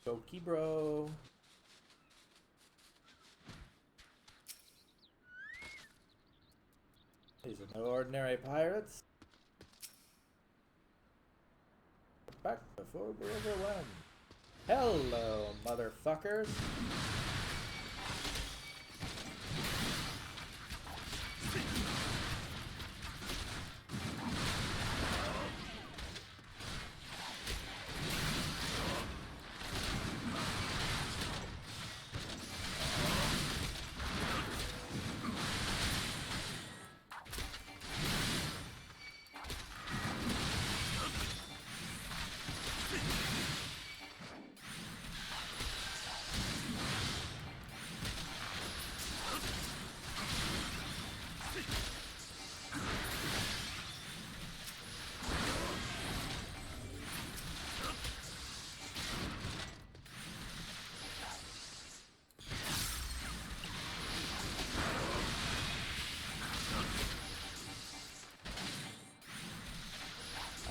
Goki bro. These are no ordinary pirates. Back before we're overwhelmed. Hello, motherfuckers.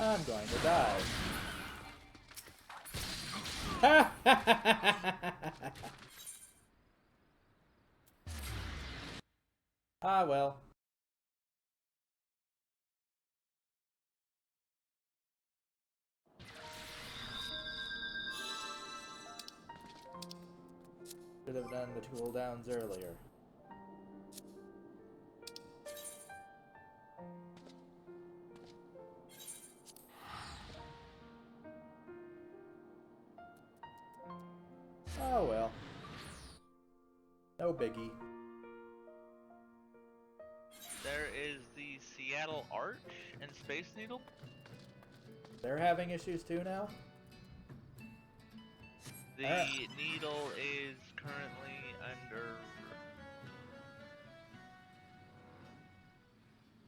I'm going to die. Ah, well. Should have done the cooldowns earlier. Oh well. No biggie. There is the Seattle Arch and Space Needle. They're having issues too now? The needle is currently under...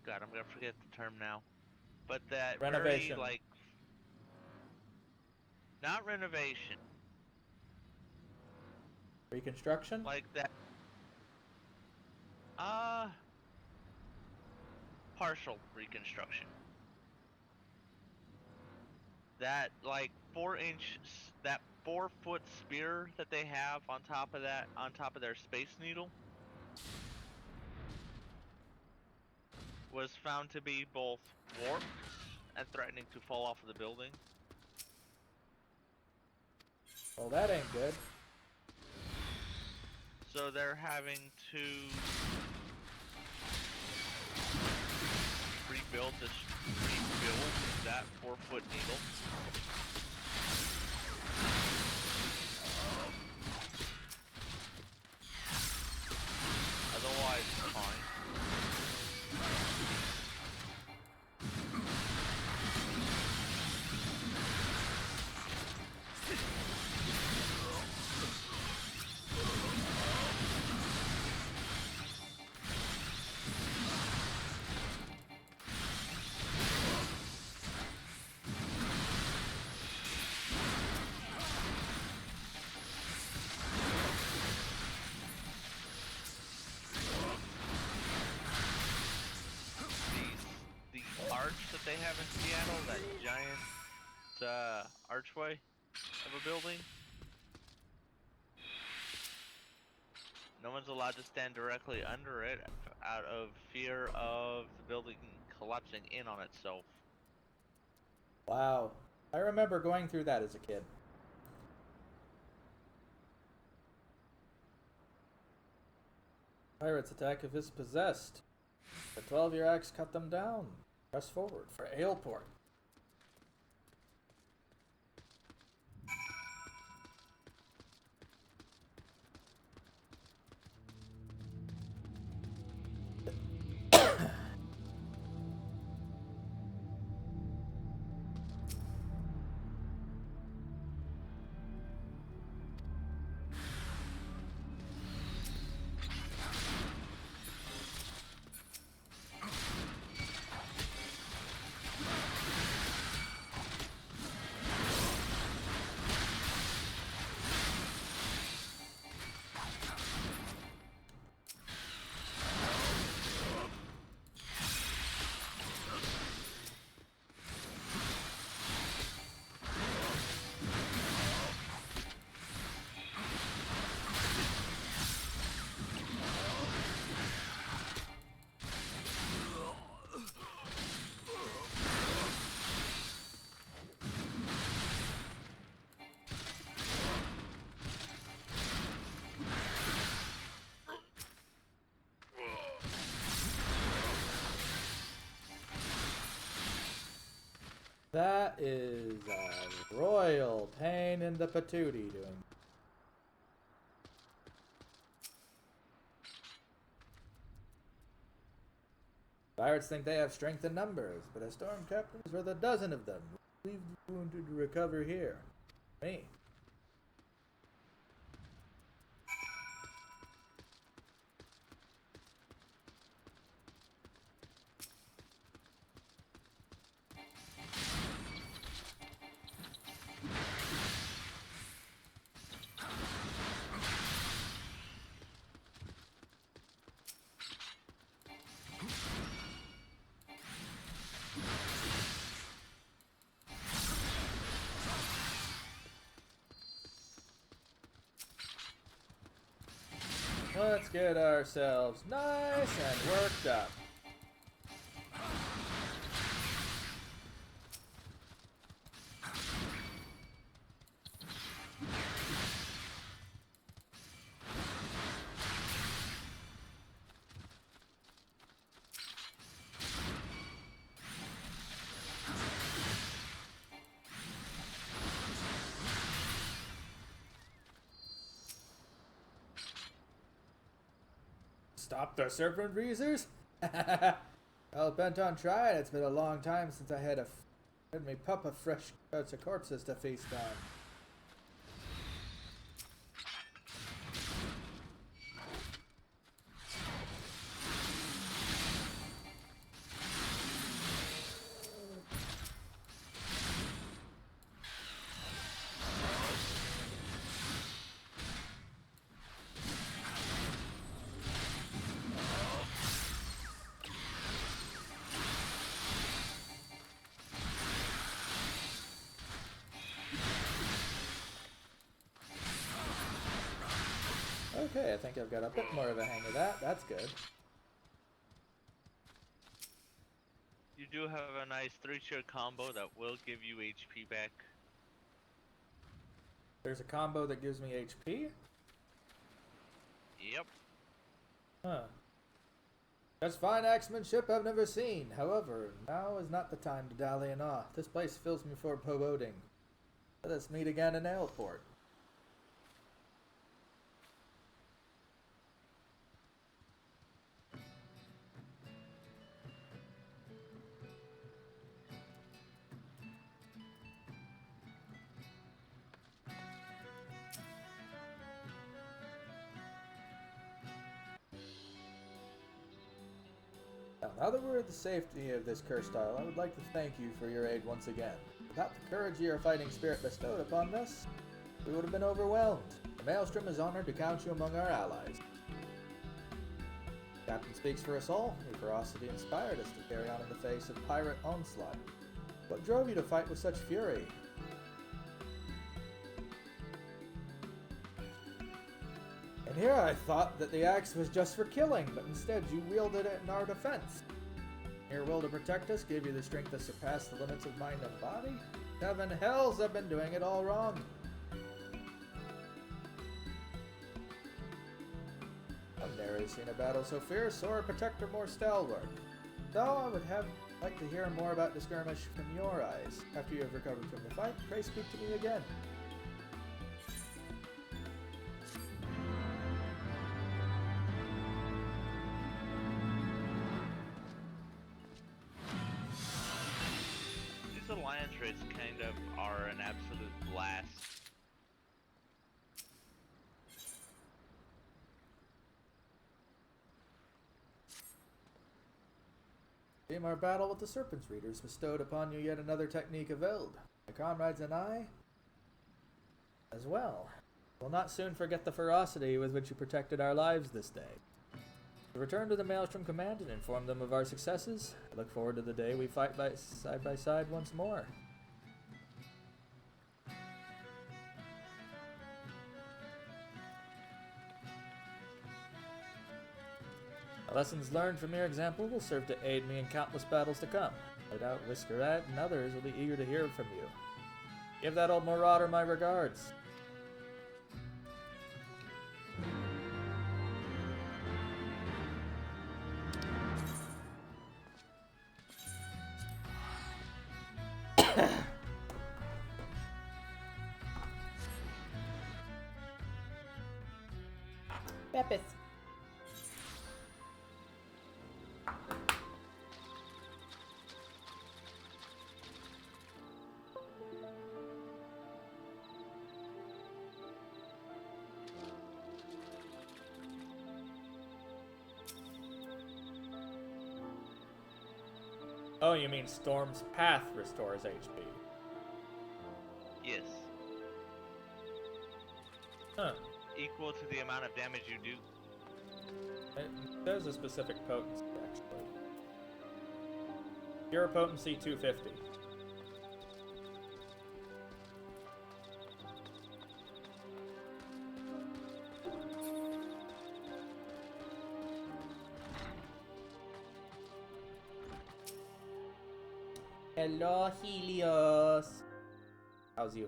God, I'm gonna forget the term now. But that Renovation. very, like... Not renovation. Reconstruction? Like that... Partial reconstruction. That, like, 4-inch... That 4-foot spear that they have on top of that, on top of their Space Needle, was found to be both warped and threatening to fall off of the building. Well, that ain't good. So they're having to rebuild that 4-foot needle. Otherwise, it's fine. The arch that they have in Seattle, that giant archway of a building, no one's allowed to stand directly under it out of fear of the building collapsing in on itself. Wow. I remember going through that as a kid. Pirates attack if it's possessed. The 12-year axe cut them down. Press forward for Aleport. That is a royal pain in the patootie doing. Pirates think they have strength in numbers, but as storm captains with a dozen of them, leave the wounded to recover here. Me. Let's get ourselves nice and worked up. Stop the serpent breezers? Hell bent on trying. It's been a long time since I had me pup of fresh cuts of corpses to feast on. Okay, I think I've got a bit more of a hang of that. That's good. You do have a nice 3-tier combo that will give you HP back. There's a combo that gives me HP? Yep. Huh. Such fine axemanship I've never seen. However, now is not the time to dally in awe. This place fills me for foreboding. Let us meet again in Ailport. Now that we're at the safety of this cursed isle, I would like to thank you for your aid once again. Without the courage your fighting spirit bestowed upon us, we would have been overwhelmed. The Maelstrom is honored to count you among our allies. The captain speaks for us all. Your ferocity inspired us to carry on in the face of pirate onslaught. What drove you to fight with such fury? And here I thought that the axe was just for killing, but instead you wielded it in our defense. Your will to protect us gave you the strength to surpass the limits of mind and body? Heaven hells, I've been doing it all wrong. I've never seen a battle so fierce or a protector more stalwart. Though I would like to hear more about the skirmish from your eyes. After you have recovered from the fight, pray speak to me again. Alliance raids kind of are an absolute blast. In our battle with the Serpent's Readers bestowed upon you yet another technique of Eld. My comrades and I, as well, will not soon forget the ferocity with which you protected our lives this day. To return to the Maelstrom Command and inform them of our successes. I look forward to the day we fight side by side once more. The lessons learned from your example will serve to aid me in countless battles to come. No doubt Whiskerat and others will be eager to hear from you. Give that old marauder my regards. Peppers. Oh, you mean Storm's Path restores HP? Yes. Huh. Equal to the amount of damage you do. There's a specific potency, actually. Pure potency 250. Hello, Helios. How's you?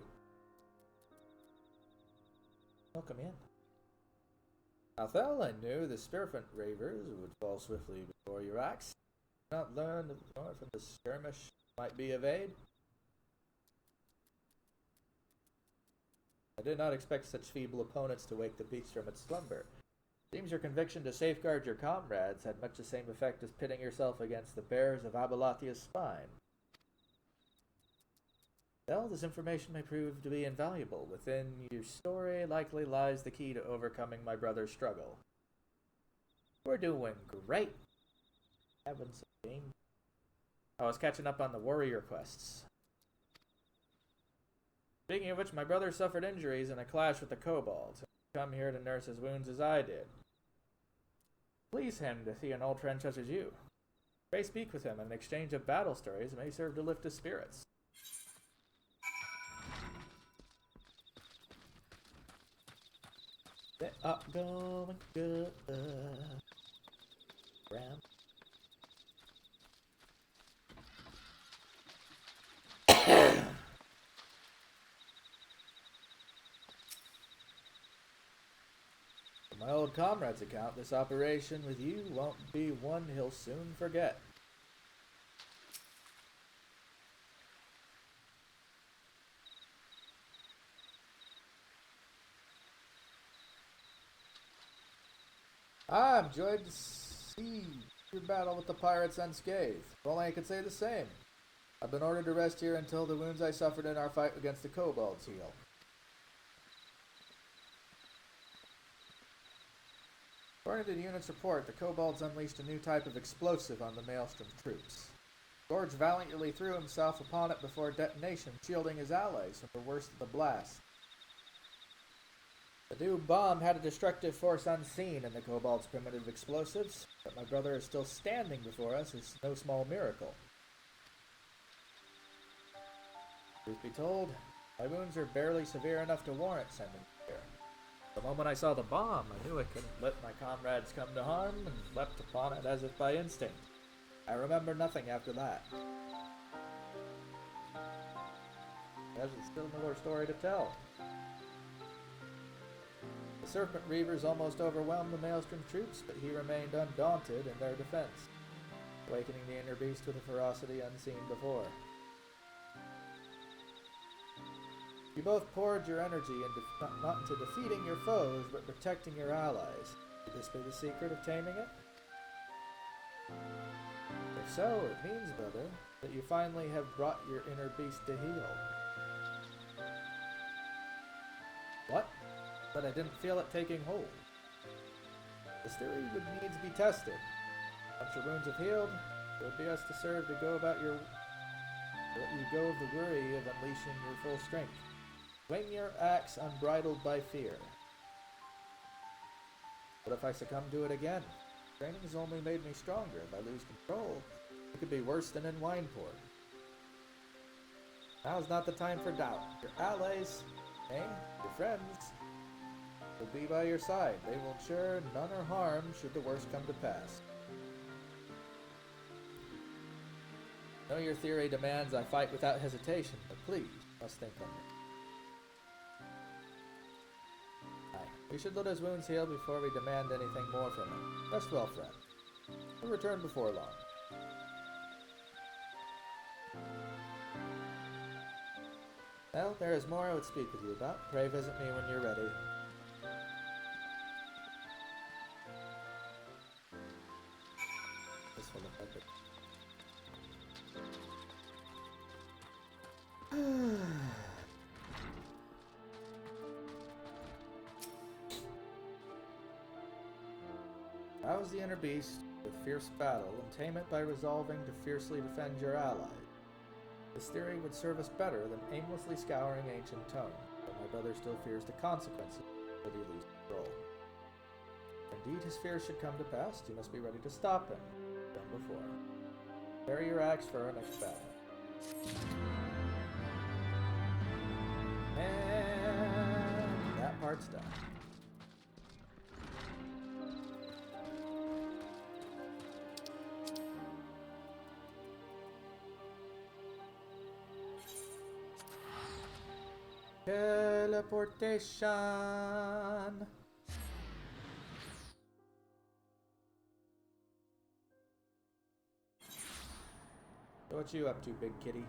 Welcome in. Althel, I knew the Spearfront Ravers would fall swiftly before your axe. Not learn more from the skirmish might be of aid. I did not expect such feeble opponents to wake the beast from its slumber. Seems your conviction to safeguard your comrades had much the same effect as pitting yourself against the bears of Abelathia's spine. Well, this information may prove to be invaluable. Within your story likely lies the key to overcoming my brother's struggle. We're doing great. Haven't seen. I was catching up on the warrior quests. Speaking of which, my brother suffered injuries in a clash with the kobolds. He come here to nurse his wounds as I did. Please him to see an old friend such as you. Pray speak with him, and an exchange of battle stories may serve to lift his spirits. They are going good. Ram. For my old comrade's account, this operation with you won't be one he'll soon forget. I'm enjoyed to see your battle with the pirates unscathed. If only I could say the same. I've been ordered to rest here until the wounds I suffered in our fight against the kobolds heal. According to the unit's report, the kobolds unleashed a new type of explosive on the Maelstrom troops. Gorge valiantly threw himself upon it before detonation, shielding his allies from the worst of the blast. The new bomb had a destructive force unseen in the kobold's primitive explosives, but my brother is still standing before us is no small miracle. Truth be told, my wounds are barely severe enough to warrant sending me here. The moment I saw the bomb, I knew I couldn't let my comrades come to harm, and leapt upon it as if by instinct. I remember nothing after that. There's still more story to tell. The Serpent Reavers almost overwhelmed the Maelstrom troops, but he remained undaunted in their defense, awakening the inner beast with a ferocity unseen before. You both poured your energy not into defeating your foes, but protecting your allies. Could this be the secret of taming it? If so, it means, brother, that you finally have brought your inner beast to heel. What? But I didn't feel it taking hold. This theory would needs be tested. Once your wounds have healed, it would be us to serve to go about your... let you go of the worry of unleashing your full strength. Swing your axe unbridled by fear. What if I succumb to it again? Training's only made me stronger. If I lose control, it could be worse than in Wineport. Now's not the time for doubt. Your allies, your friends, will be by your side. They will ensure none are harmed should the worst come to pass. I know your theory demands I fight without hesitation, but please, must think on it. We should let his wounds heal before we demand anything more from him. Rest well, friend. We'll return before long. Well, there is more I would speak with you about. Pray visit me when you're ready. This will look like it. Rouse the inner beast with fierce battle and tame it by resolving to fiercely defend your allies. This theory would serve us better than aimlessly scouring ancient tomes, but my brother still fears the consequences should he lose control. If indeed his fears should come to pass, you must be ready to stop him, done before. Carry your axe for our next battle. And that part's done. Teleportation. What you up to, big kitty?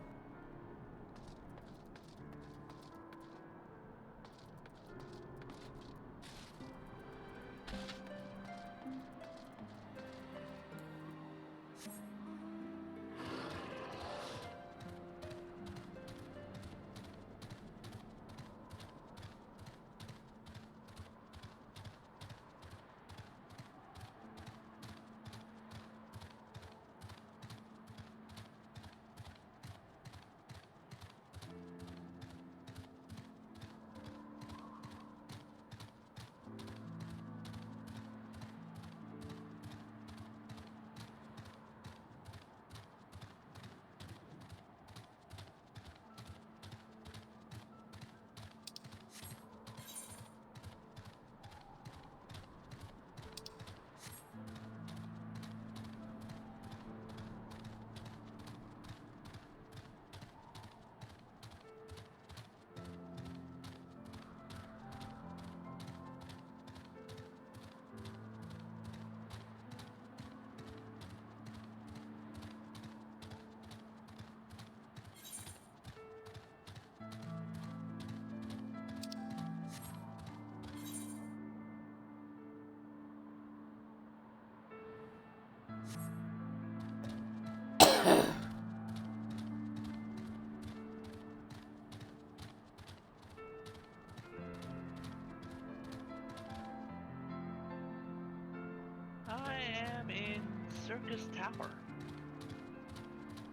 I am in Circus Tower.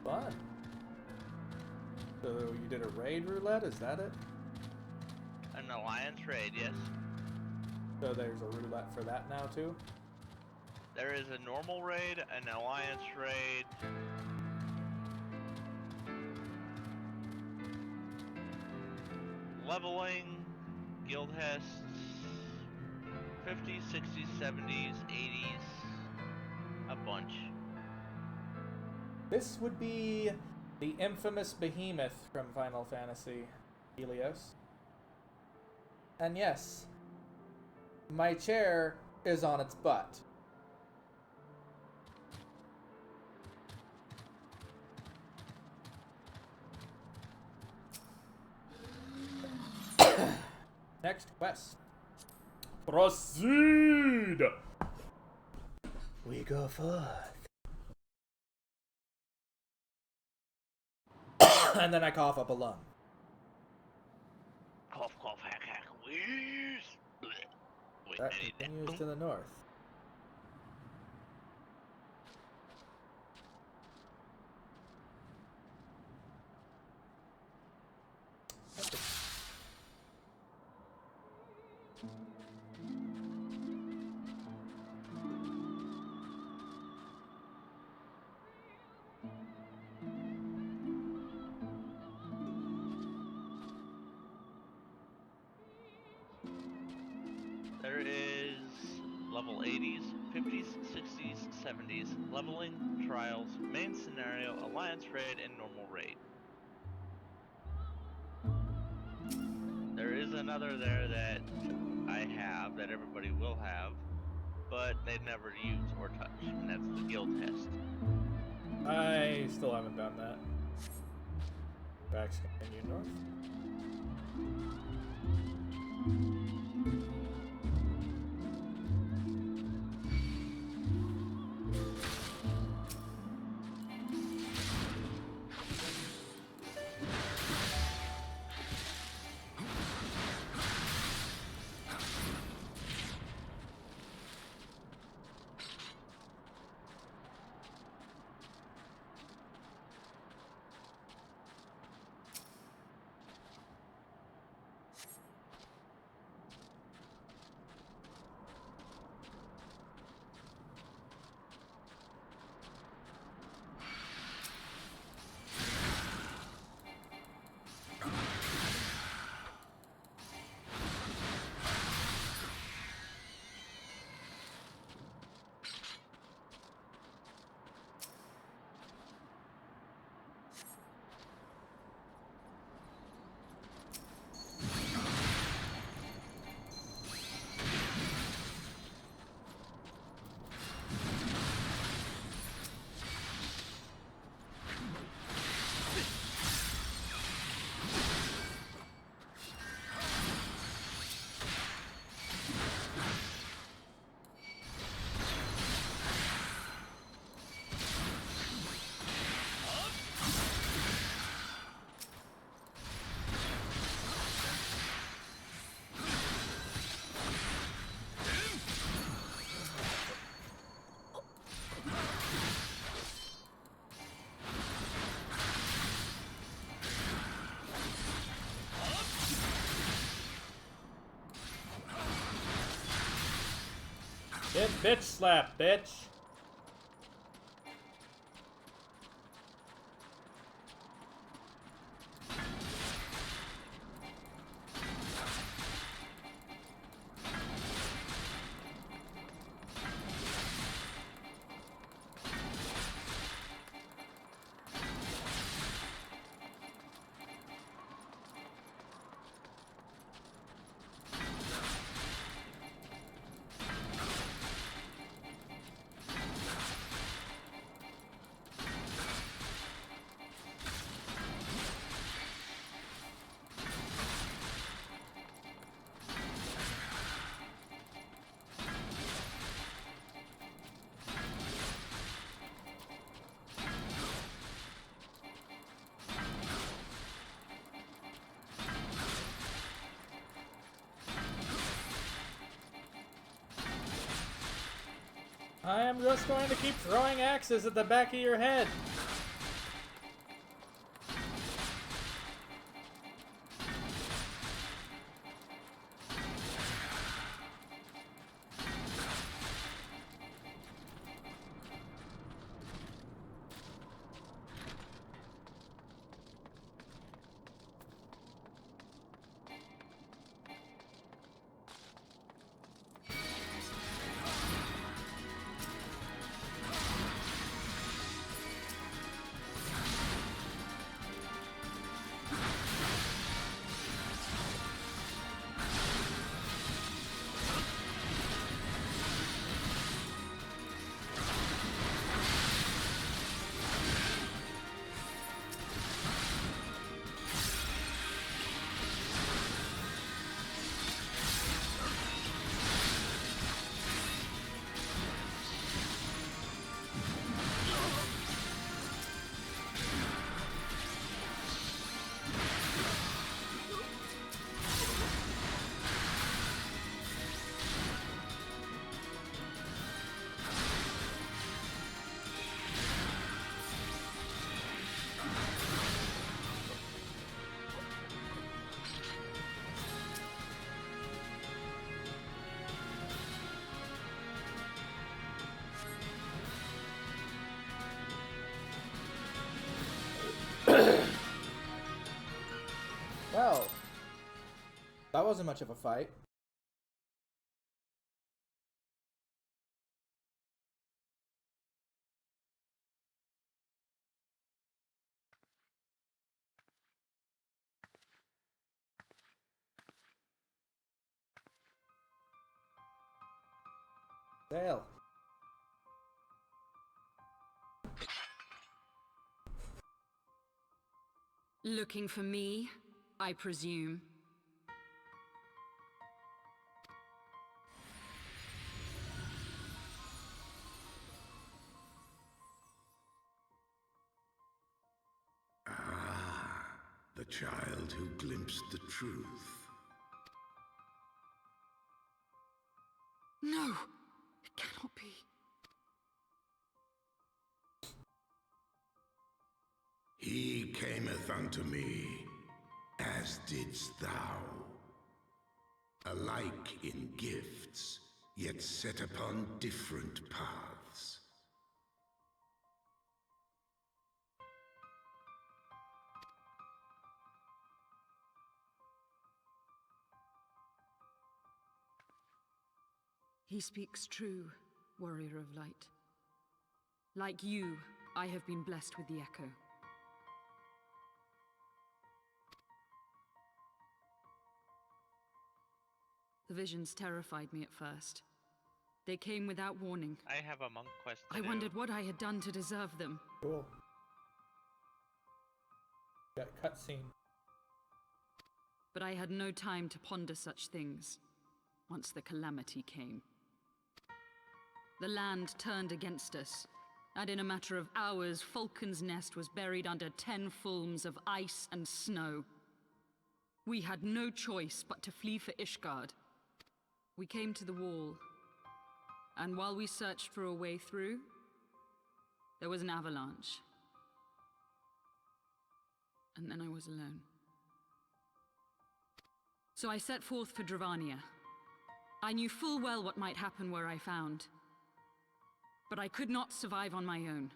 Fun. So you did a raid roulette, is that it? An alliance raid, yes. So there's a roulette for that now too? There is a normal raid, an alliance raid. Leveling, guild hests, 50s, 60s, 70s, 80s, a bunch. This would be the infamous behemoth from Final Fantasy, Helios. And yes, my chair is on its butt. Next quest. Proceed! We go forth. And then I cough up a lung. Cough, cough, hack, hack, wheeze. Blech. Wait, That I need that. continues to the north. There is level 80s, 50s, 60s, 70s, leveling, trials, main scenario, alliance raid, and normal raid. There is another there that I have, that everybody will have, but they never use or touch, and that's the guild test. I still haven't done that. Tracks continue north. Get bitch slap, bitch. I am just going to keep throwing axes at the back of your head. Well, that wasn't much of a fight. Sail. Looking for me, I presume. Ah, the child who glimpsed the truth. No, it cannot be. He cameth unto me, as didst thou. Alike in gifts, yet set upon different paths. He speaks true, warrior of light. Like you, I have been blessed with the echo. The visions terrified me at first. They came without warning. I have a monk quest to I do. wondered what I had done to deserve them. Cool. Got a cutscene. But I had no time to ponder such things once the calamity came. The land turned against us, and in a matter of hours, Falcon's Nest was buried under 10 fulms of ice and snow. We had no choice but to flee for Ishgard. We came to the wall, and while we searched for a way through, there was an avalanche. And then I was alone. So I set forth for Dravania. I knew full well what might happen were I found. But I could not survive on my own.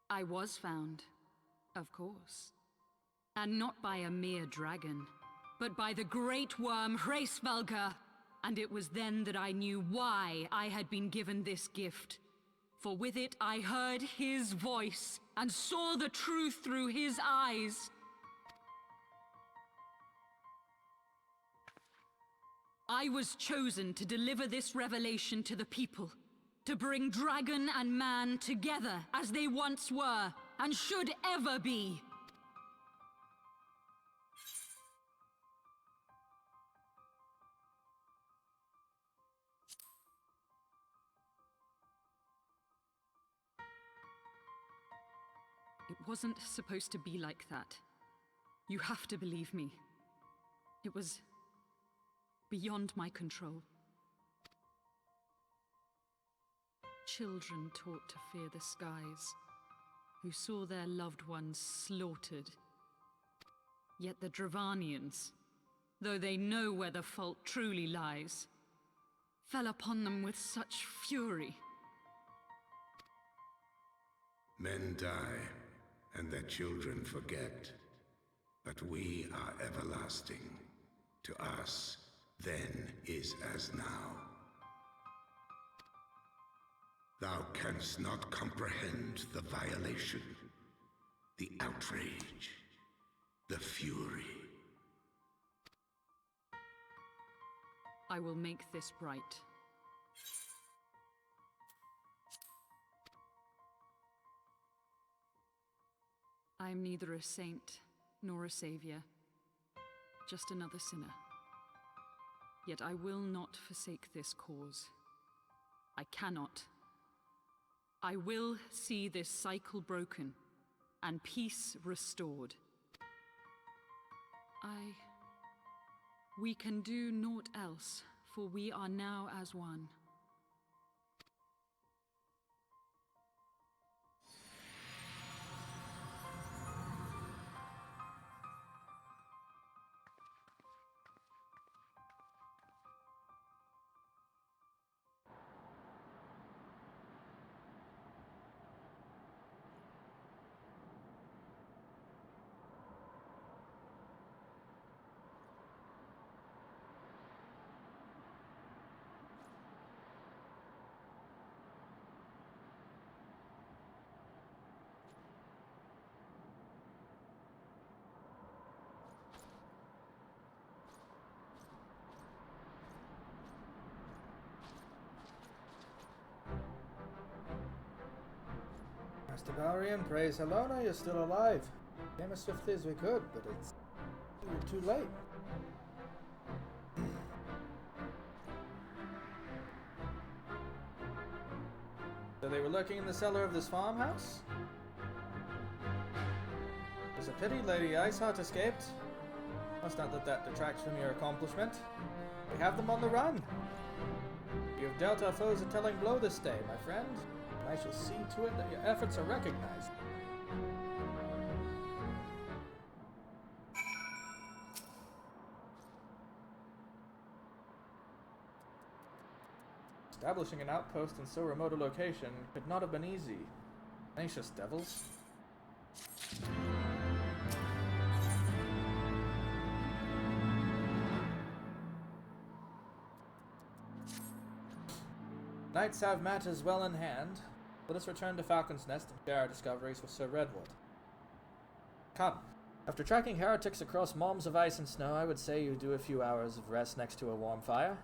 I was found, of course. And not by a mere dragon, but by the great worm Hraesvelgr. And it was then that I knew why I had been given this gift. For with it I heard his voice, and saw the truth through his eyes. I was chosen to deliver this revelation to the people, to bring dragon and man together as they once were, and should ever be. It wasn't supposed to be like that. You have to believe me. It was beyond my control. Children taught to fear the skies, who saw their loved ones slaughtered. Yet the Dravanians, though they know where the fault truly lies, fell upon them with such fury. Men die, and their children forget. But we are everlasting. To us, then is as now. Thou canst not comprehend the violation, the outrage, the fury. I will make this right. I am neither a saint nor a savior, just another sinner. Yet I will not forsake this cause. I cannot. I will see this cycle broken and peace restored. We can do naught else, for we are now as one. Master Balrian, praise Helona, you're still alive. Came as swiftly as we could, but you're too late. So they were lurking in the cellar of this farmhouse? It's a pity Lady Iceheart escaped. Must not let that detract from your accomplishment. We have them on the run. You have dealt our foes a telling blow this day, my friend. I shall see to it that your efforts are recognized. Establishing an outpost in so remote a location could not have been easy. Anxious devils. Knights have matters well in hand. Let us return to Falcon's Nest and share our discoveries with Sir Redwood. Come. After tracking heretics across malms of ice and snow, I would say you do a few hours of rest next to a warm fire.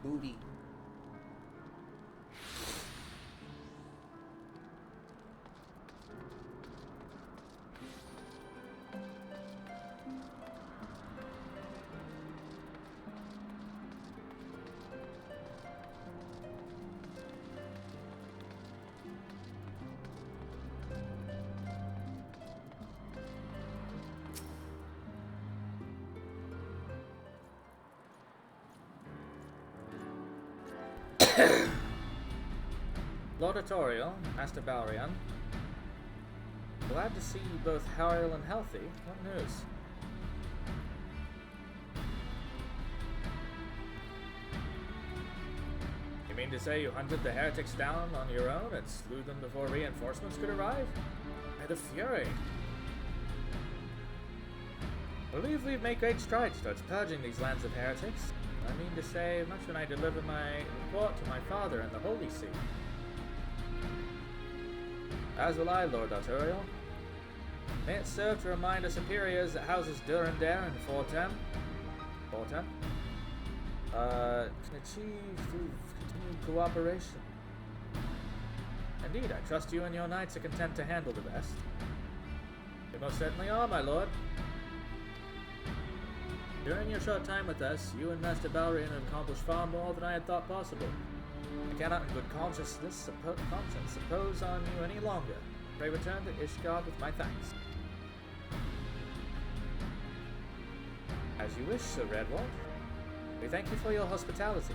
Booty. Lord Artorial, Master Balrion, glad to see you both hale and healthy. What news? You mean to say you hunted the heretics down on your own and slew them before reinforcements could arrive? By the Fury! I believe we've made great strides towards purging these lands of heretics. I mean to say, much when I deliver my report to my father in the Holy See. As will I, Lord Artorial. May it serve to remind our superiors that houses Durandare and Fortem can achieve through continued cooperation. Indeed, I trust you and your knights are content to handle the rest. They most certainly are, my lord. During your short time with us, you and Master Balrion have accomplished far more than I had thought possible. I cannot in good conscience impose on you any longer. Pray return to Ishgard with my thanks. As you wish, Sir Redwall. We thank you for your hospitality.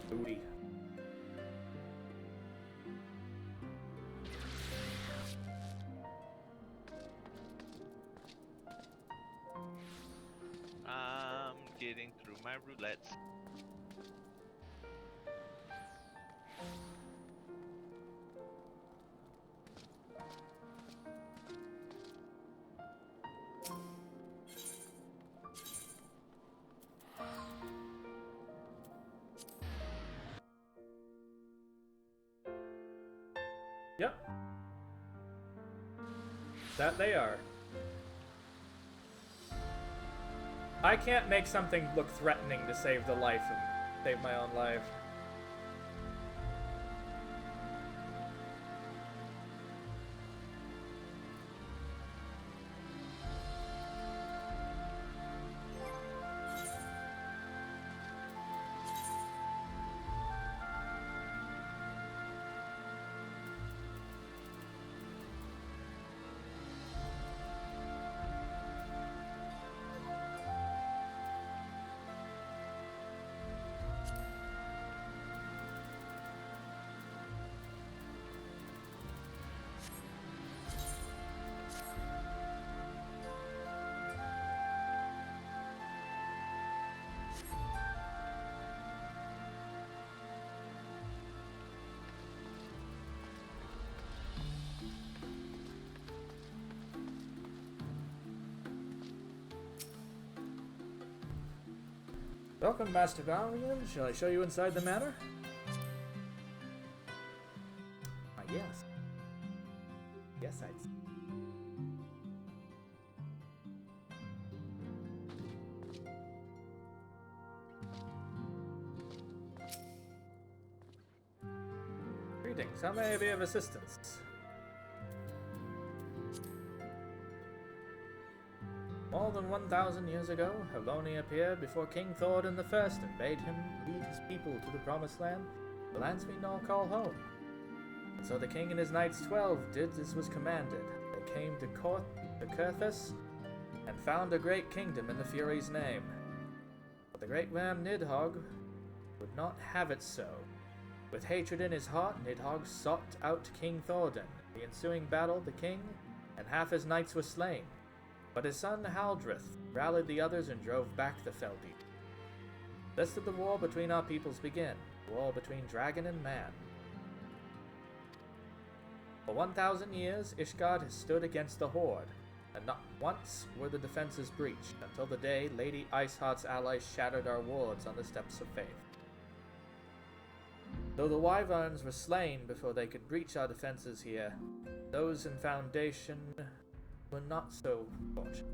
Booty. I'm getting through my roulettes. Yep. That they are. I can't make something look threatening to save save my own life. Welcome, Master Balrion. Shall I show you inside the manor? Ah, yes. Yes, I'd say. Greetings. How may I be of assistance? More than 1,000 years ago, Heloni appeared before King Thordan I and bade him lead his people to the Promised Land, the lands we now call home. And so the king and his knights 12 did as was commanded. They came to Kurthus and found a great kingdom in the Fury's name. But the great ram Nidhogg would not have it so. With hatred in his heart, Nidhogg sought out King Thordan. In the ensuing battle, the king and half his knights were slain. But his son Haldrith rallied the others and drove back the Feldeep. Thus did the war between our peoples begin, the war between dragon and man. For 1,000 years, Ishgard has stood against the Horde, and not once were the defenses breached, until the day Lady Iceheart's allies shattered our wards on the steps of faith. Though the Wyverns were slain before they could breach our defenses here, those in Foundation were not so fortunate.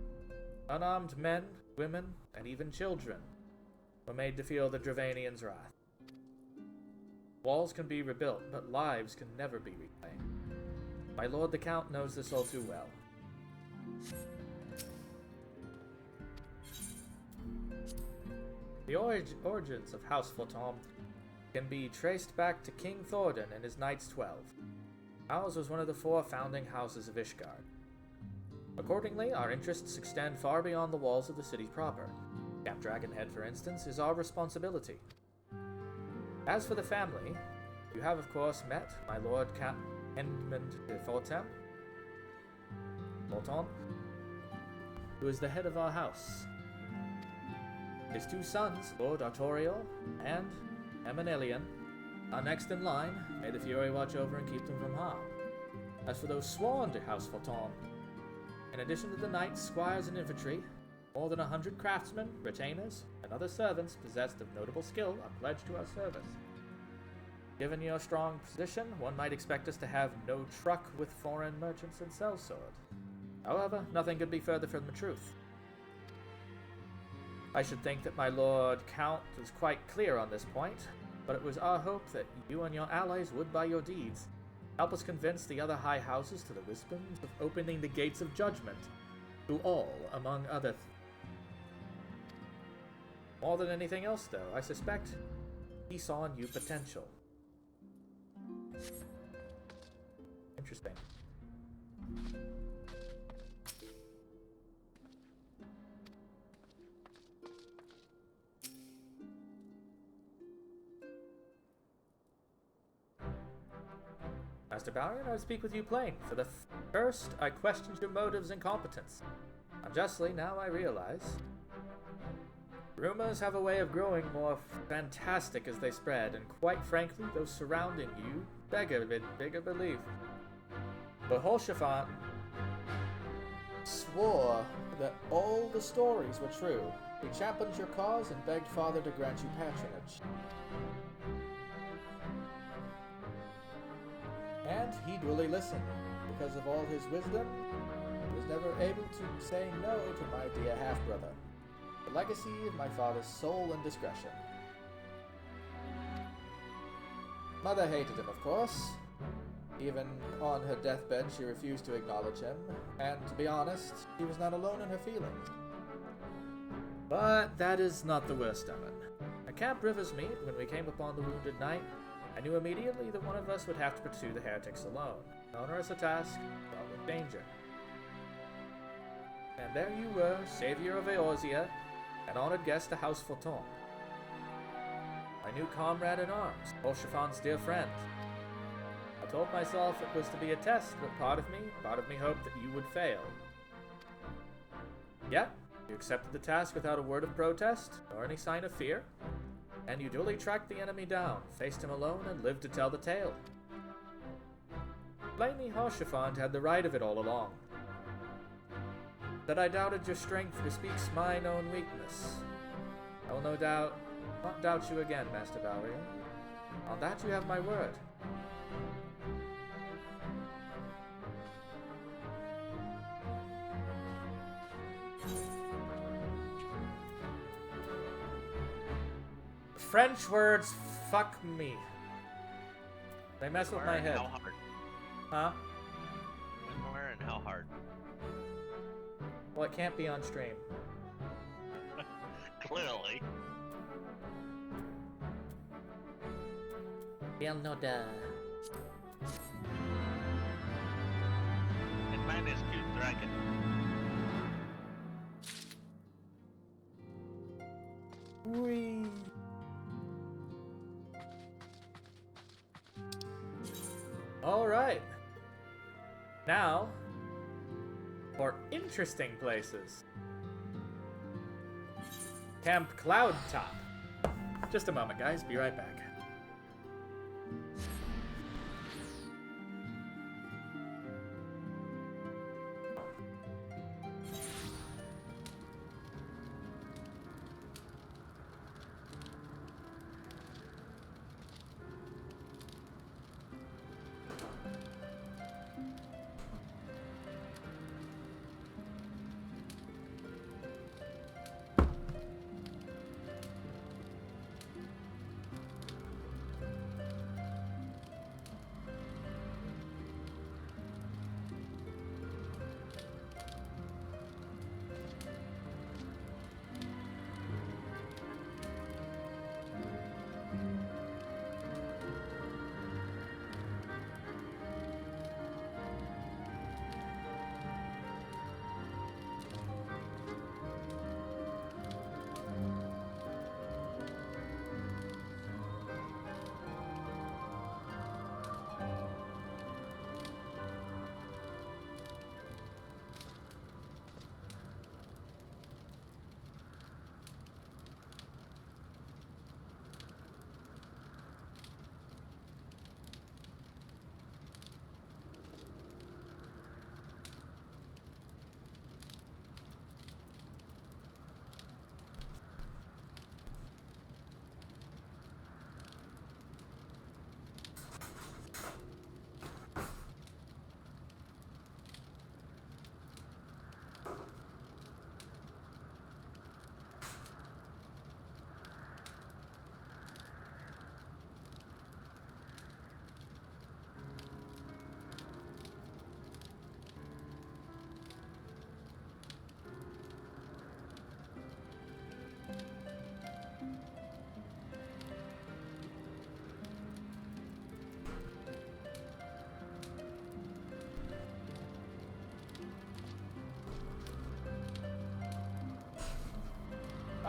Unarmed men, women, and even children were made to feel the Dravanians' wrath. Walls can be rebuilt, but lives can never be reclaimed. My lord the Count knows this all too well. The origins of House Forton can be traced back to King Thordan and his Knights 12. Ours was one of the 4 founding houses of Ishgard. Accordingly, our interests extend far beyond the walls of the city proper. Camp Dragonhead, for instance, is our responsibility. As for the family, you have of course met my Lord Count Edmund de Fortem, who is the head of our house. His 2 sons, Lord Artoriel and Emanelian, are next in line. May the Fury watch over and keep them from harm. As for those sworn to House Forton, in addition to the knights, squires, and infantry, more than 100 craftsmen, retainers, and other servants possessed of notable skill are pledged to our service. Given your strong position, one might expect us to have no truck with foreign merchants and sellsword. However, nothing could be further from the truth. I should think that my Lord Count was quite clear on this point, but it was our hope that you and your allies would, by your deeds, help us convince the other high houses to the wisdom of opening the gates of judgment to all, among other More than anything else, though, I suspect he saw in you potential. Interesting. Master Balrion, I would speak with you plain. For the first, I questioned your motives and competence. Unjustly, now I realize. Rumors have a way of growing more fantastic as they spread, and quite frankly, those surrounding you beg a bit bigger belief. But Holshafant swore that all the stories were true. He championed your cause and begged Father to grant you patronage. And he duly listened. Because of all his wisdom, he was never able to say no to my dear half-brother. The legacy of my father's soul and discretion. Mother hated him, of course. Even on her deathbed, she refused to acknowledge him, and to be honest, she was not alone in her feelings. But that is not the worst of it. At Camp Riversmeet, when we came upon the wounded knight, I knew immediately that one of us would have to pursue the heretics alone. Onerous a task, but with danger. And there you were, savior of Eorzea, an honored guest to House Forton. My new comrade in arms, Holshafant's dear friend. I told myself it was to be a test, but part of me hoped that you would fail. Yet, you accepted the task without a word of protest, or any sign of fear, and you duly tracked the enemy down, faced him alone, and lived to tell the tale. Plainly, Holshafant had the right of it all along. That I doubted your strength bespeaks mine own weakness. I will not doubt you again, Master Balrion. On that you have my word. French words fuck me. They mess with my head. How hard? Huh? When, where, and how hard? Well, it can't be on stream. Clearly. Well, no duh. And mine is cute dragon. Whee. All right. Now, for interesting places. Camp Cloudtop. Just a moment, guys. Be right back.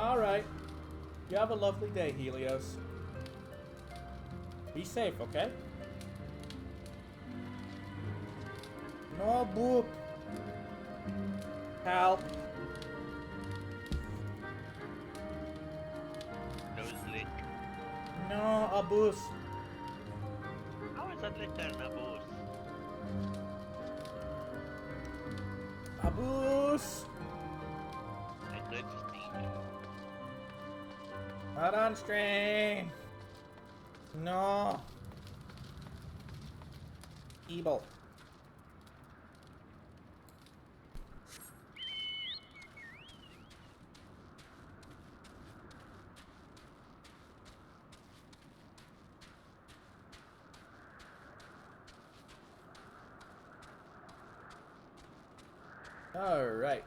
Alright. You have a lovely day, Helios. Be safe, okay? No, boop. Hal. Nose lick. No, Abus. How is that lick an abuse? Abus. I could just eat it. Not on stream. No. Evil. All right.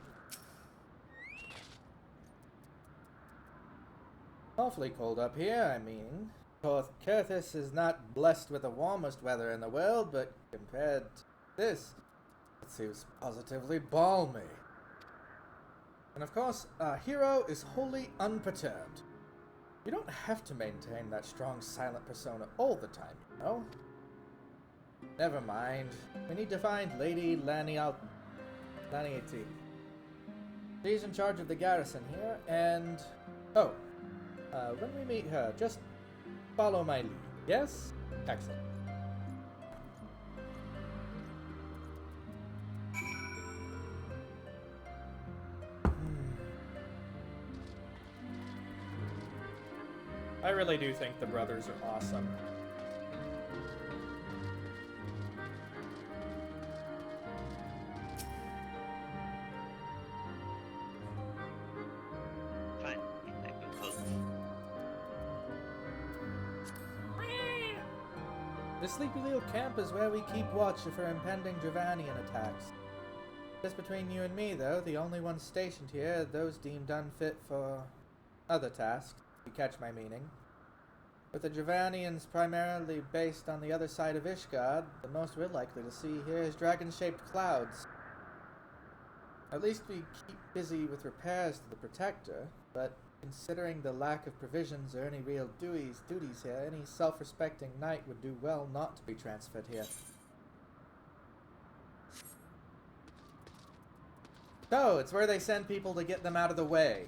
Awfully cold up here, I mean. Kurthis is not blessed with the warmest weather in the world, but compared to this, it seems positively balmy. And of course, our hero is wholly unperturbed. You don't have to maintain that strong, silent persona all the time, you know? Never mind. We need to find Lady Laniati. She's in charge of the garrison here, and... Oh. When we meet her, just follow my lead. Yes? Excellent. I really do think the brothers are awesome. Fine. I can close. The sleepy little camp is where we keep watch for impending Dravanian attacks. Just between you and me, though, the only ones stationed here are those deemed unfit for other tasks, if you catch my meaning. With the Dravanians primarily based on the other side of Ishgard, the most we're likely to see here is dragon-shaped clouds. At least we keep busy with repairs to the Protector, but considering the lack of provisions or any real duties here, any self-respecting knight would do well not to be transferred here. So, it's where they send people to get them out of the way.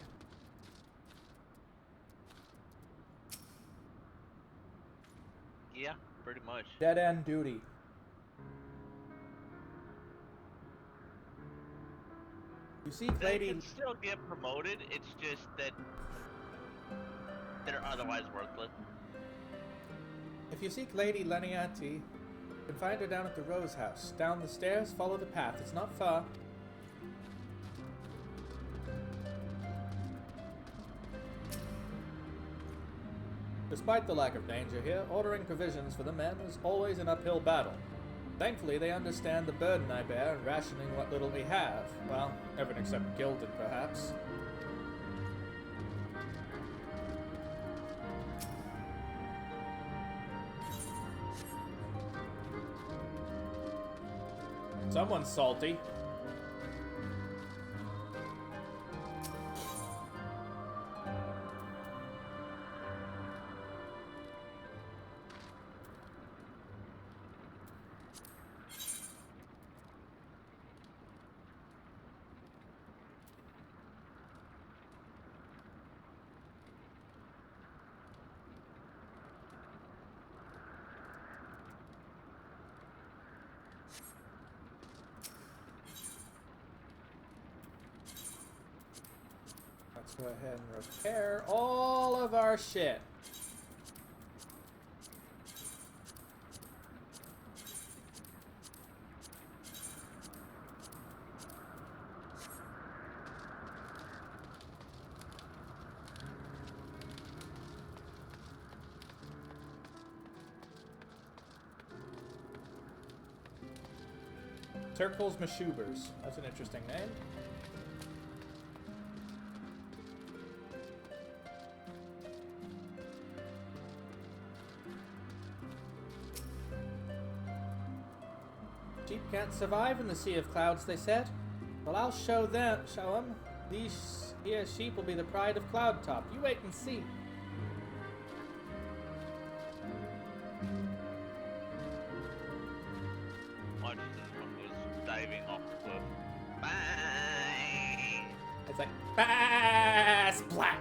Yeah, pretty much. Dead-end duty. You see, They Lady... can still get promoted, it's just that they're otherwise worthless. If you seek Lady Laniati, you can find her down at the Rose House. Down the stairs, follow the path. It's not far. Despite the lack of danger here, ordering provisions for the men is always an uphill battle. Thankfully, they understand the burden I bear in rationing what little we have. Well, everyone except Gilded, perhaps. Someone's salty. Let's go ahead and repair all of our shit. Turkle's Mashubers. That's an interesting name. Sheep can't survive in the Sea of Clouds, they said. Well, I'll show them. These here sheep will be the pride of Cloudtop. You wait and see. Watch this one goes diving off the cliff. Bang! It's like, bah! Splat!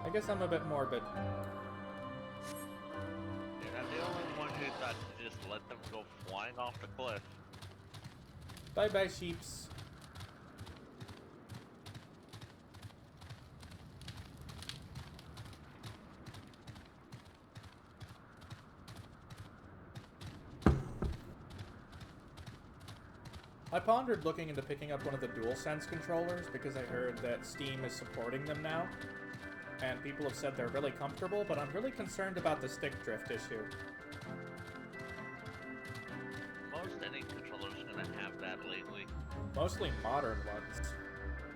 I guess I'm a bit morbid. You're not the only one who thought to just let them go flying off the cliff. Bye-bye, sheeps. I pondered looking into picking up one of the DualSense controllers because I heard that Steam is supporting them now. And people have said they're really comfortable, but I'm really concerned about the stick drift issue. Most any controller's gonna have that lately. Mostly modern ones.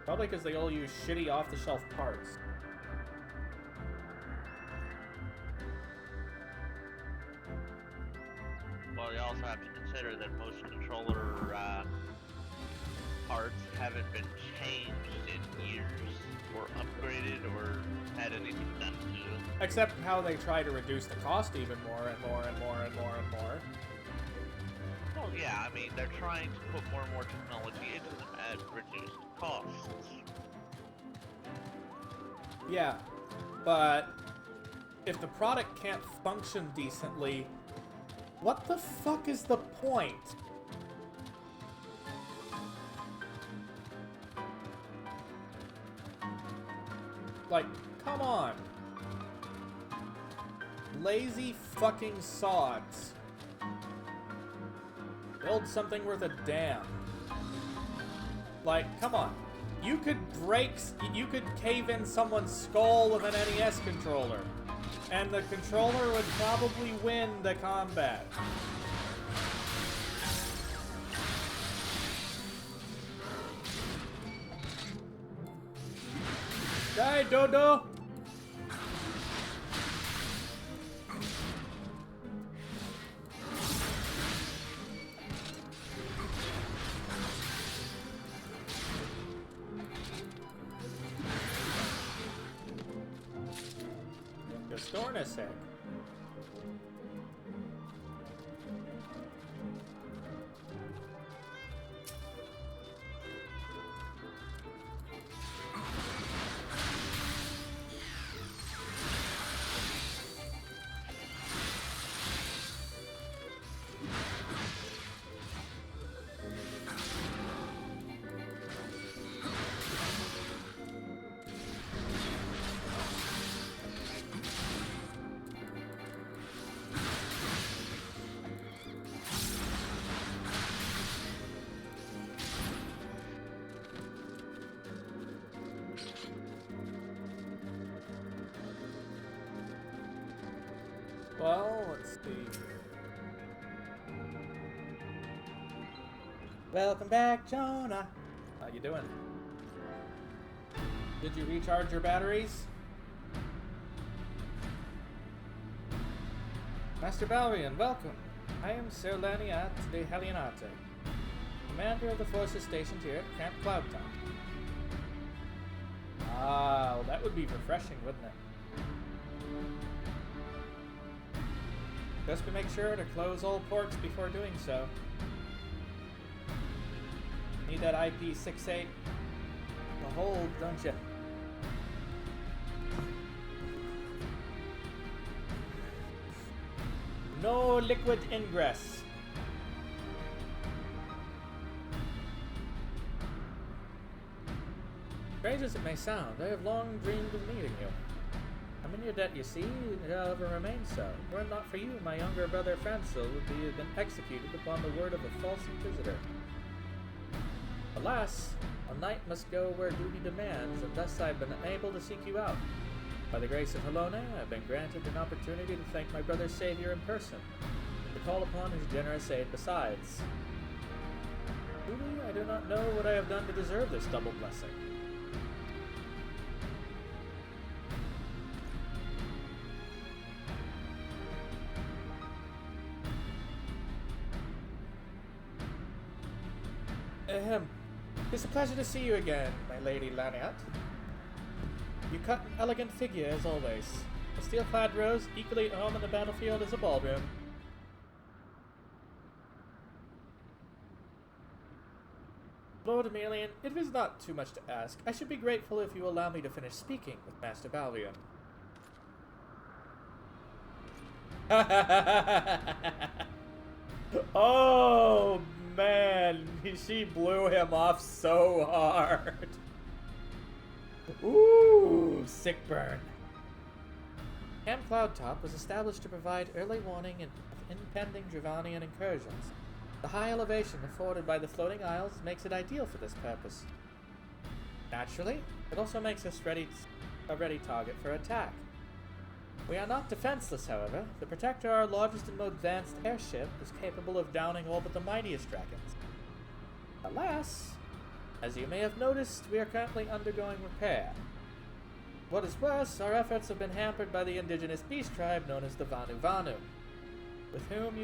Probably because they all use shitty off-the-shelf parts. Well, you also have to consider that most controller parts haven't been changed in years, or upgraded, or had anything done to them. Except how they try to reduce the cost even more and more and more and more and more. Well, yeah, I mean, they're trying to put more and more technology into them at reduced costs. Yeah, but if the product can't function decently, what the fuck is the point? Like, come on. Lazy fucking sods. Build something worth a damn. Like, come on. You could cave in someone's skull with an NES controller, and the controller would probably win the combat. Die, Dodo! Stornasek. Well, let's see. Welcome back, Jonah. How you doing? Did you recharge your batteries? Master Balrian, welcome. I am Sir Laniat de Halianate, commander of the forces stationed here at Camp Cloudtop. Ah, well, that would be refreshing, wouldn't it? Just to make sure to close all ports before doing so. Need that IP68 to hold, don't you? No liquid ingress. Strange as it may sound, I have long dreamed of meeting you. I'm in your debt, you see, and shall ever remain so. Were it not for you, my younger brother Francil would have been executed upon the word of a false inquisitor. Alas, a knight must go where duty demands, and thus I have been unable to seek you out. By the grace of Helona, I have been granted an opportunity to thank my brother's savior in person, to call upon his generous aid besides. Truly, I do not know what I have done to deserve this double blessing. Ahem. It's a pleasure to see you again, my Lady Laniat. You cut an elegant figure, as always. A steel-clad rose, equally at home on the battlefield as a ballroom. Lord Emelian, it is not too much to ask. I should be grateful if you allow me to finish speaking with Master Balvion. Oh, man. She blew him off so hard. Ooh, sick burn. Camp Cloudtop was established to provide early warning of impending Dravanian incursions. The high elevation afforded by the floating isles makes it ideal for this purpose. Naturally, it also makes us a ready target for attack. We are not defenseless, however. The Protector, our largest and most advanced airship, is capable of downing all but the mightiest dragons. Alas, as you may have noticed, we are currently undergoing repair. What is worse, our efforts have been hampered by the indigenous beast tribe known as the Vanu, with whom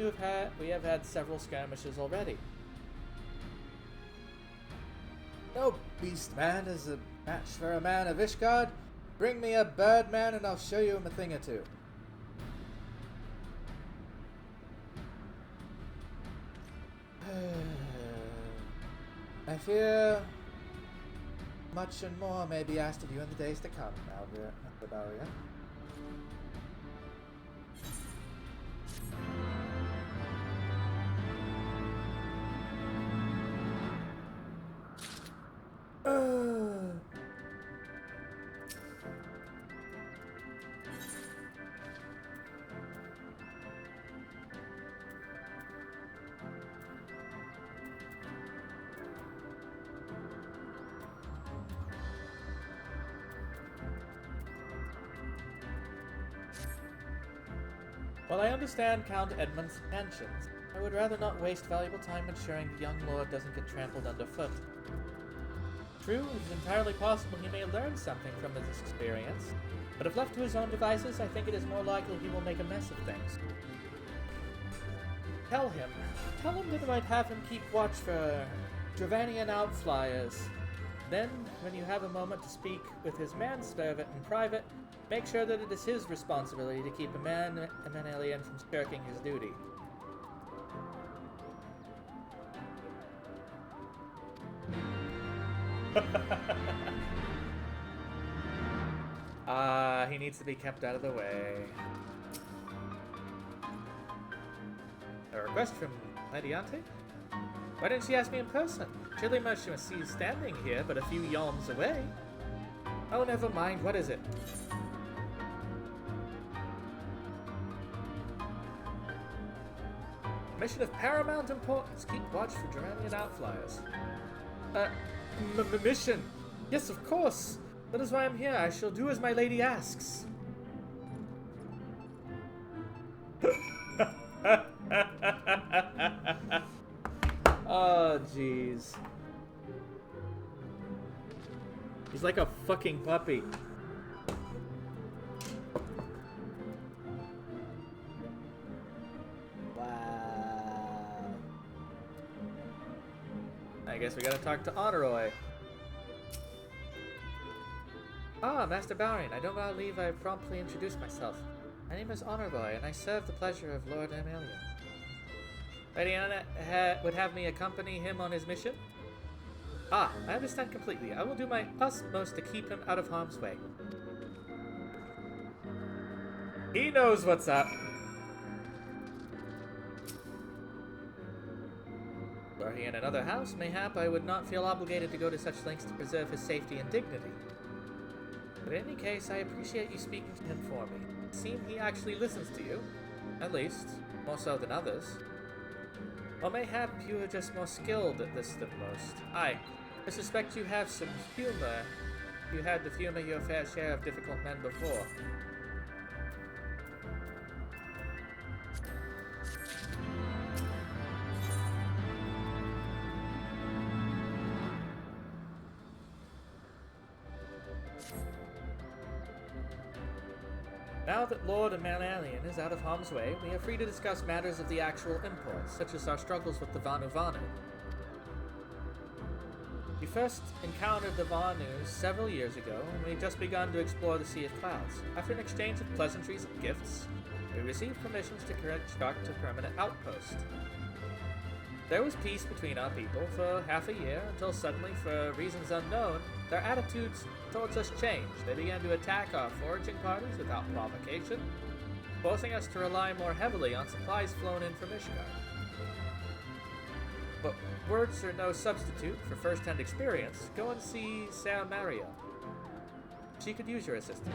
we have had several skirmishes already. No beast man is a match for a man of Ishgard. Bring me a bird man and I'll show you him a thing or two. I fear much and more may be asked of you in the days to come, Balvion. While I understand Count Edmund's intentions, I would rather not waste valuable time ensuring the young lord doesn't get trampled underfoot. True, it is entirely possible he may learn something from this experience, but if left to his own devices, I think it is more likely he will make a mess of things. Tell him that I might have him keep watch for Dravanian outflyers. Then, when you have a moment to speak with his manservant in private, make sure that it is his responsibility to keep an alien from shirking his duty. He needs to be kept out of the way. A request from Lady Ante? Why didn't she ask me in person? Surely much she must see you standing here, but a few yalms away. Oh, never mind. What is it? Mission of paramount importance. Keep watch for Dravanian outflyers. Mission? Yes, of course. That is why I'm here. I shall do as my lady asks. Oh, jeez. He's like a fucking puppy. I guess we gotta talk to Honoroi. Master Balvion, I don't want to leave. I promptly introduced myself. My name is Honoroi, and I serve the pleasure of Lord Emelian. Lady Anna would have me accompany him on his mission? I understand completely. I will do my utmost to keep him out of harm's way. He knows what's up. Were he in another house, mayhap I would not feel obligated to go to such lengths to preserve his safety and dignity. But in any case, I appreciate you speaking to him for me. It seems he actually listens to you. At least, more so than others. Or mayhap you are just more skilled at this than most. I suspect you have some humor. You had to humor your fair share of difficult men before. Now that Lord Emelian is out of harm's way, we are free to discuss matters of the actual import, such as our struggles with the Vanu. We first encountered the Vanu several years ago, and we had just begun to explore the Sea of Clouds. After an exchange of pleasantries and gifts, we received permissions to construct a permanent outpost. There was peace between our people for half a year, until suddenly, for reasons unknown, their attitudes towards us changed. They began to attack our foraging parties without provocation, forcing us to rely more heavily on supplies flown in from Ishgard. But words are no substitute for first-hand experience. Go and see Sarah Mario. She could use your assistance.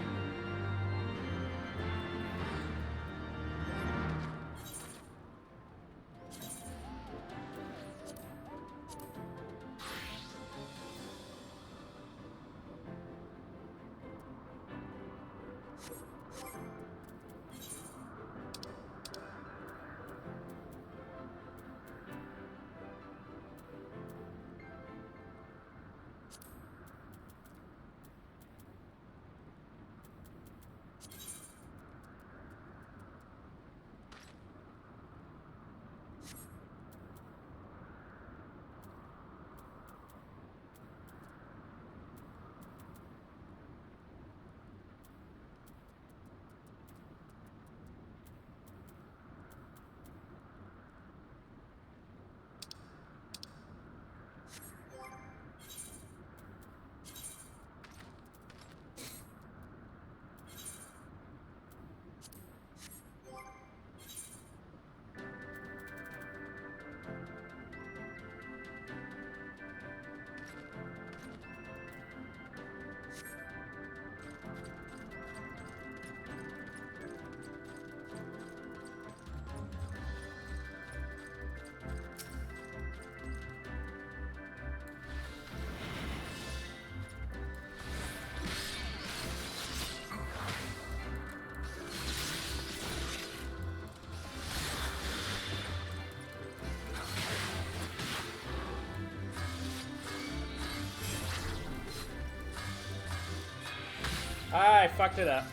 I fucked it up.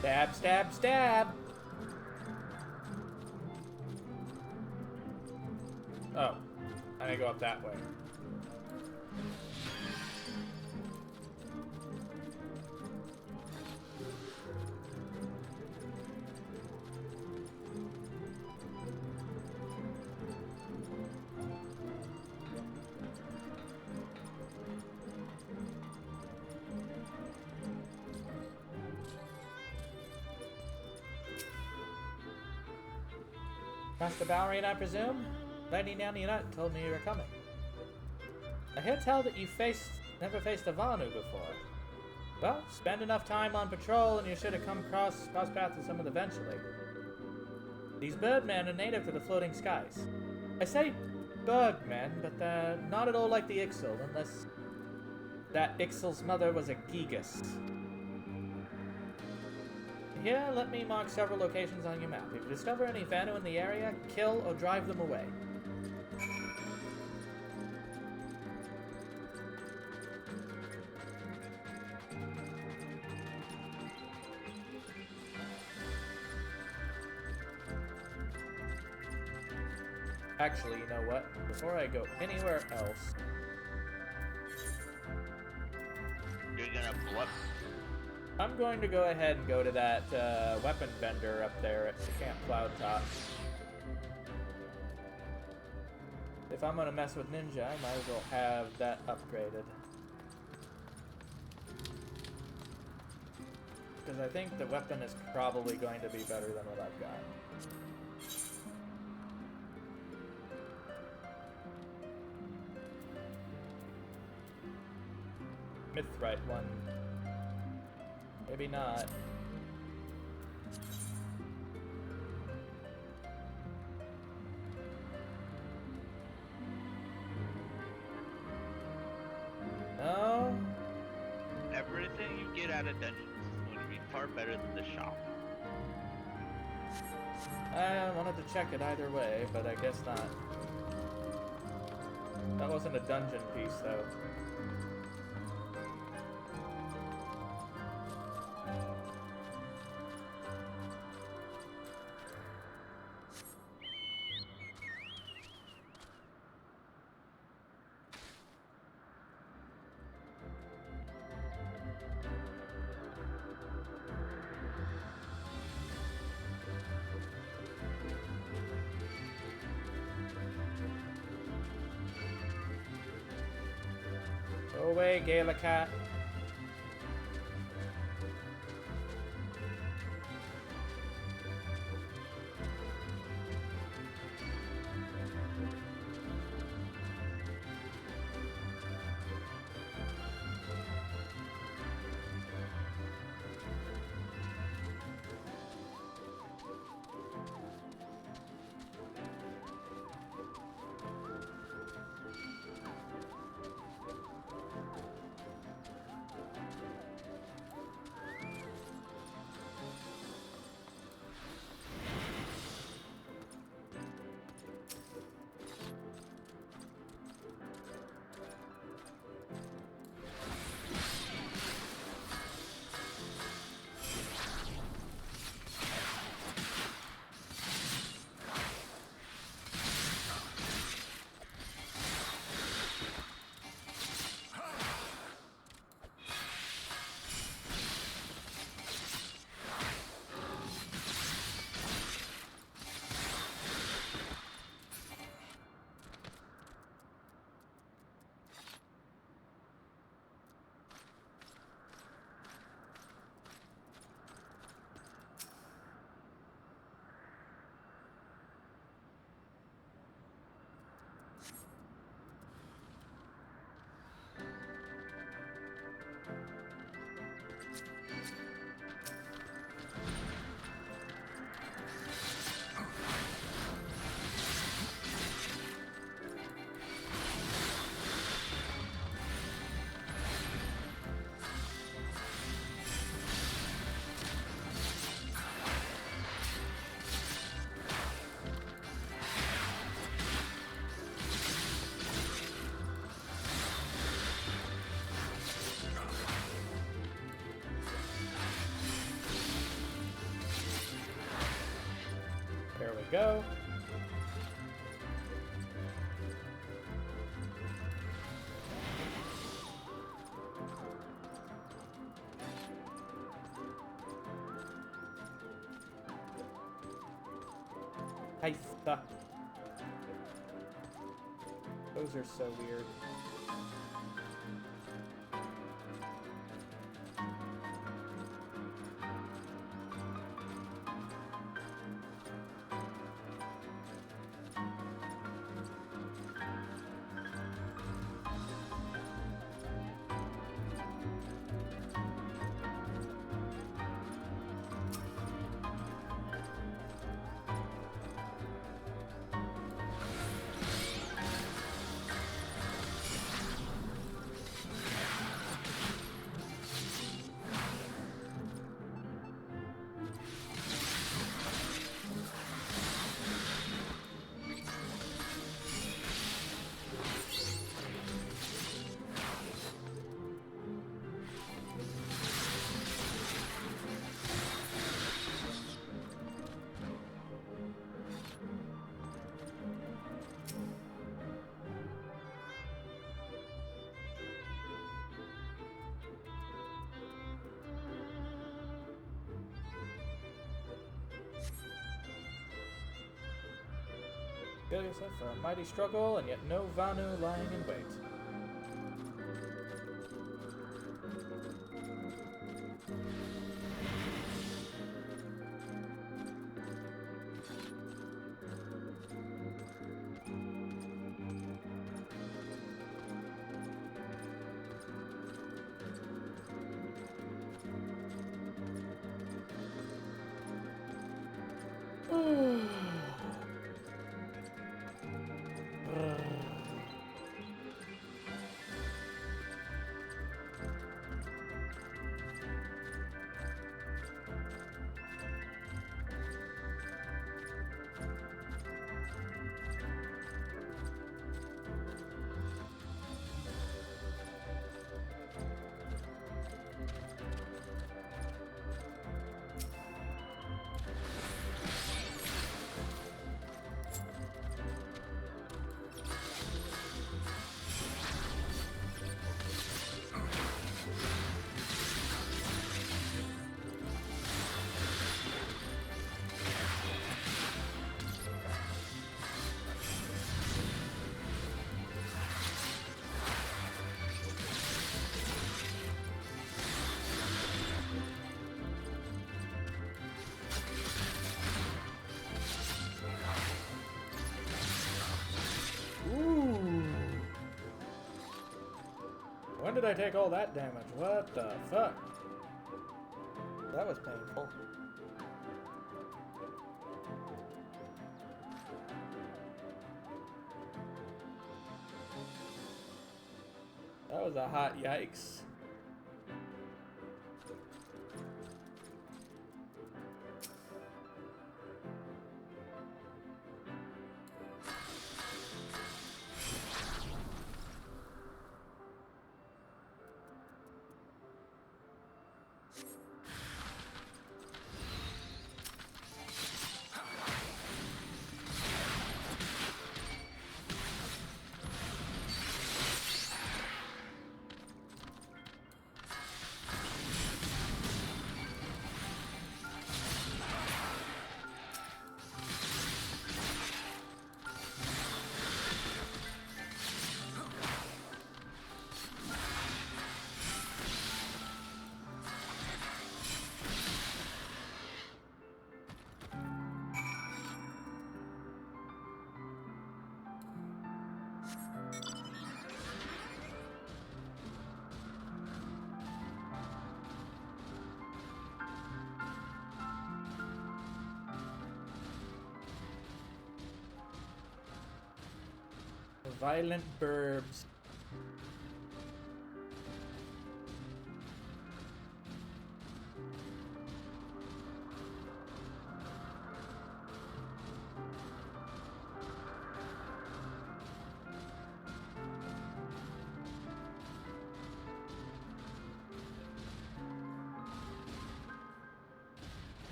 Stab, stab, stab! Oh, I gotta go up that way. Master Ballerine, I presume? Lady Nyanunat told me you were coming. I hear tell that you never faced a Vanu before. Well, spend enough time on patrol and you should have come cross paths with some of them eventually. These birdmen are native to the floating skies. I say birdmen, but they're not at all like the Ixil, unless that Ixil's mother was a Gigas. Here, let me mark several locations on your map. If you discover any Vanu in the area, kill or drive them away. Actually, you know what? Before I go anywhere else... You're gonna bluff. I'm going to go ahead and go to that weapon vendor up there at the Camp Cloud Top. If I'm going to mess with Ninja, I might as well have that upgraded. Because I think the weapon is probably going to be better than what I've got. Mithrite one. Maybe not. No? Everything you get out of dungeons is going to be far better than the shop. I wanted to check it either way, but I guess not. That wasn't a dungeon piece, though. Go away, Gala Cat. There we go. Heista. Those are so weird. Feel yourself for a mighty struggle, and yet no Vanu lying in wait. When did I take all that damage? What the fuck? That was painful. That was a hot yikes. Violent burbs.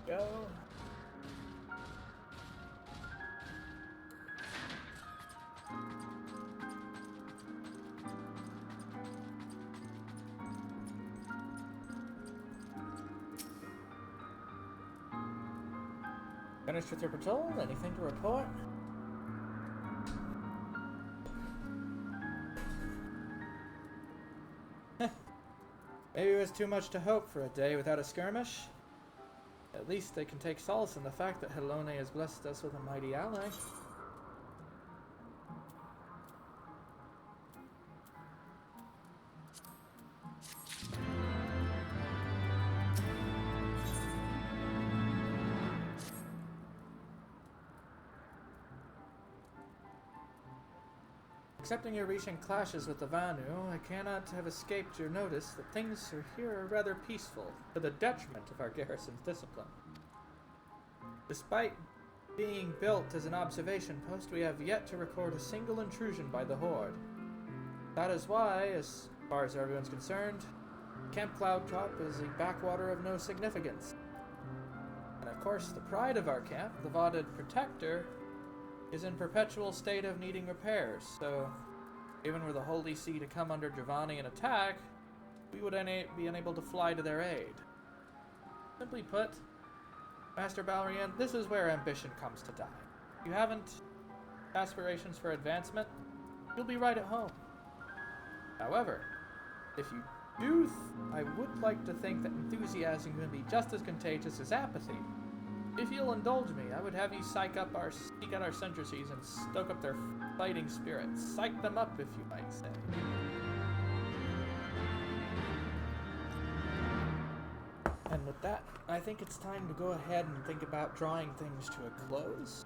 Go. Finished with your patrol? Anything to report? Maybe it was too much to hope for a day without a skirmish. At least they can take solace in the fact that Helone has blessed us with a mighty ally. Accepting your recent clashes with the Vanu, I cannot have escaped your notice that things here are rather peaceful, to the detriment of our garrison's discipline. Despite being built as an observation post, we have yet to record a single intrusion by the Horde. That is why, as far as everyone's concerned, Camp Cloudtop is a backwater of no significance. And of course, the pride of our camp, the Vaudid Protector, is in perpetual state of needing repairs, so even were the Holy See to come under Giovanni and attack, we would be unable to fly to their aid. Simply put, Master Balrian, this is where ambition comes to die. If you haven't aspirations for advancement, you'll be right at home. However, if you do, I would like to think that enthusiasm can be just as contagious as apathy. If you'll indulge me, I would have you seek out our sentries and stoke up their fighting spirits. Psych them up, if you might say. And with that, I think it's time to go ahead and think about drawing things to a close.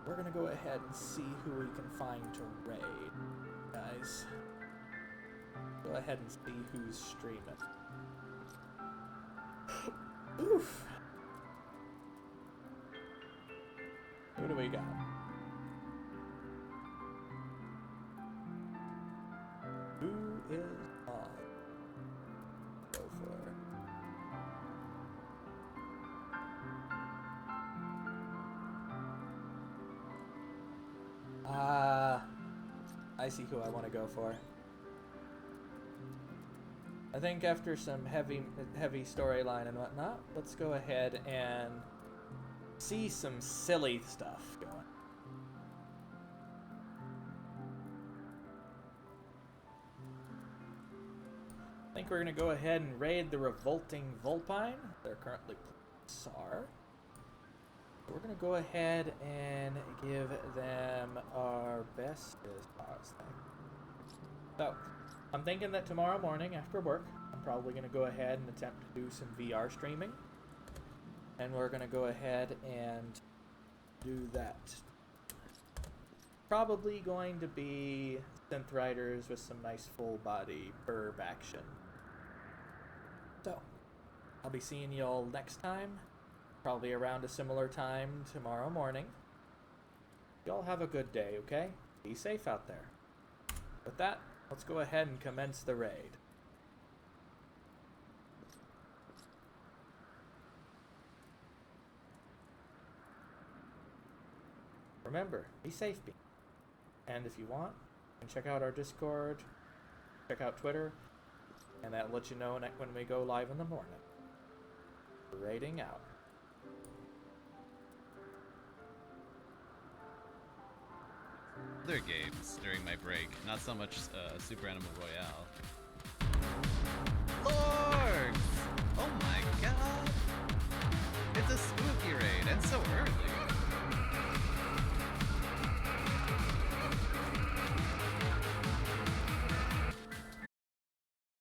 We're gonna go ahead and see who we can find to raid, guys. Go ahead and see who's streaming. Oof. Who do we got? Who is on? Go for it. I see who I want to go for. I think after some heavy storyline and whatnot, let's go ahead and see some silly stuff going. I think we're going to go ahead and raid the Revolting Vulpine. They're currently SAR. We're going to go ahead and give them our best pause thing. So, I'm thinking that tomorrow morning after work, I'm probably going to go ahead and attempt to do some VR streaming. And we're going to go ahead and do that. Probably going to be Synth Riders with some nice full body burb action. So, I'll be seeing y'all next time. Probably around a similar time tomorrow morning. Y'all have a good day, okay? Be safe out there. With that, let's go ahead and commence the raid. Remember, be safe, and if you want, you can check out our Discord, check out Twitter, and that'll let you know when we go live in the morning. Raiding out. Other games during my break, not so much Super Animal Royale. Lord!